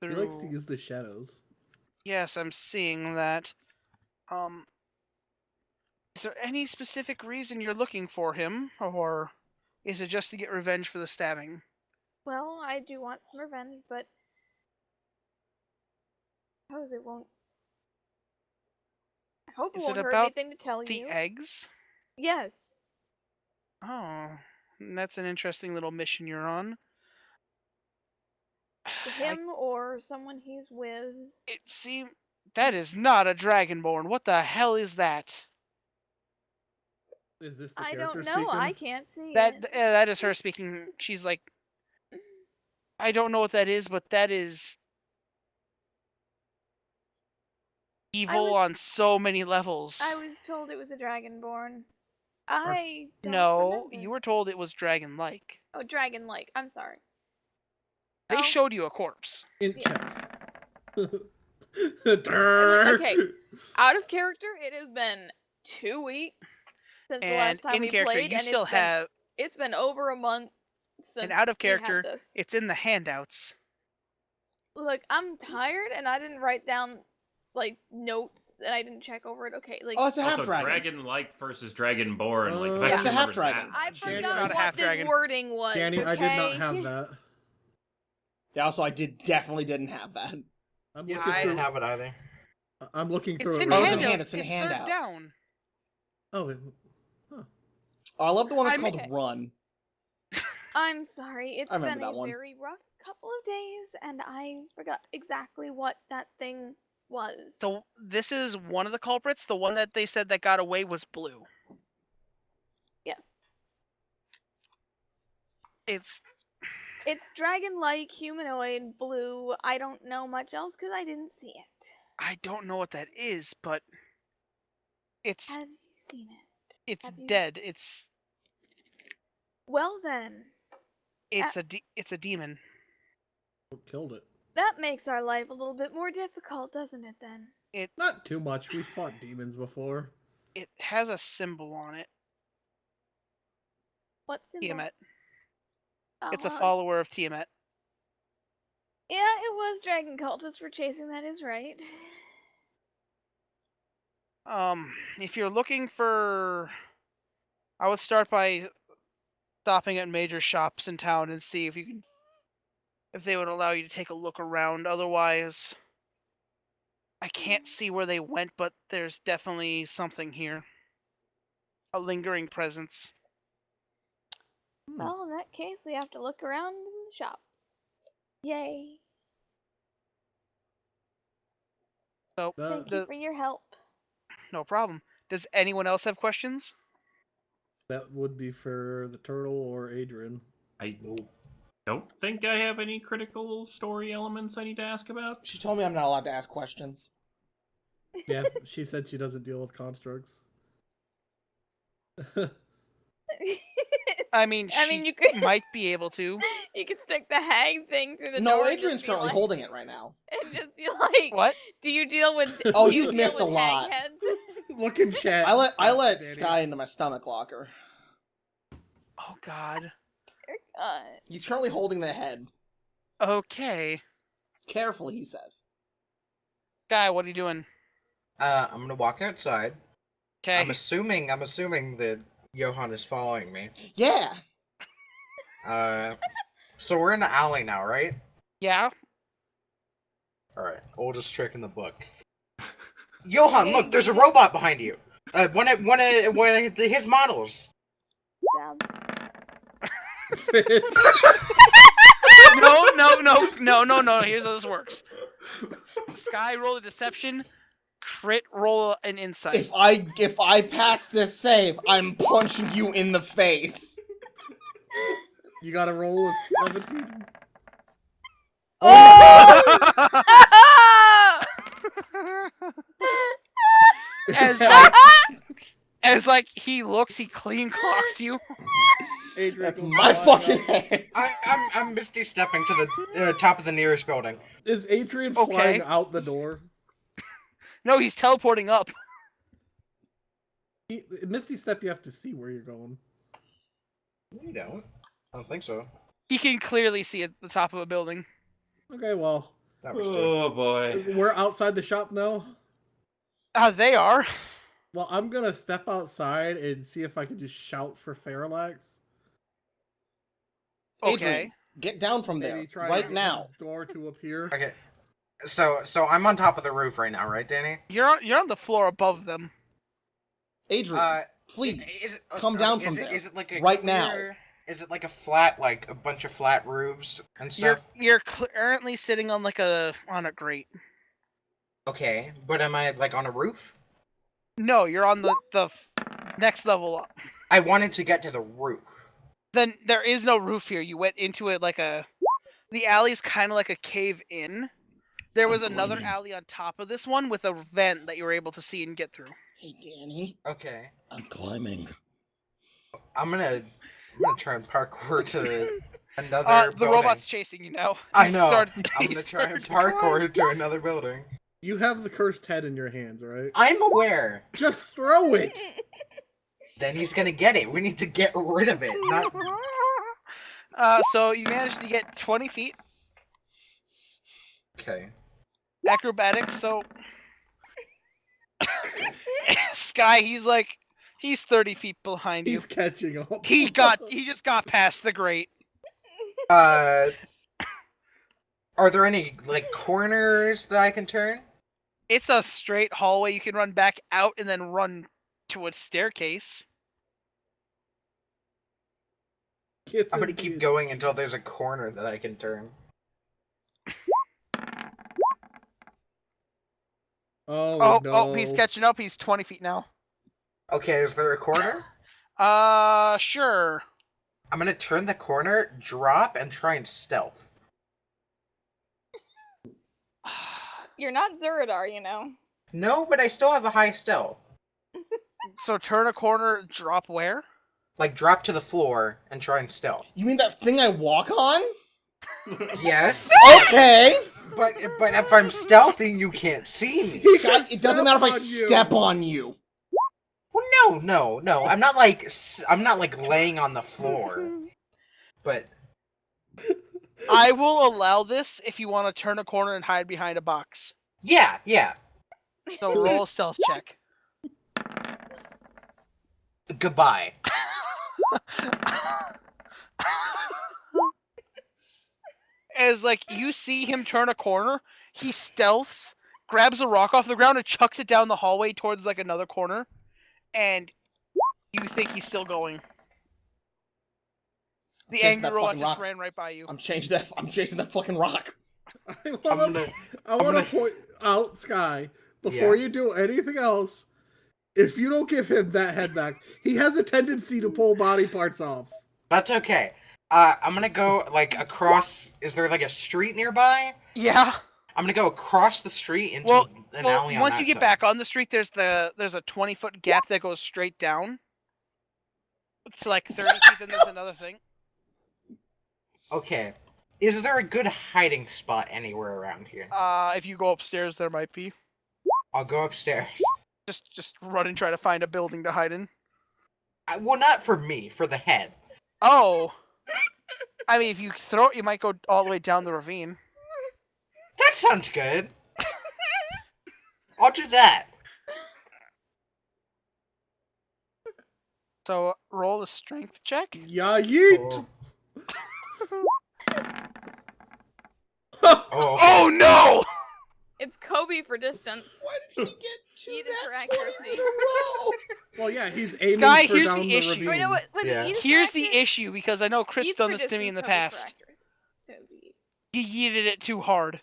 He likes to use the shadows. Yes, I'm seeing that. Is there any specific reason you're looking for him, or is it just to get revenge for the stabbing? Well, I do want some revenge, but I suppose it won't. I hope it Is it won't hurt about anything to tell The you. eggs? Yes. Oh, that's an interesting little mission you're on. Him or someone he's with. It seems that is not a dragonborn. What the hell is that? Is this the I character don't know. speaking? I can't see That it. that is her speaking. She's like, I don't know what that is, but that is evil on so many levels. I was told it was a dragonborn. I don't No, remember. you were told it was dragon-like. Oh, dragon-like. I'm sorry. They Oh. showed you a corpse. Int Yeah. check. Okay. Out of character, it has been 2 weeks since the And last time in we character, played, you and still have. it's been over a month since. And out of we had character, this. it's in the handouts. Look, I'm tired, and I didn't write down like notes, and I didn't check over it. Okay, like Oh, it's a half Also, dragon. dragon-like versus dragonborn. Like, the Yeah, fact it's that a he half remembers dragon. that- I Danny's forgot not a what half the dragon. wording was. Danny, I did not okay? have that. Yeah, also I definitely didn't have that. I'm Yeah, looking I through. didn't have it either. I'm looking through It's it in right it's in now. hand- it's in third handouts. down. Oh, Oh, I love the one that's I'm- called okay. Run. I'm sorry. It's I remember been that a one. very rough couple of days, and I forgot exactly what that thing was. So this is one of the culprits. The one that they said that got away was blue. Yes. It's It's dragon-like, humanoid, blue. I don't know much else because I didn't see it. I don't know what that is, but it's Have you seen it? have you- dead. It's Well then, it's a demon. killed it. that makes our life a little bit more difficult, doesn't it then? Not too much. We fought demons before. It has a symbol on it. What's in Tiamat. Oh, It's a well, follower of Tiamat. Yeah, it was Dragon Cultist for chasing, that is right. If you're looking for... I would start by stopping at major shops in town and see if you can... if they would allow you to take a look around. Otherwise, I can't see where they went, but there's definitely something here. A lingering presence. Well, in that case, we have to look around in the shops. Yay. So, Thank you for your help. no problem. Does anyone else have questions? That would be for the turtle or Adrian. I don't think I have any critical story elements I need to ask about. She told me I'm not allowed to ask questions. Yeah, she said she doesn't deal with constructs. I mean, you could might be able to. you could stick the hag thing through the door. No, and Adrian's just be currently like- holding it right now. And just be like, What? do you deal with? Oh, do you you've deal missed a with hag lot. heads? Look in chat. I let Danny. Sky into my stomach locker. Oh, God. Dear God. He's currently holding the head. Okay. Carefully, he says. Guy, what are you doing? I'm gonna walk outside. Okay. I'm assuming that Johan is following me. Yeah. So we're in the alley now, right? Yeah? Alright, oldest trick in the book. Johan, look, there's a robot behind you. One of his models. Sounds No. Here's how this works. Sky roll a deception. Crit roll an insight. If I pass this save, I'm punching you in the face. You gotta roll a 17. Oh! as like he looks, he clean clocks you. Adrian That's goes my flying fucking out. head. I'm Misty stepping to the top of the nearest building. Is Adrian Okay. flying out the door? No, he's teleporting up. Misty step, you have to see where you're going. You don't. I don't think so. He can clearly see at the top of a building. Okay, well, That was Oh boy. we're outside the shop now. They are. Well, I'm gonna step outside and see if I can just shout for Parallax. Okay. Adrian, get down from there Maybe try right and get now. his door to appear. Okay. So I'm on top of the roof right now, right, Danny? You're on the floor above them. Adrian, please come down from there. Is it like a right now. clear- Is it like a flat, like a bunch of flat roofs and stuff? You're currently sitting on on a grate. Okay, but am I like on a roof? No, you're on the next level up. I wanted to get to the roof. Then there is no roof here. You went into it the alley's kind of like a cave in. There was another alley on top of this one with a vent that you were able to see and get through. Hey, Danny. Okay, I'm climbing. I'm gonna try and parkour to another The building. robot's chasing you now. I He know. started- I'm he gonna try and started to climb. parkour to another building. You have the cursed head in your hands, right? I'm aware. Just throw it! Then he's gonna get it. We need to get rid of it. Not. So you managed to get 20 feet. Okay. Acrobatics, so... Sky, he's 30 feet behind you. He's catching up. He just got past the grate. Are there any like corners that I can turn? It's a straight hallway. You can run back out and then run to a staircase. Gets I'm gonna in keep the- going until there's a corner that I can turn. Oh, no. Oh, he's catching up. He's 20 feet now. Okay, is there a corner? Sure. I'm gonna turn the corner, drop, and try and stealth. You're not Zuradar, you know. No, but I still have a high stealth. So turn a corner, drop where? Like, drop to the floor and try and stealth. You mean that thing I walk on? Yes. Okay. But if I'm stealthy, you can't see me. Scott, it doesn't matter if I step on you. Well, no. I'm not like laying on the floor. But I will allow this if you want to turn a corner and hide behind a box. yeah. So roll a stealth check. Goodbye. As like you see him turn a corner, he stealths, grabs a rock off the ground and chucks it down the hallway towards like another corner, and you think he's still going. The angry robot just ran right by you. I'm chasing that fucking rock. I want to point out, Sky, before you do anything else, if you don't give him that head back, he has a tendency to pull body parts off. That's okay. I'm gonna go like across. Is there like a street nearby? Yeah. I'm gonna go across the street into an alley on once that you get side. back on the street, there's a 20-foot gap that goes straight down. It's like 30 feet, then there's another thing. Okay. Is there a good hiding spot anywhere around here? If you go upstairs, there might be. I'll go upstairs. Just run and try to find a building to hide in. Well, not for me, for the head. Oh. I mean, if you throw it, you might go all the way down the ravine. That sounds good. I'll do that. So, roll a strength check. Yeah, yeet! Oh no! It's Kobe for distance. Why did he get two Edith for nat accuracy. 20s in a row? Well, yeah, he's aiming Sky, for here's down the the issue. ravine. Or no, was Yeah. it Edith Here's for the accuracy? issue, because I know Crit's Edith done for this to me in the distance, Kobe's for past. accuracy. He yeeted it too hard.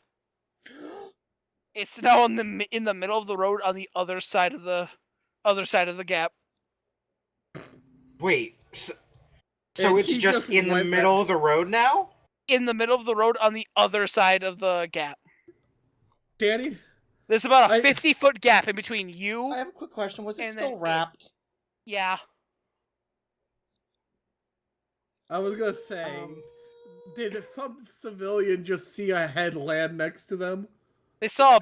It's now in the middle of the road on the other side of the gap. Wait, so And it's he just just in the went middle back. of the road now? In the middle of the road on the other side of the gap. Danny? There's about a I- 50-foot gap in between you. I have a quick question. Was it And still then wrapped? Yeah. I was gonna say, did some civilian just see a head land next to them? They saw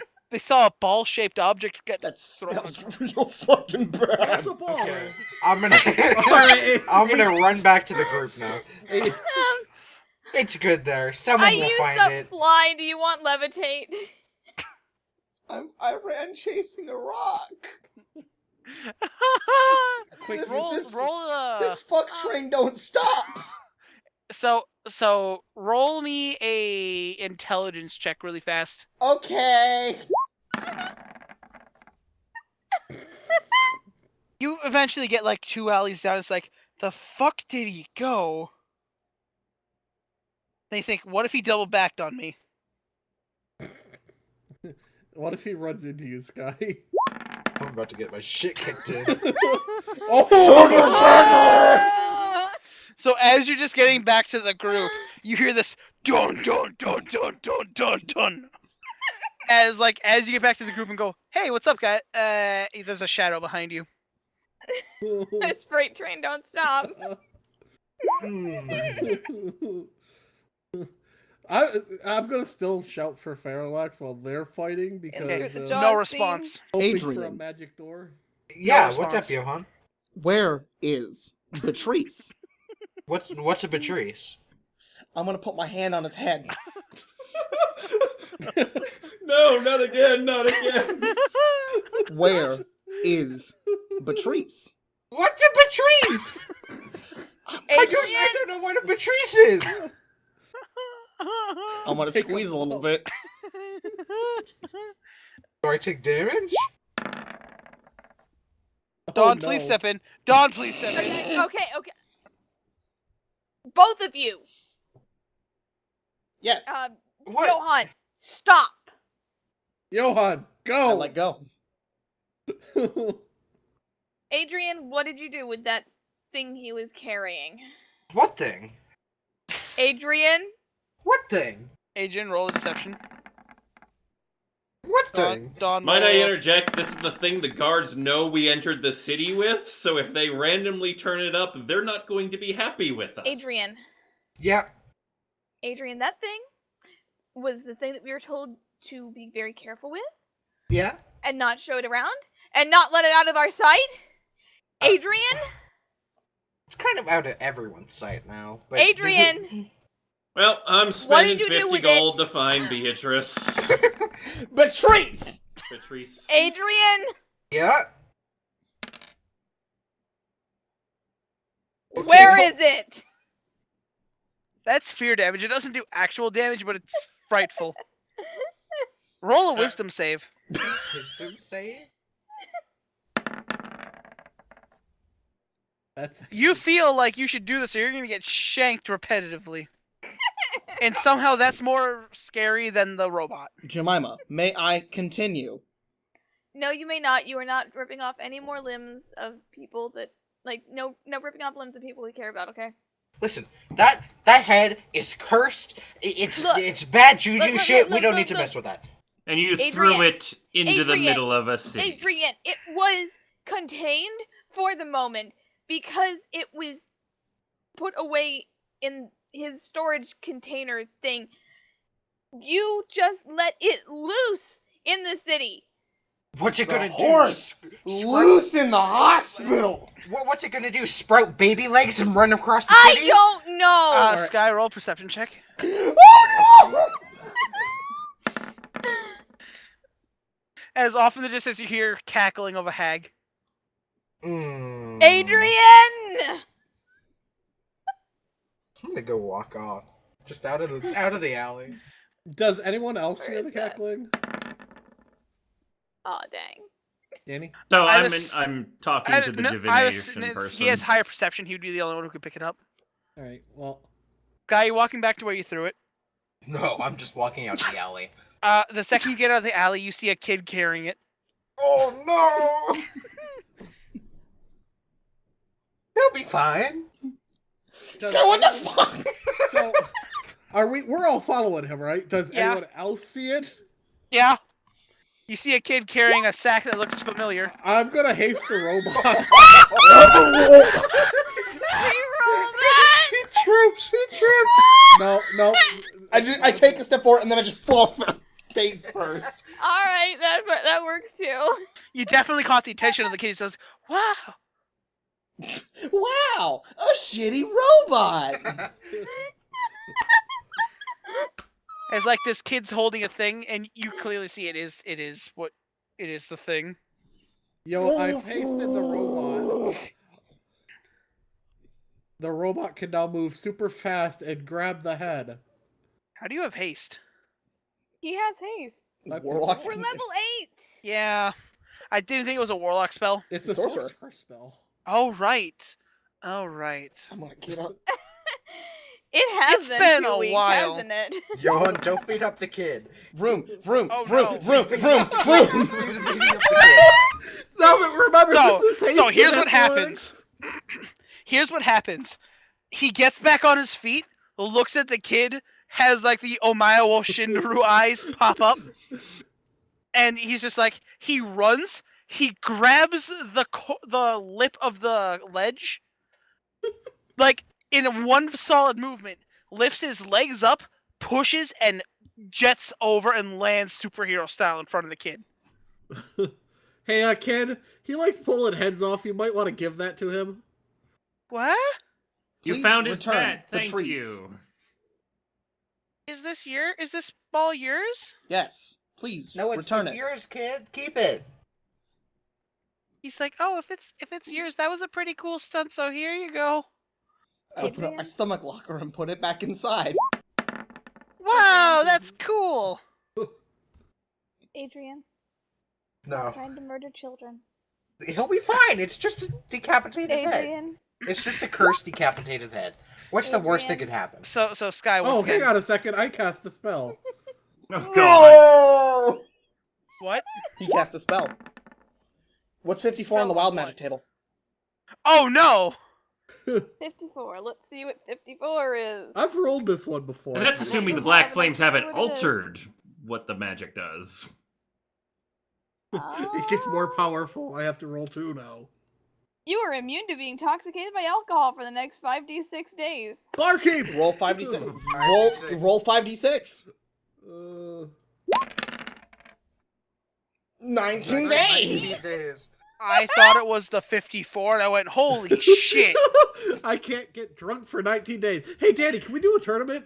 a ball-shaped object get That thrown. smells real fucking bad. That's a ball. Okay. I'm gonna Alright, I'm gonna run back to the group now. Hey, It's good there. Someone I will used find up it. fly. Do you want levitate? I ran chasing a rock. quick, This- roll this- a This fuck train don't stop. so roll me a intelligence check really fast. Okay. You eventually get like 2 alleys down. It's like, the fuck did he go? They think, what if he double backed on me? what if he runs into you, Sky? I'm about to get my shit kicked in. So as you're just getting back to the group, you hear this dun dun dun dun dun dun dun. As you get back to the group and go, hey, what's up, guy? There's a shadow behind you. This freight train don't stop. I'm gonna still shout for Faralax while they're fighting because Insert the No Jaws response. hoping for a Adrian. magic door. Yeah, No what's up, response. Johan? Where is Patrice? What's a Patrice? I'm gonna put my hand on his head. No, not again, not again. Where is Patrice? What's a Patrice? I don't know what a Patrice is. I'm gonna Take squeeze a a little look. bit. Do I take damage? Dawn, Oh, please no. step in. Dawn, please step in. Okay. Both of you. Yes. What? Johan, stop. Johan, I go! let go. Adrian, what did you do with that thing he was carrying? What thing? Adrian? What thing? Adrian, roll a deception. What thing? Dawn, Might roll I a- interject? This is the thing the guards know we entered the city with, so if they randomly turn it up, they're not going to be happy with us. Adrian. Yeah. Adrian, that thing was the thing that we were told to be very careful with Yeah? and not show it around and not let it out of our sight. Adrian? It's kind of out of everyone's sight now. But Adrian! Well, I'm What did spending you do 50 with gold it? to find Beatrice. Beatrice! Beatrice. Adrian! Yeah? Where is it? That's fear damage. It doesn't do actual damage, but it's frightful. Roll a wisdom save. Wisdom save? That's You feel like you should do this or you're going to get shanked repetitively. And somehow that's more scary than the robot. Jemima, may I continue? No, you may not. You are not ripping off any more limbs of people that, like, no ripping off limbs of people we care about, okay? Listen, that head is cursed. It's bad juju shit. We don't need to mess with that. And you Adrian, threw it into the Adrian, middle of a city. Adrian, it was contained for the moment because it was put away in his storage container thing. You just let it loose in the city. What's it gonna horse do? loose in the hospital. What's it gonna do? Sprout baby legs and run across the I city? don't know. Sky, roll perception check. Oh no! As often the distance you hear cackling of a hag. Adrian! I'm gonna go walk off, just out of the alley. Does anyone else Where hear the is that? cackling? Aw, dang. Danny? So I I'm was- I'm talking to the divination person. He has higher perception. He would be the only one who could pick it up. All right. Well, Guy, you're walking back to where you threw it. No, I'm just walking out the alley. The second you get out of the alley, you see a kid carrying it. Oh no! He'll be fine. Sky, what the fuck? so we're all following him, right? Does Yeah. anyone else see it? Yeah. You see a kid carrying a sack that looks familiar. I'm gonna haste the robot. Reroll that! He trips. No. I take a step forward and then I just fall face first. Alright, that works too. You definitely caught the attention of the kid. He says, "Wow." Wow, a shitty robot. It's like this kid's holding a thing, and you clearly see it is the thing. Yo, I've hasted the robot. The robot can now move super fast and grab the head. How do you have haste? He has haste. Warlock's We're level 8! Yeah, I didn't think it was a warlock spell. It's a Sorcerer. sorcerer spell. Oh right. I'm gonna get up. It has It's been been 2 a weeks, while. hasn't it? Johan, don't beat up the kid. Vroom. Oh, no. He's beating up the kid. No, but remember, So, this is haste. so here's and what happens. Here's what happens. He gets back on his feet, looks at the kid, has like the Omayawo Shinru eyes pop up, and he's just like, he runs, he grabs the lip of the ledge, like in one solid movement, lifts his legs up, pushes, and jets over and lands superhero style in front of the kid. Hey, kid, he likes pulling heads off. You might want to give that to him. What? You Please found his return pet. Thank Patrice. you. Is this ball yours? Yes, please No, it's return it. yours, kid. Keep it. He's like, oh, if it's yours, that was a pretty cool stunt. So here you go. I open up my stomach locker and put it back inside. Wow, that's cool. Adrian, No, trying to murder children. he'll be fine. It's just a decapitated head. Adrian, It's just a cursed decapitated head. What's the worst that Adrian. could happen? So Sky, once Oh, again, hang on a second. I cast a spell. Oh god. No! what? He cast a spell. What's 54 on the Spell wild what? magic table? Oh no! 54. Let's see what 54 is. I've rolled this one before. And that's I assuming the don't Black have Flames an idea haven't what it is. altered what the magic does. It gets more powerful. I have to roll 2 now. You are immune to being intoxicated by alcohol for the next 5d6 days. Barkeep! Roll 5d6. Roll- Roll 5d6. 19 19 days. days. I thought it was the 54, and I went, holy shit. I can't get drunk for 19 days. Hey, Danny, can we do a tournament?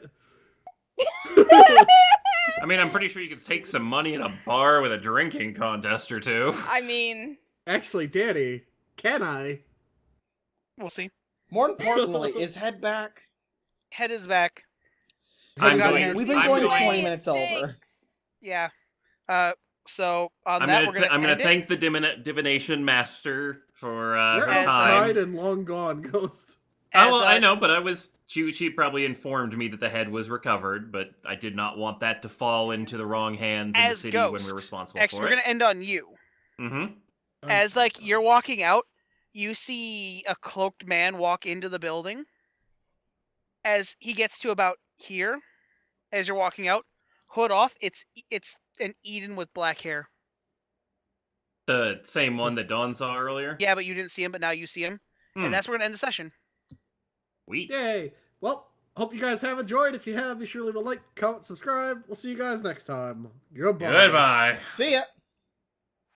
I mean, I'm pretty sure you could take some money in a bar with a drinking contest or two. I mean, Actually, Danny, can I? We'll see. More importantly, is head back? Head is back. I'm got going, hands. We've been I'm going going, 20 minutes over. Yeah. So on I'm that, gonna, we're gonna I'm gonna end it. thank the Divination Master for You're her as, time. outside and long gone, Ghost. As, Well, I know, but she probably informed me that the head was recovered, but I did not want that to fall into the wrong hands in the As city when Ghost. we're responsible Actually, for we're it. gonna end on you. Mm-hmm. As you're walking out, you see a cloaked man walk into the building. As he gets to about here, as you're walking out, hood off, it's an Eden with black hair. The same one that Dawn saw earlier? Yeah, but you didn't see him, but now you see him. And that's where we're gonna end the session. Sweet. Yay. Well, hope you guys have enjoyed. If you have, be sure to leave a like, comment, subscribe. We'll see you guys next time. Goodbye. Goodbye. See ya.